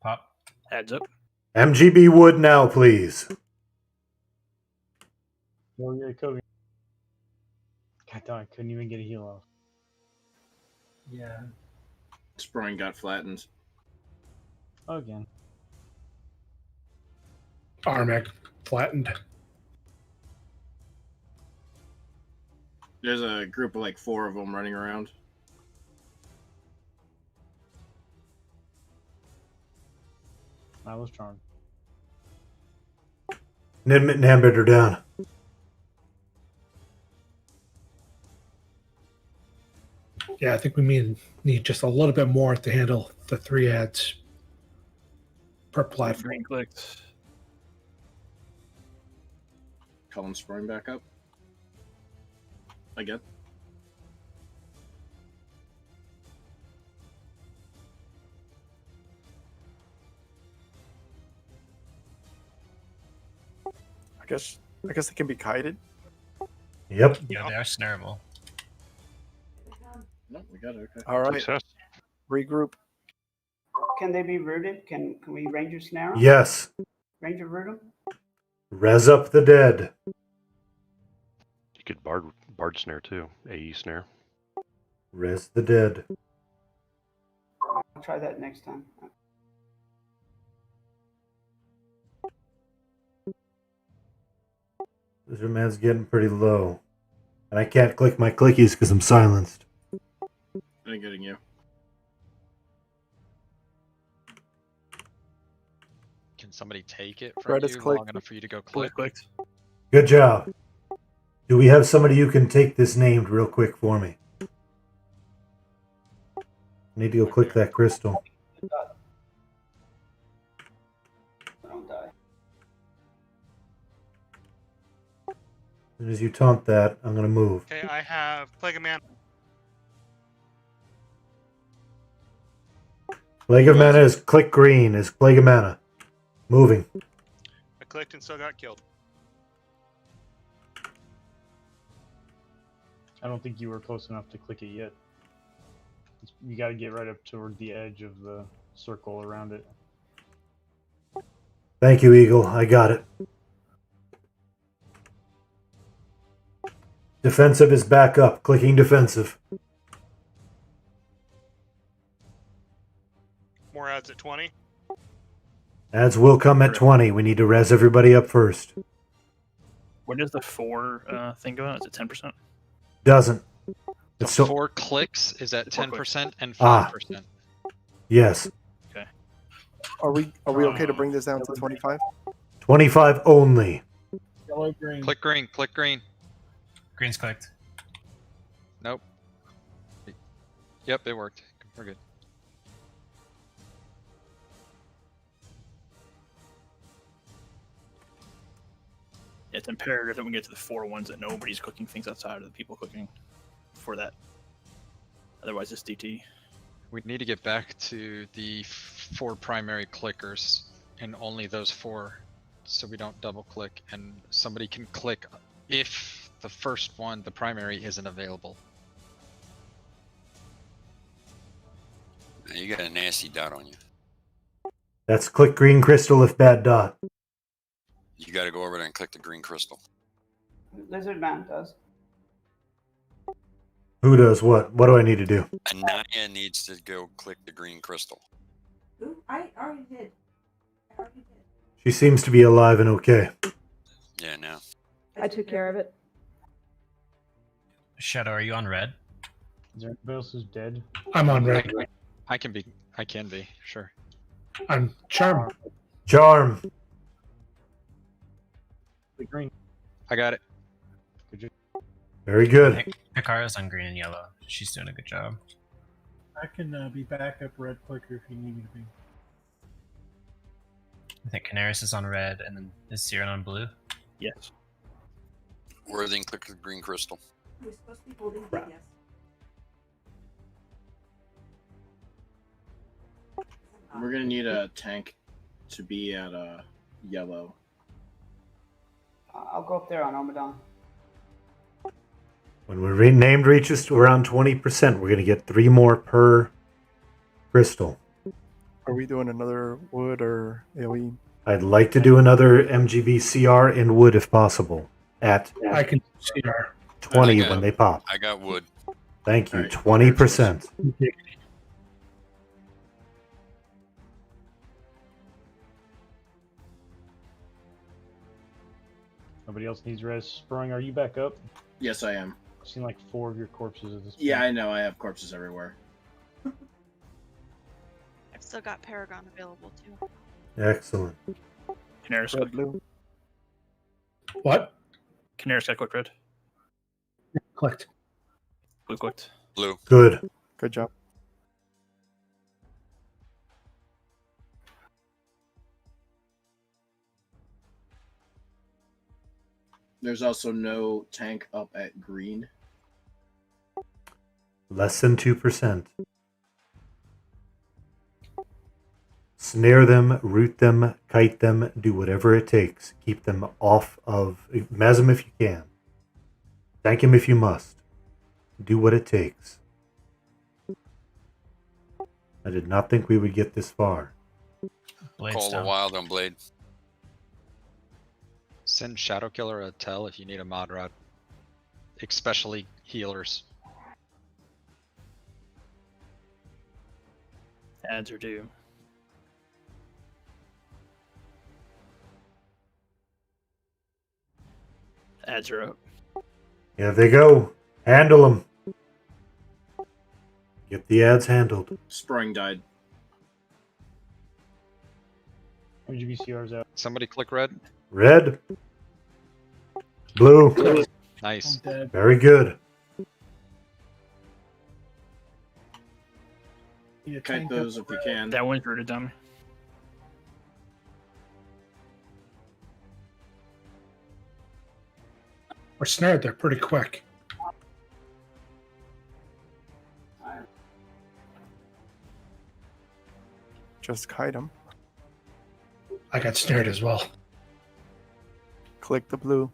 Speaker 12: Pop.
Speaker 8: Heads up.
Speaker 1: MGB Wood now, please.
Speaker 5: Oh, yeah, Kobe. God damn, I couldn't even get a heal off.
Speaker 4: Yeah.
Speaker 13: Spring got flattened.
Speaker 5: Again.
Speaker 9: Armac flattened.
Speaker 13: There's a group of like 4 of them running around.
Speaker 5: I was charmed.
Speaker 1: Ninmit and Ambit are down.
Speaker 9: Yeah, I think we need just a little bit more to handle the 3 ads per platform.
Speaker 8: Green clicks.
Speaker 13: Calling Spring back up. Again.
Speaker 11: I guess they can be kited.
Speaker 1: Yep.
Speaker 12: Yeah, they are snareable.
Speaker 13: No, we got it. Okay.
Speaker 11: All right.
Speaker 17: Success.
Speaker 11: Regroup.
Speaker 7: Can they be rooted? Can we ranger snare 'em?
Speaker 1: Yes.
Speaker 7: Ranger root 'em?
Speaker 1: Res up the dead.
Speaker 17: You could bard snare too. AE snare.
Speaker 1: Res the dead.
Speaker 7: I'll try that next time.
Speaker 1: This man's getting pretty low. And I can't click my clickies because I'm silenced.
Speaker 13: I'm getting you.
Speaker 6: somebody take it from
Speaker 11: Red is
Speaker 6: you
Speaker 11: clicked.
Speaker 6: long enough for you to go
Speaker 8: Blue
Speaker 6: click?
Speaker 8: clicked.
Speaker 1: Good job. Do we have somebody who can take this named real quick for me? I need to go click that crystal.
Speaker 7: Don't die.
Speaker 1: As soon as you taunt that, I'm gonna move.
Speaker 2: Okay, I have Plague of Mana.
Speaker 1: Plague of Mana is click green. Is Plague of Mana moving?
Speaker 2: I clicked and still got killed.
Speaker 5: I don't think you were close enough to click it yet. You got to get right up toward the edge of the circle around it.
Speaker 1: Thank you, Eagle. I got it. Defensive is back up. Clicking defensive.
Speaker 2: More ads at 20.
Speaker 1: Ads will come at 20. We need to res everybody up first.
Speaker 8: What does the 4 thing go on? Is it 10%?
Speaker 1: Doesn't.
Speaker 6: The
Speaker 1: It's so
Speaker 6: 4 clicks is at 10% and 5%.
Speaker 1: Ah. Yes.
Speaker 8: Okay.
Speaker 11: Are we okay to bring this down to 25?
Speaker 1: 25 only.
Speaker 4: Yellow, green.
Speaker 6: Click green. Click green.
Speaker 12: Green's clicked.
Speaker 6: Nope. Yep, it worked. We're good.
Speaker 8: Yeah, it's imperative that we get to the 4 ones that nobody's clicking things outside of the people clicking for that. Otherwise, it's DT.
Speaker 6: We need to get back to the 4 primary clickers and only those 4, so we don't double click, and somebody can click if the first one, the primary, isn't available.
Speaker 20: Now you got a nasty dot on you.
Speaker 1: That's click green crystal if bad dot.
Speaker 20: You got to go over there and click the green crystal.
Speaker 7: Lizard Man does.
Speaker 1: Who does what? What do I need to do?
Speaker 20: Anaya needs to go click the green crystal.
Speaker 10: Ooh, I already did.
Speaker 1: She seems to be alive and okay.
Speaker 20: Yeah, now.
Speaker 3: I took care of it.
Speaker 12: Shadow, are you on red?
Speaker 5: Is there anybody else who's dead?
Speaker 9: I'm on red.
Speaker 6: I can be, sure.
Speaker 9: I'm charmed.
Speaker 1: Charm.
Speaker 5: The green.
Speaker 6: I got it.
Speaker 1: Very good.
Speaker 12: Hikara's on green and yellow. She's doing a good job.
Speaker 4: I can be backup red clicker if you need me to be.
Speaker 12: I think Canaris is on red, and then is Siren on blue?
Speaker 8: Yes.
Speaker 20: Worthing, click the green crystal.
Speaker 10: We're supposed to be holding the yes.
Speaker 13: We're gonna need a tank to be at yellow.
Speaker 7: I'll go up there on Omadon.
Speaker 1: When we're named reaches to around 20%, we're going to get 3 more per crystal.
Speaker 11: Are we doing another wood or AoE?
Speaker 1: I'd like to do another MGB CR in wood if possible. At
Speaker 9: I can CR.
Speaker 1: 20 when they pop.
Speaker 20: I got wood.
Speaker 1: Thank you.
Speaker 20: All right.
Speaker 1: 20%.
Speaker 5: Nobody else needs res. Sprung, are you back up?
Speaker 13: Yes, I am.
Speaker 5: I've seen like 4 of your corpses at this point.
Speaker 13: Yeah, I know. I have corpses everywhere.
Speaker 16: I've still got Paragon available too.
Speaker 1: Excellent.
Speaker 8: Canaris
Speaker 11: Red, blue.
Speaker 9: What?
Speaker 8: Canaris got click red.
Speaker 9: Clicked.
Speaker 8: Blue clicked.
Speaker 20: Blue.
Speaker 1: Good.
Speaker 11: Good job.
Speaker 13: There's also no tank up at green.
Speaker 1: Less than 2%. Snare them, root them, kite them, do whatever it takes. Keep them off of... Mez them if you can. Tank him if you must. Do what it takes. I did not think we would get this far.
Speaker 20: Call the wild on blade.
Speaker 6: Send Shadow Killer a tell if you need a mod rod. Especially healers.
Speaker 8: Ads are due. Ads are up.
Speaker 1: Here they go. Handle them. Get the ads handled.
Speaker 13: Sprung died.
Speaker 5: MGBCR's out.
Speaker 6: Somebody click red.
Speaker 1: Red. Blue.
Speaker 6: Nice.
Speaker 1: Very good.
Speaker 4: You
Speaker 13: Kite
Speaker 4: tank
Speaker 13: those
Speaker 4: up
Speaker 13: if you can.
Speaker 8: That one's rooted down.
Speaker 9: We're snared. They're pretty quick.
Speaker 11: Just kite them.
Speaker 9: I got snared as well.
Speaker 11: Click the blue.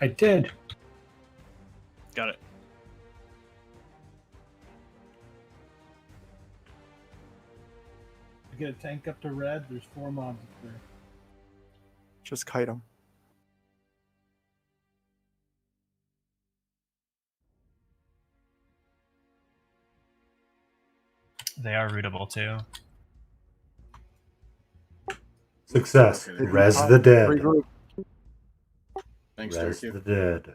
Speaker 9: I did.
Speaker 8: Got it.
Speaker 4: You get a tank up to red. There's 4 mobs up there.
Speaker 11: Just kite them.
Speaker 12: They are rootable too.
Speaker 1: Success.
Speaker 13: Okay.
Speaker 1: Res the dead.
Speaker 11: Regroup.
Speaker 13: Thanks,
Speaker 1: Res
Speaker 13: Turkey.
Speaker 1: the dead.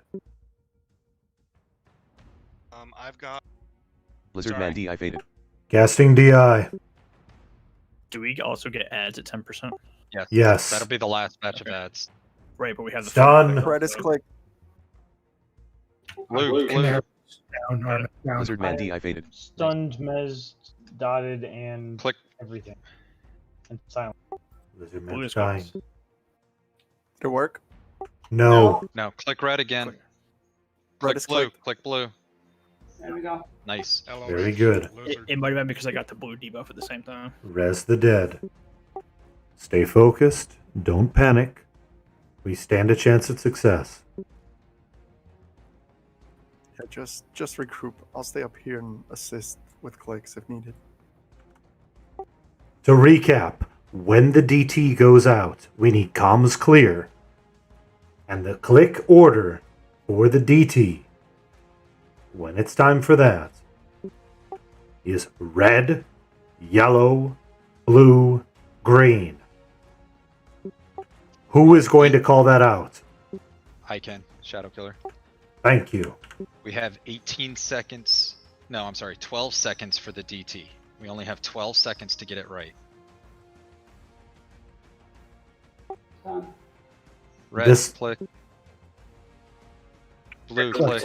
Speaker 2: I've got.
Speaker 14: Lizardman DI faded.
Speaker 1: Casting DI.
Speaker 8: Do we also get ads at 10%?
Speaker 6: Yes.
Speaker 1: Yes.
Speaker 6: That'll be the last batch of ads.
Speaker 8: Right, but we have the
Speaker 1: Done.
Speaker 11: Red is click.
Speaker 6: Blue.
Speaker 9: Down, arm down.
Speaker 14: Lizardman DI faded.
Speaker 5: Stunned, mez, dotted, and
Speaker 6: Click.
Speaker 5: everything. And silent.
Speaker 1: Lizard
Speaker 8: Blue
Speaker 1: man's
Speaker 8: is
Speaker 1: dying.
Speaker 8: close.
Speaker 11: Did it work?
Speaker 1: No.
Speaker 6: No, click red again.
Speaker 11: Red
Speaker 6: Click
Speaker 11: is
Speaker 6: blue.
Speaker 11: click.
Speaker 6: Click blue.
Speaker 7: There we go.
Speaker 6: Nice.
Speaker 1: Very good.
Speaker 8: It might have been because I got the blue debuff at the same time.
Speaker 1: Res the dead. Stay focused. Don't panic. We stand a chance at success.
Speaker 11: Yeah, just regroup. I'll stay up here and assist with clicks if needed.
Speaker 1: To recap, when the DT goes out, we need comms clear. And the click order for the DT, when it's time for that, is red, yellow, blue, green. Who is going to call that out?
Speaker 6: I can. Shadow Killer.
Speaker 1: Thank you.
Speaker 6: We have 18 seconds. No, I'm sorry. 12 seconds for the DT. We only have 12 seconds to get it right.
Speaker 7: Done.
Speaker 6: Red,
Speaker 1: This-
Speaker 6: click. Blue, click.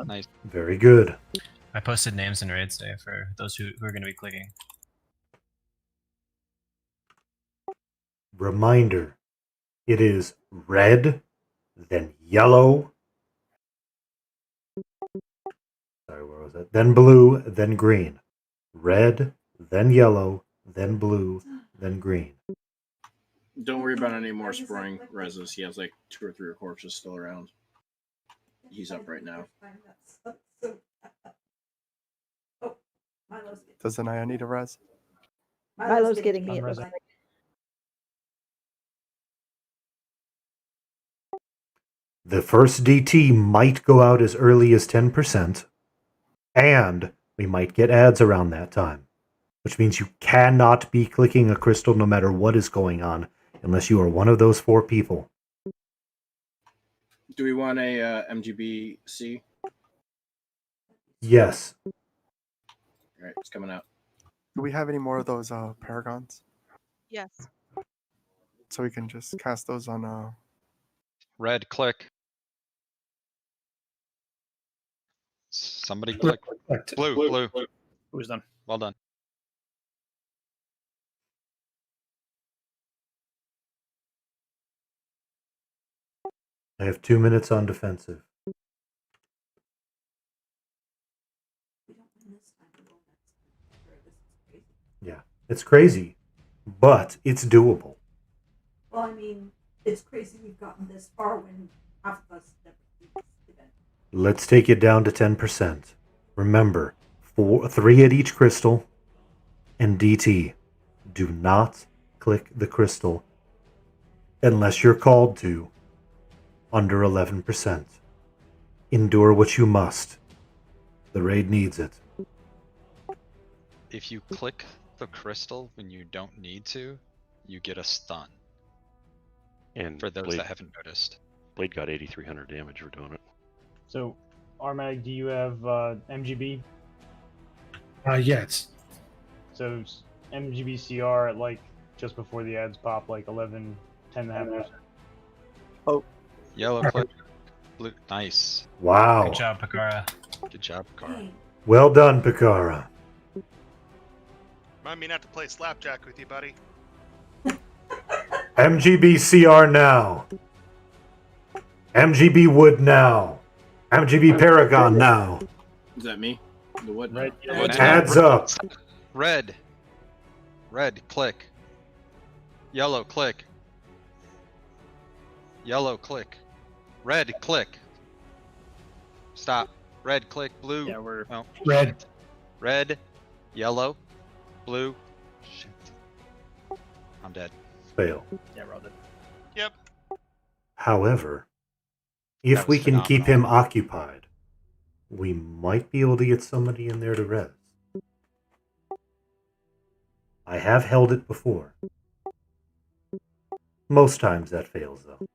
Speaker 6: Nice.
Speaker 1: Very good.
Speaker 12: I posted names in raids today for those who are going to be clicking.
Speaker 1: Reminder, it is red, then yellow. Sorry, where was it? Then blue, then green. Red, then yellow, then blue, then green.
Speaker 13: Don't worry about any more sporing reses. He has like 2 or 3 corpses still around. He's up right now.
Speaker 11: Does Anaya need a res?
Speaker 3: Milo's getting me.
Speaker 5: I'm
Speaker 3: It looks
Speaker 5: resing.
Speaker 3: like.
Speaker 1: The first DT might go out as early as 10%, and we might get ads around that time, which means you cannot be clicking a crystal no matter what is going on, unless you are one of those 4 people.
Speaker 13: Do we want a MGBC?
Speaker 1: Yes.
Speaker 13: All right, it's coming out.
Speaker 11: Do we have any more of those paragons?
Speaker 16: Yes.
Speaker 11: So we can just cast those on
Speaker 6: Red, click. Somebody click. Blue, blue.
Speaker 8: Who's done?
Speaker 6: Well done.
Speaker 1: I have 2 minutes on defensive. Yeah, it's crazy, but it's doable.
Speaker 10: Well, I mean, it's crazy we've gotten this far when half of us never do this event.
Speaker 1: Let's take it down to 10%. Remember, 3 at each crystal, and DT. Do not click the crystal unless you're called to under 11%. Endure what you must. The raid needs it.
Speaker 6: If you click the crystal when you don't need to, you get a stun.
Speaker 17: And
Speaker 6: For those
Speaker 17: Blade,
Speaker 6: that haven't noticed.
Speaker 17: Blade got 8,300 damage for doing it.
Speaker 5: So, Armag, do you have MGB?
Speaker 9: Yeah, it's
Speaker 5: So MGBCR at like just before the ads pop, like 11, 10.5%.
Speaker 11: Oh.
Speaker 6: Yellow click. Blue. Nice.
Speaker 1: Wow.
Speaker 12: Good job, Pakara.
Speaker 6: Good job, Pakara.
Speaker 1: Well done, Pikara.
Speaker 2: Remind me not to play slapjack with you, buddy.
Speaker 1: MGB CR now. MGB Wood now. MGB Paragon now.
Speaker 13: Is that me? The what?
Speaker 5: Red,
Speaker 6: And
Speaker 1: Adds up.
Speaker 6: Red. Red, click. Yellow, click. Yellow, click. Red, click. Stop. Red, click. Blue.
Speaker 8: Yeah, we're
Speaker 6: Oh,
Speaker 9: Red.
Speaker 6: shit. Red. Yellow. Blue. Shit. I'm dead.
Speaker 1: Fail.
Speaker 8: Yeah, we're all dead.
Speaker 2: Yep.
Speaker 1: However, if
Speaker 6: That
Speaker 1: we
Speaker 6: was
Speaker 1: can keep
Speaker 6: phenomenal.
Speaker 1: him occupied, we might be able to get somebody in there to res. I have held it before. Most times that fails, though.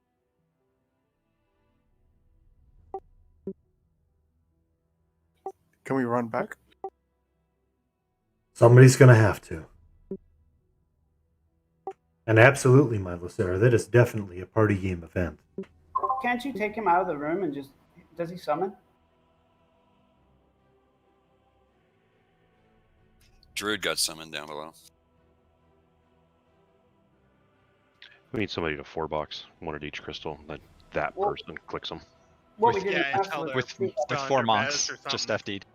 Speaker 11: Can we run back?
Speaker 1: Somebody's going to have to. And absolutely, my Lucera, that is definitely a party game event.
Speaker 7: Can't you take him out of the room and just... Does he summon?
Speaker 20: Druid got summoned down below.
Speaker 17: We need somebody to 4-box, one at each crystal. Then that person clicks them.
Speaker 7: What
Speaker 6: With-
Speaker 7: we did
Speaker 2: Yeah,
Speaker 7: last
Speaker 2: until
Speaker 7: was-
Speaker 2: they're
Speaker 6: With
Speaker 2: still
Speaker 6: 4
Speaker 2: under
Speaker 6: monks,
Speaker 2: res or
Speaker 6: just
Speaker 2: something.
Speaker 6: FD'd.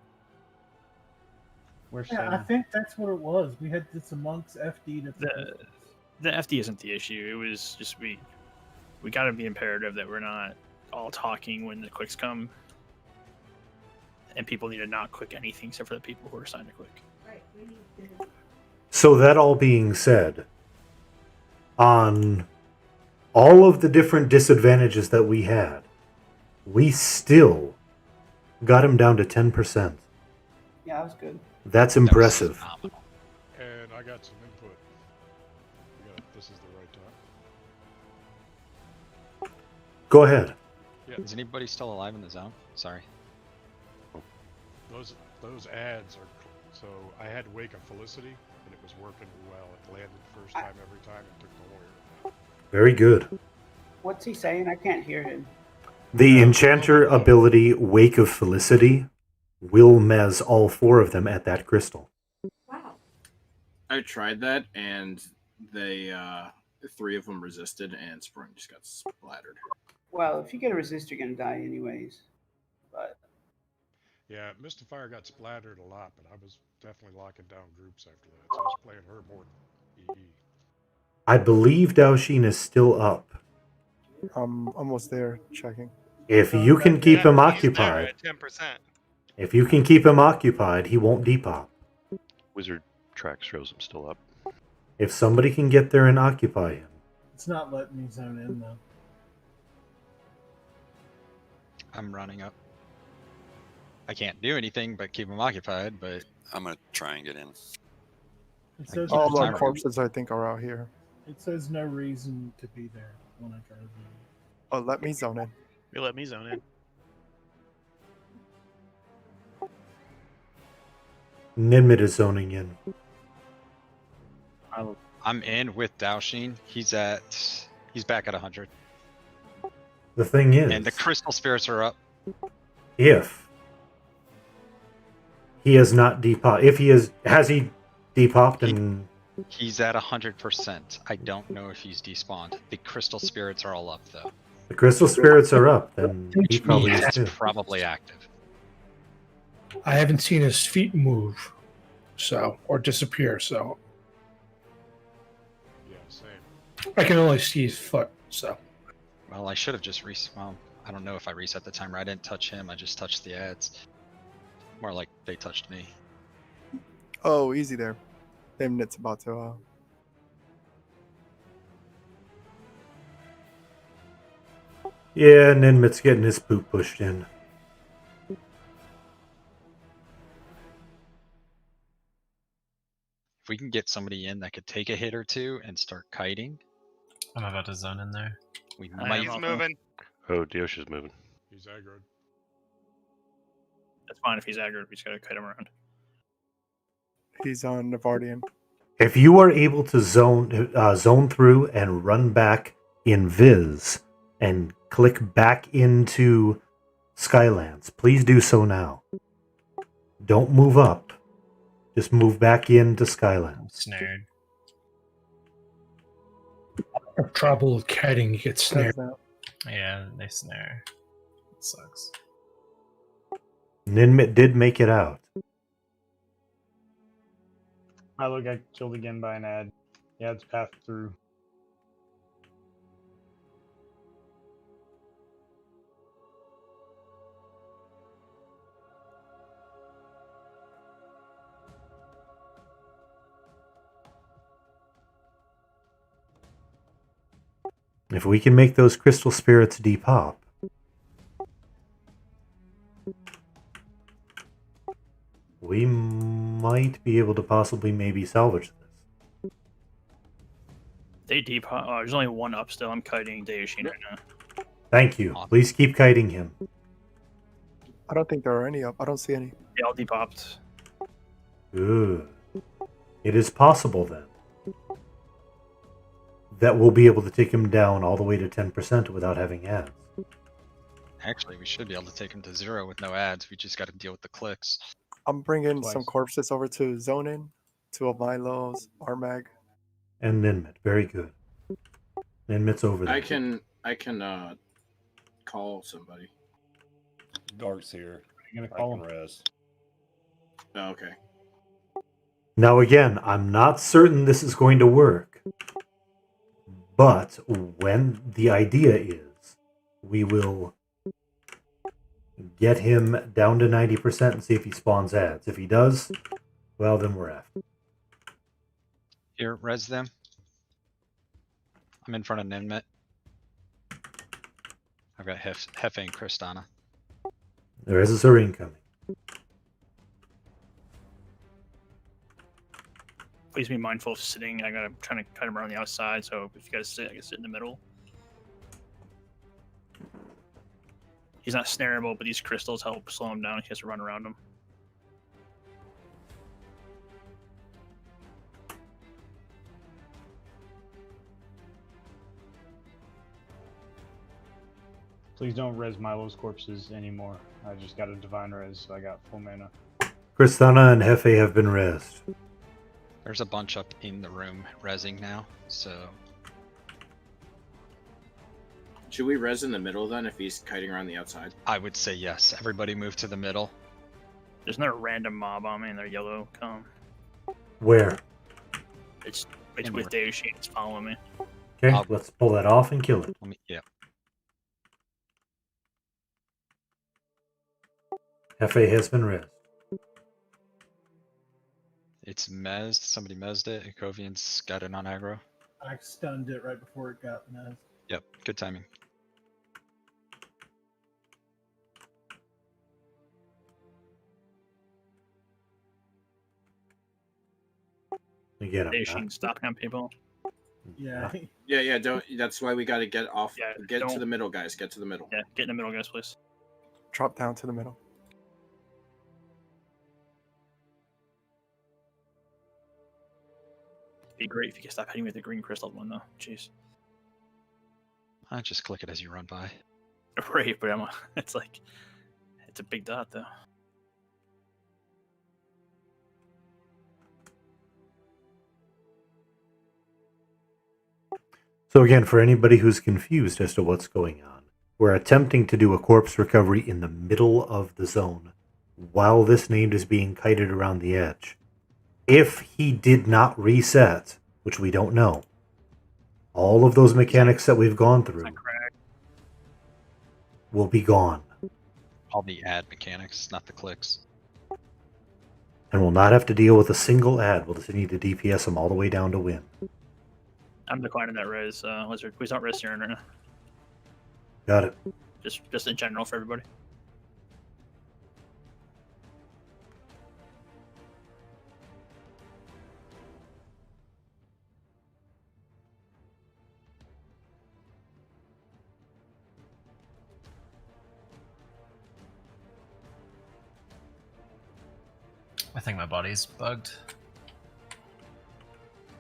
Speaker 5: We're
Speaker 4: Yeah, I think that's what it was. We had some monks FD'd at
Speaker 8: The FD isn't the issue. It was just we got to be imperative that we're not all talking when the clicks come, and people need to not click anything except for the people who are assigned to click.
Speaker 1: So, that all being said, on all of the different disadvantages that we had, we still got him down to 10%.
Speaker 7: Yeah, that was good.
Speaker 1: That's impressive.
Speaker 15: And I got some input. This is the right time.
Speaker 1: Go ahead.
Speaker 15: Yeah.
Speaker 6: Is anybody still alive in the zone? Sorry.
Speaker 15: Those ads are so I had Wake of Felicity and it was working well. It landed first time every time and took the lawyer.
Speaker 1: Very good.
Speaker 7: What's he saying? I can't hear him.
Speaker 1: The Enchanter ability Wake of Felicity will mez all 4 of them at that crystal.
Speaker 13: I tried that, and they 3 of them resisted, and Spring just got splattered.
Speaker 7: Well, if you get a resist, you're going to die anyways. But
Speaker 15: Yeah, Mystifier got splattered a lot, but I was definitely locking down groups after that, so I was playing her more than EE.
Speaker 1: I believe Daoshin is still up.
Speaker 11: I'm almost there, checking.
Speaker 1: If you can keep him
Speaker 2: He's there
Speaker 1: occupied,
Speaker 2: at 10%.
Speaker 1: if you can keep him occupied, he won't depop.
Speaker 17: Wizard track shows him still up.
Speaker 1: If somebody can get there and occupy him.
Speaker 4: It's not letting me zone in, though.
Speaker 6: I'm running up. I can't do anything but keep them occupied, but
Speaker 20: I'm gonna try and get in.
Speaker 4: It says,
Speaker 11: All
Speaker 4: no,
Speaker 11: our corpses, I think, are out here.
Speaker 4: it says no reason to be there when I try to zone.
Speaker 11: Oh, let me zone in.
Speaker 8: You let me zone in.
Speaker 1: Nimid is zoning in.
Speaker 6: I'm in with Daoshin. He's back at 100.
Speaker 1: The thing is,
Speaker 6: And the crystal spirits are up.
Speaker 1: if he has not depopped, if he has he depopped and
Speaker 6: He's at 100%. I don't know if he's despawned. The crystal spirits are all up though.
Speaker 1: the crystal spirits are up, then he probably is
Speaker 6: He's
Speaker 1: too.
Speaker 6: probably active.
Speaker 9: I haven't seen his feet move, so or disappear. So
Speaker 15: Yeah, same.
Speaker 9: I can only see his foot. So
Speaker 6: Well, I should have just well, I don't know if I reset the timer. I didn't touch him. I just touched the ads. More like they touched me.
Speaker 11: Oh, easy there. Nimnit's about to.
Speaker 1: Yeah, Ninmit's getting his poop pushed in.
Speaker 6: If we can get somebody in that could take a hit or two and start kiting,
Speaker 12: I'm about to zone in there.
Speaker 6: we
Speaker 2: He's
Speaker 6: might.
Speaker 2: moving.
Speaker 17: Oh, Diosh is moving.
Speaker 15: He's aggroed.
Speaker 8: That's fine if he's aggroed. We just gotta kite him around.
Speaker 11: He's on Navardian.
Speaker 1: If you are able to zone through and run back in Viz and click back into Skylands, please do so now. Don't move up. Just move back into Skylands.
Speaker 12: Snared.
Speaker 9: Trouble with kiting, you get snared.
Speaker 12: Yeah, they snare. It sucks.
Speaker 1: Ninmit did make it out.
Speaker 5: Milo got killed again by an ad. Yeah, it's passed through.
Speaker 1: If we can make those crystal spirits depop, we might be able to possibly maybe salvage this.
Speaker 8: They deep. There's only one up still. I'm kiting Deushin right now.
Speaker 1: Thank you. Please keep kiting him.
Speaker 11: I don't think there are any up. I don't see any.
Speaker 8: They all depopped.
Speaker 1: Good. It is possible then that we'll be able to take him down all the way to 10% without having ads.
Speaker 6: Actually, we should be able to take him to 0 with no ads. We just got to deal with the clicks.
Speaker 11: I'm bringing some
Speaker 5: Twice.
Speaker 11: corpses over to Zonin, 2 of Milo's, Armag.
Speaker 1: And Ninmit, very good. Ninmit's over there.
Speaker 13: I can call somebody.
Speaker 18: Dark's here.
Speaker 5: You gonna
Speaker 18: I
Speaker 5: call
Speaker 18: can
Speaker 5: him?
Speaker 18: res.
Speaker 13: Oh, okay.
Speaker 1: Now again, I'm not certain this is going to work. But when the idea is, we will get him down to 90% and see if he spawns ads. If he does, well, then we're effed.
Speaker 6: Here, res them. I'm in front of Ninmit. I've got Hefe and Kristana.
Speaker 1: There is a serene coming.
Speaker 8: Please be mindful of sitting. I'm trying to cut him around the outside, so if you guys sit, I can sit in the middle. He's not snareable, but these crystals help slow him down. He has to run around them.
Speaker 5: Please don't res Milo's corpses anymore. I just got a divine res, so I got full mana.
Speaker 1: Kristana and Hefe have been rezzed.
Speaker 6: There's a bunch up in the room resing now, so
Speaker 13: Should we res in the middle then if he's kiting around the outside?
Speaker 6: I would say yes. Everybody move to the middle.
Speaker 8: There's not a random mob on me in their yellow column.
Speaker 1: Where?
Speaker 8: It's with Deushin. It's following me.
Speaker 1: Okay, let's pull that off and kill it.
Speaker 6: Yeah.
Speaker 1: Hefe has been rezzed.
Speaker 6: It's mezzed. Somebody mezzed it. Kovian's got it on aggro.
Speaker 4: I stunned it right before it got messed.
Speaker 6: Yep, good timing.
Speaker 1: Again,
Speaker 8: Deushin stopping on people.
Speaker 4: Yeah.
Speaker 13: Yeah. Don't. That's why we got to get off.
Speaker 8: Yeah,
Speaker 13: get to
Speaker 8: don't-
Speaker 13: the middle, guys. Get to the middle.
Speaker 8: Yeah, get in the middle, guys, please.
Speaker 11: Drop down to the middle.
Speaker 8: Be great if you could stop hitting me with the green crystal one, though. Jeez.
Speaker 6: I just click it as you run by.
Speaker 8: Right, but it's like, it's a big dot, though.
Speaker 1: So again, for anybody who's confused as to what's going on, we're attempting to do a corpse recovery in the middle of the zone while this named is being kited around the edge. If he did not reset, which we don't know, all of those mechanics that we've gone through will be gone.
Speaker 6: All the ad mechanics, not the clicks.
Speaker 1: And we'll not have to deal with a single ad. We'll just need to DPS them all the way down to win.
Speaker 8: I'm declining that res, Lizard. Please don't res here right now.
Speaker 1: Got it.
Speaker 8: Just in general for everybody.
Speaker 12: I think my body's bugged.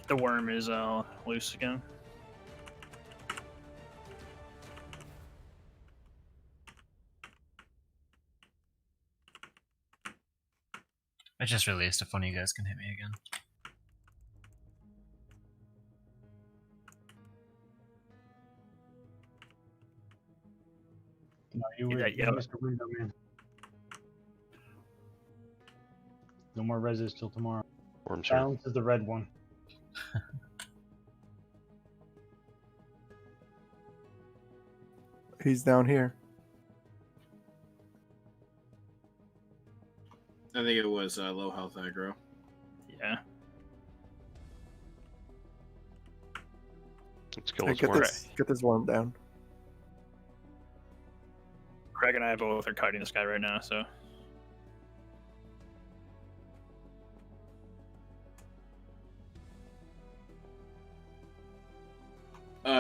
Speaker 8: The worm is loose again.
Speaker 12: I just released if one of you guys can hit me again.
Speaker 5: No, you missed a window, man. No more reses till tomorrow.
Speaker 17: Worms
Speaker 5: Balance is the red one.
Speaker 11: He's down here.
Speaker 13: I think it was low health aggro.
Speaker 8: Yeah.
Speaker 17: Let's kill
Speaker 11: Hey,
Speaker 17: this
Speaker 11: get this worm down.
Speaker 8: Craig and I both are kiting this guy right now, so.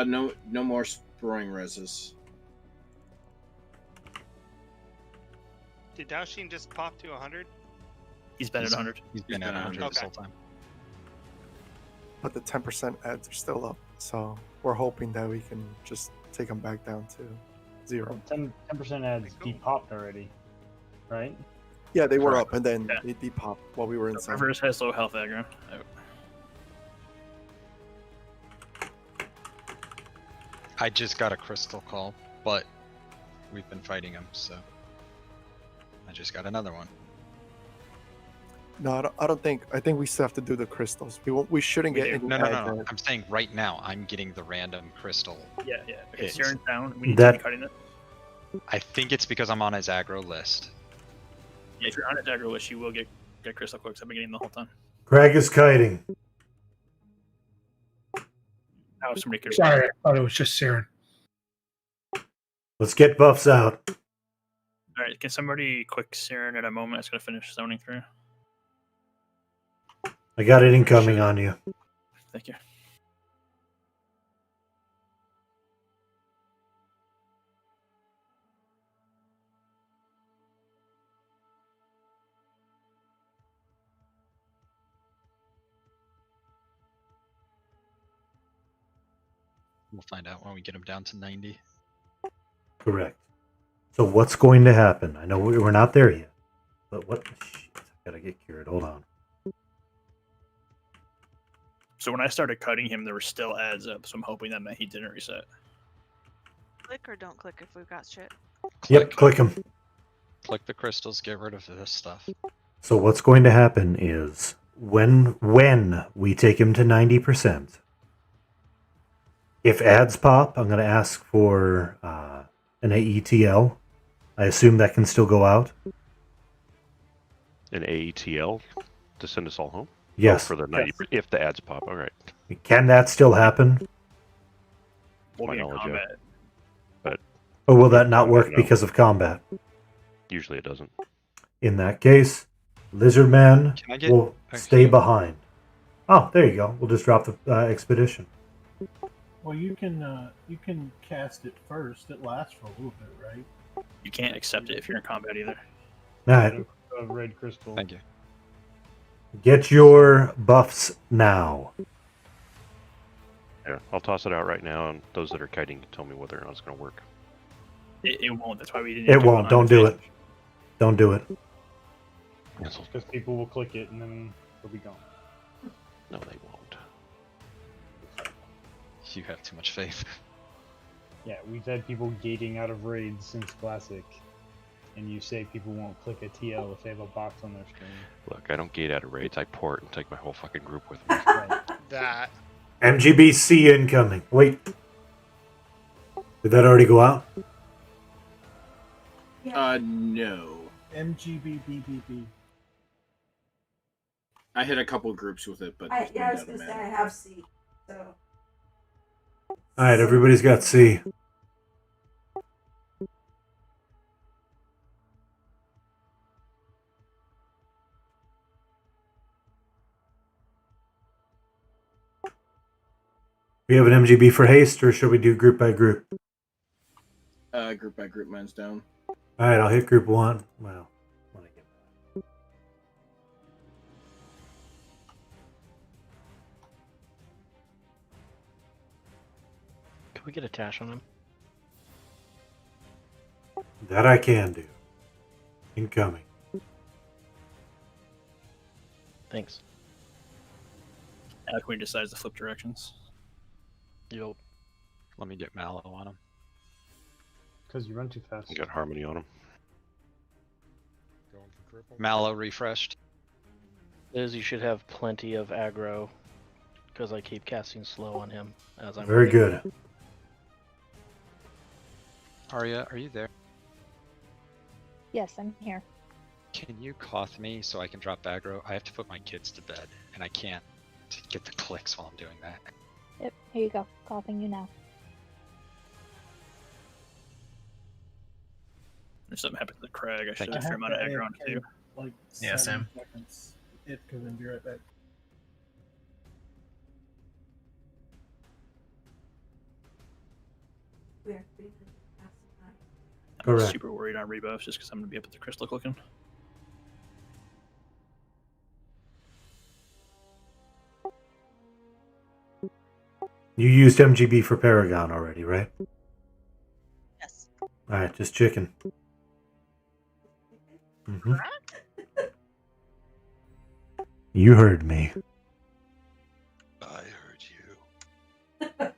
Speaker 13: No more sporing reses.
Speaker 2: Did Daoshin just pop to 100?
Speaker 8: He's been at 100.
Speaker 6: He's been at 100 this whole time.
Speaker 11: But the 10% ads are still up, so we're hoping that we can just take them back down to 0.
Speaker 5: 10% ads depopped already, right?
Speaker 11: Yeah, they were up, and then they depopped while we were
Speaker 8: So
Speaker 11: inside.
Speaker 8: Reverse has low health aggro.
Speaker 6: I just got a crystal call, but we've been fighting him, so I just got another one.
Speaker 11: No, I don't think. I think we still have to do the crystals. We shouldn't get any.
Speaker 6: No. I'm saying right now I'm getting the random crystal.
Speaker 8: Yeah. Okay,
Speaker 6: hits.
Speaker 8: Siren's down. We need to be cutting it.
Speaker 6: I think it's because I'm on his aggro list.
Speaker 8: Yeah, if you're on his aggro list, you will get crystal quicks. I've been getting them the whole time.
Speaker 1: Craig is kiting.
Speaker 8: Now somebody could.
Speaker 9: Sorry, I thought it was just Siren.
Speaker 1: Let's get buffs out.
Speaker 8: All right, can somebody quick Siren at a moment? It's gonna finish zoning through.
Speaker 1: I got it incoming on you.
Speaker 8: Thank you.
Speaker 6: We'll find out when we get him down to 90.
Speaker 1: Correct. So what's going to happen? I know we're not there yet, but what? Shit, I gotta get cured. Hold on.
Speaker 8: So when I started cutting him, there were still ads up. So I'm hoping that meant he didn't reset.
Speaker 16: Click or don't click if we've got shit.
Speaker 1: Yep, click them.
Speaker 6: Click the crystals, get rid of this stuff.
Speaker 1: So what's going to happen is when we take him to 90%, if ads pop, I'm going to ask for an AETL. I assume that can still go out.
Speaker 17: An AETL to send us all home?
Speaker 1: Yes.
Speaker 17: Oh, for the 90, if the ads pop. All right.
Speaker 1: Can that still happen?
Speaker 8: We'll
Speaker 17: My
Speaker 8: be in
Speaker 17: knowledge
Speaker 8: combat.
Speaker 17: of. But
Speaker 1: Or will that not work
Speaker 17: No.
Speaker 1: because of combat?
Speaker 17: usually it doesn't.
Speaker 1: In that case, Lizard Man
Speaker 6: Can I get-
Speaker 1: will stay behind. Oh, there you go. We'll just drop the expedition.
Speaker 4: Well, you can cast it first. It lasts for a little bit, right?
Speaker 8: You can't accept it if you're in combat either.
Speaker 1: All right.
Speaker 5: Red crystal.
Speaker 6: Thank you.
Speaker 1: Get your buffs now.
Speaker 17: Yeah, I'll toss it out right now, and those that are kiting can tell me whether or not it's going to work.
Speaker 8: It won't. That's why we didn't.
Speaker 1: It
Speaker 8: do
Speaker 1: won't.
Speaker 8: on
Speaker 1: Don't
Speaker 8: the
Speaker 1: do
Speaker 8: face.
Speaker 1: it. Don't do it.
Speaker 5: Because people will click it and then it'll be gone.
Speaker 17: No, they won't.
Speaker 6: You have too much faith.
Speaker 5: Yeah, we've had people gating out of raids since Classic, and you say people won't click a TL if they have a box on their screen.
Speaker 17: Look, I don't gate out of raids. I port and take my whole fucking group with me.
Speaker 2: That.
Speaker 1: MGBC incoming. Wait. Did that already go out?
Speaker 13: No.
Speaker 4: MGBBBB.
Speaker 13: I hit a couple groups with it, but
Speaker 10: I
Speaker 13: there's no
Speaker 10: was
Speaker 13: doubt
Speaker 10: gonna say
Speaker 13: about
Speaker 10: I
Speaker 13: it.
Speaker 10: have C. So
Speaker 1: All right, everybody's got C. We have an MGB for haste, or should we do group by group?
Speaker 13: Group by group, mine's down.
Speaker 1: All right, I'll hit group 1. Well, when I get
Speaker 19: we get a tash on him?
Speaker 1: That I can do. Incoming.
Speaker 19: Thanks.
Speaker 8: Queen decides to flip directions.
Speaker 6: You'll let me get Mallow on him.
Speaker 5: Because you run too fast.
Speaker 17: Got Harmony on him.
Speaker 15: Going for cripple.
Speaker 6: Mallow refreshed.
Speaker 19: Liz, you should have plenty of aggro, because I keep casting slow on him as I'm
Speaker 1: Very
Speaker 19: running.
Speaker 1: good.
Speaker 6: Arya, are you there?
Speaker 21: Yes, I'm here.
Speaker 6: Can you cough me so I can drop aggro? I have to put my kids to bed, and I can't get the clicks while I'm doing that.
Speaker 21: Yep, here you go. Coughing you now.
Speaker 8: If something happens to Craig, I should
Speaker 4: I
Speaker 8: have a fair
Speaker 4: have
Speaker 8: amount of
Speaker 4: to
Speaker 8: aggro on it too.
Speaker 4: Like
Speaker 12: Yeah,
Speaker 4: 7
Speaker 12: same.
Speaker 4: seconds. It could then be right back.
Speaker 8: I'm
Speaker 1: Correct.
Speaker 8: super worried on rebuffs just because I'm going to be up at the crystal clicking.
Speaker 1: You used MGB for Paragon already, right?
Speaker 16: Yes.
Speaker 1: Alright, just checking. Mhm. You heard me.
Speaker 20: I heard you.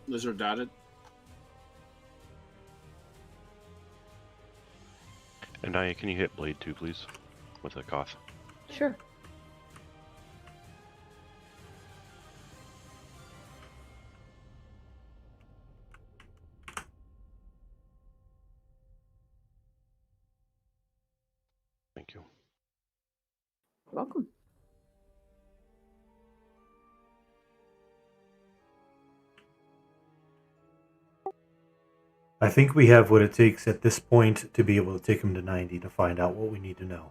Speaker 13: Lizard dotted.
Speaker 17: And Naya, can you hit Blade too, please? With a cough.
Speaker 21: Sure.
Speaker 17: Thank you.
Speaker 7: Welcome.
Speaker 1: I think we have what it takes at this point to be able to take him to 90 to find out what we need to know.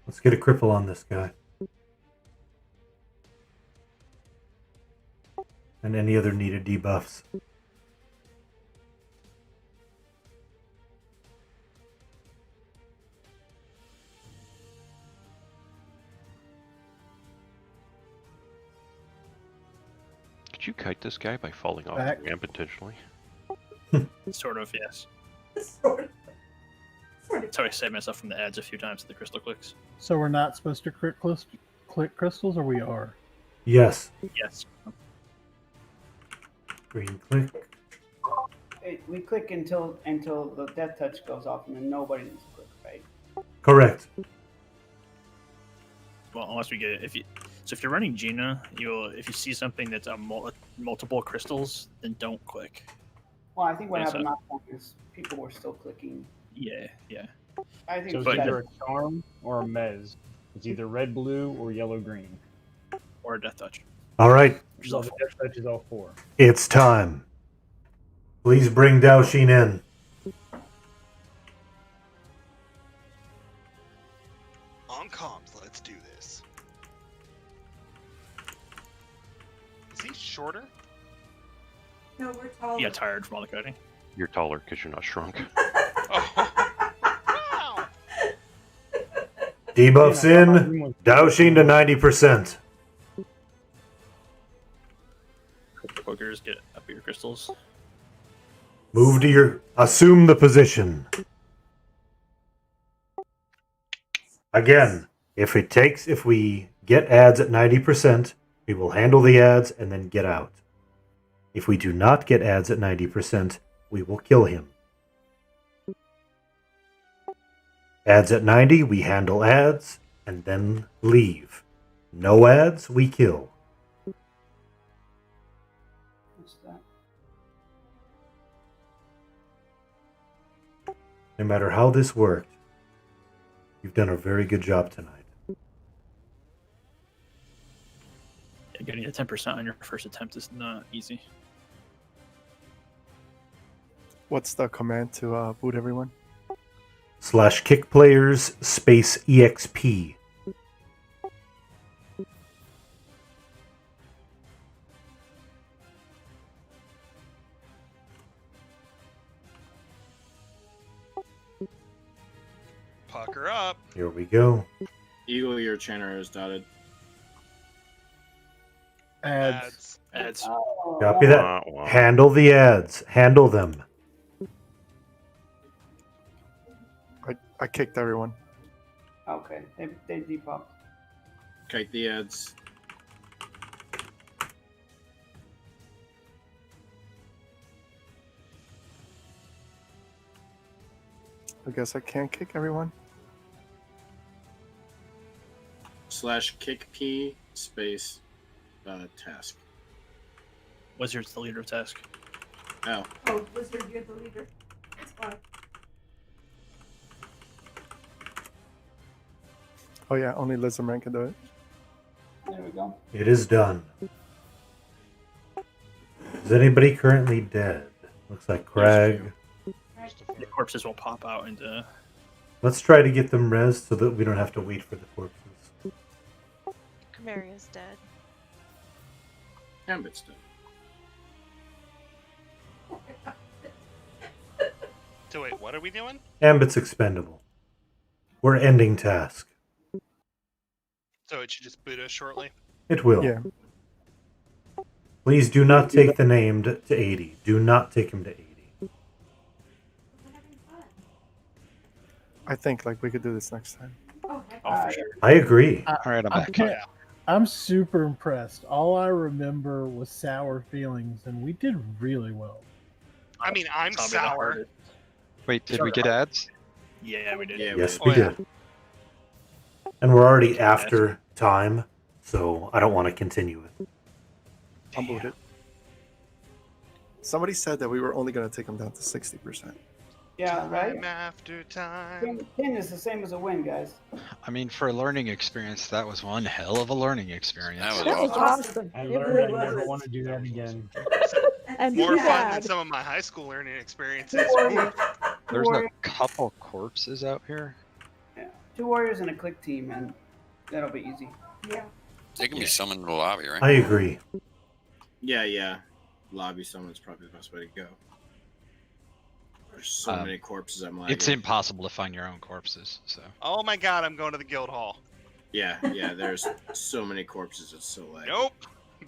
Speaker 1: Let's get a cripple on this guy. And any other needed debuffs.
Speaker 17: Could you kite this guy by falling off
Speaker 4: Back.
Speaker 17: the ramp intentionally?
Speaker 8: Sort of, yes.
Speaker 10: Sort of.
Speaker 8: That's how I saved myself from the ads a few times at the crystal clicks.
Speaker 4: So we're not supposed to click crystals, or we are?
Speaker 1: Yes.
Speaker 8: Yes.
Speaker 1: Green click.
Speaker 7: We click until the death touch goes off, and then nobody needs to click, right?
Speaker 1: Correct.
Speaker 8: Well, unless we get it. If you're running Gina, if you see something that's a multiple crystals, then don't click.
Speaker 7: Well, I think what
Speaker 8: Yeah,
Speaker 7: happened
Speaker 8: so-
Speaker 7: last time is people were still clicking.
Speaker 8: Yeah.
Speaker 7: I think
Speaker 5: So
Speaker 7: it's
Speaker 5: it's
Speaker 7: better.
Speaker 5: either a charm or a mez. It's either red, blue, or yellow, green.
Speaker 8: Or a death touch.
Speaker 1: All right.
Speaker 8: Which is all
Speaker 5: The
Speaker 8: four.
Speaker 5: death touch is all 4.
Speaker 1: It's time. Please bring Daoshin in.
Speaker 2: On comms, let's do this. Is he shorter?
Speaker 10: No, we're tall.
Speaker 8: You got tired from all the coding.
Speaker 17: You're taller because you're not shrunk.
Speaker 1: Debuffs in. Daoshin to 90%.
Speaker 8: Crystal clickers get up your crystals.
Speaker 1: Move to your... Assume the position. Again, if we get ads at 90%, we will handle the ads and then get out. If we do not get ads at 90%, we will kill him. Ads at 90, we handle ads and then leave. No ads, we kill.
Speaker 7: What's that?
Speaker 1: No matter how this worked, you've done a very good job tonight.
Speaker 8: Getting a 10% on your first attempt is not easy.
Speaker 11: What's the command to boot everyone?
Speaker 1: /kickplayers space EXP.
Speaker 2: Pucker up.
Speaker 1: Here we go.
Speaker 13: Eagle, your channel is dotted.
Speaker 4: Ads.
Speaker 1: Copy that. Handle the ads. Handle them.
Speaker 11: I kicked everyone.
Speaker 7: Okay, they depopped.
Speaker 13: Kite the ads.
Speaker 11: I guess I can't kick everyone.
Speaker 13: /kick P space task.
Speaker 8: Wizard's the leader of task.
Speaker 13: Oh.
Speaker 10: Oh, Wizard, you're the leader. That's fine.
Speaker 11: Oh yeah, only Lizardman can do it.
Speaker 7: There we go.
Speaker 1: It is done. Is anybody currently dead? Looks like Crag.
Speaker 8: The corpses will pop out into.
Speaker 1: Let's try to get them res so that we don't have to wait for the corpses.
Speaker 16: Camaria's dead.
Speaker 13: Gambit's dead.
Speaker 2: So wait, what are we doing?
Speaker 1: Ambit's expendable. We're ending task.
Speaker 2: So it should just boot us shortly.
Speaker 1: It will.
Speaker 11: Yeah.
Speaker 1: Please do not take the named to 80. Do not take him to 80.
Speaker 11: I think like we could do this next time.
Speaker 8: Oh, for sure.
Speaker 1: I agree.
Speaker 6: All right, I'm back.
Speaker 4: I'm super impressed. All I remember was sour feelings, and we did really well.
Speaker 2: I mean, I'm
Speaker 8: Probably the
Speaker 2: sour.
Speaker 8: hardest.
Speaker 6: Wait, did we get ads?
Speaker 8: Yeah, we did.
Speaker 13: Yeah,
Speaker 1: Yes,
Speaker 2: Oh,
Speaker 1: we
Speaker 2: yeah.
Speaker 1: did. And we're already after time, so I don't want to continue it.
Speaker 11: I'm booted. Somebody said that we were only going to take them down to 60%.
Speaker 7: Yeah, right?
Speaker 2: Time after time.
Speaker 7: 10 is the same as a win, guys.
Speaker 6: I mean, for a learning experience, that was one hell of a learning experience.
Speaker 20: That
Speaker 3: That was awesome.
Speaker 5: I
Speaker 3: It
Speaker 5: learned
Speaker 3: really
Speaker 5: I never
Speaker 3: was.
Speaker 5: want to do that again.
Speaker 3: And
Speaker 2: More
Speaker 3: too
Speaker 2: fun than
Speaker 3: bad.
Speaker 2: some of my high school learning experiences.
Speaker 6: There's a couple corpses out here.
Speaker 7: Yeah. 2 warriors and a click team, and that'll be easy.
Speaker 10: Yeah.
Speaker 20: They can be summoned in the lobby, right?
Speaker 1: I agree.
Speaker 13: Yeah. Lobby summon's probably the best way to go. There's so many corpses I'm like.
Speaker 6: It's impossible to find your own corpses, so.
Speaker 2: Oh my god, I'm going to the guild hall.
Speaker 13: Yeah, there's so many corpses, it's so like.
Speaker 2: Nope.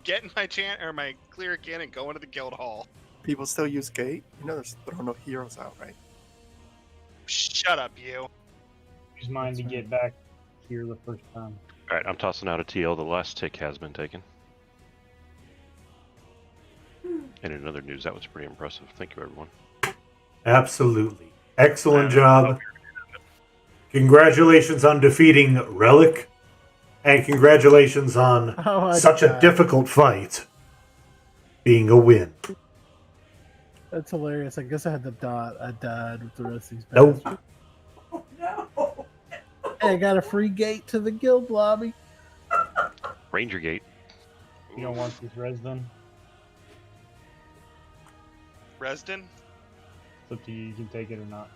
Speaker 2: Getting my my cleric in and going to the guild hall.
Speaker 11: People still use gate. You know, there's throwing no heroes out, right?
Speaker 2: Shut up, you.
Speaker 5: Use mine to get back here the first time.
Speaker 17: All right, I'm tossing out a TL. The last tick has been taken. And in other news, that was pretty impressive. Thank you, everyone.
Speaker 1: Absolutely. Excellent job. Congratulations on defeating Relic. And congratulations on such a difficult fight being a win.
Speaker 4: That's hilarious. I guess I had the dot. I died with the rest of these.
Speaker 1: Nope.
Speaker 4: bastards. Hey, I got a free gate to the guild lobby.
Speaker 17: Ranger Gate.
Speaker 5: You don't want this res then?
Speaker 2: Resden?
Speaker 5: It's up to you. You can take it or not.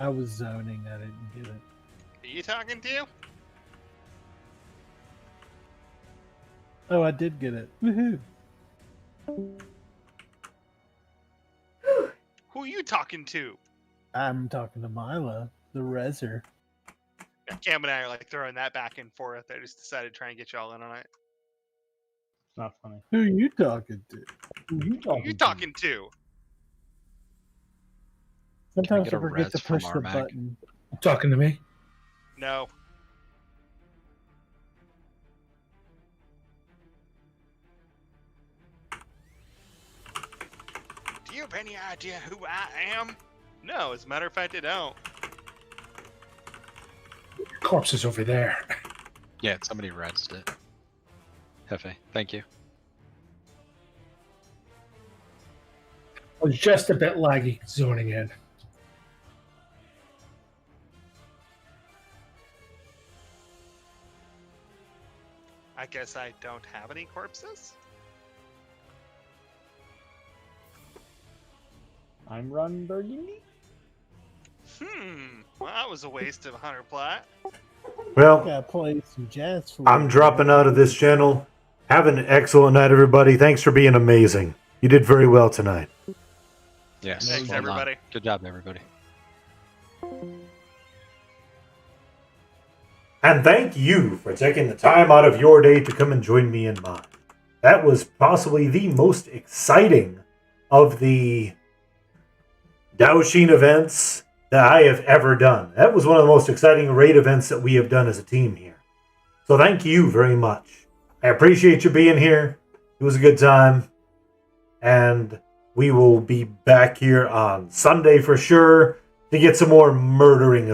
Speaker 4: I was zoning. I didn't get it.
Speaker 2: Are you talking to?
Speaker 4: Oh, I did get it. Woohoo!
Speaker 2: Who are you talking to?
Speaker 4: I'm talking to Mila, the reser.
Speaker 2: Cam and I are like throwing that back and forth. I just decided to try and get y'all in on it.
Speaker 5: It's not funny.
Speaker 4: Who are you talking to?
Speaker 5: Who you
Speaker 2: Who are you talking to?
Speaker 4: Sometimes
Speaker 6: get
Speaker 4: I
Speaker 6: a
Speaker 4: forget
Speaker 6: res
Speaker 4: to
Speaker 6: from
Speaker 4: push
Speaker 6: our
Speaker 4: the
Speaker 6: mag?
Speaker 4: button.
Speaker 9: Talking to me?
Speaker 2: No. Do you have any idea who I am? No, as a matter of fact, I don't.
Speaker 9: Corpses over there.
Speaker 6: Yeah, somebody rezzed it. Hefe, thank you.
Speaker 9: I was just a bit laggy zoning in.
Speaker 2: I guess I don't have any corpses?
Speaker 5: I'm Ron Burgundy.
Speaker 2: Well, that was a waste of 100 plat.
Speaker 1: Well,
Speaker 4: Gotta play some jazz for
Speaker 1: I'm dropping out of this channel. Have an excellent night, everybody. Thanks for being amazing. You did very well tonight.
Speaker 6: Yes.
Speaker 2: Thanks,
Speaker 6: well done.
Speaker 2: everybody.
Speaker 6: Good job, everybody.
Speaker 1: And thank you for taking the time out of your day to come and join me in mine. That was possibly the most exciting of the Daoshin events that I have ever done. That was one of the most exciting raid events that we have done as a team here. So thank you very much. I appreciate you being here. It was a good time. And we will be back here on Sunday for sure to get some more murdering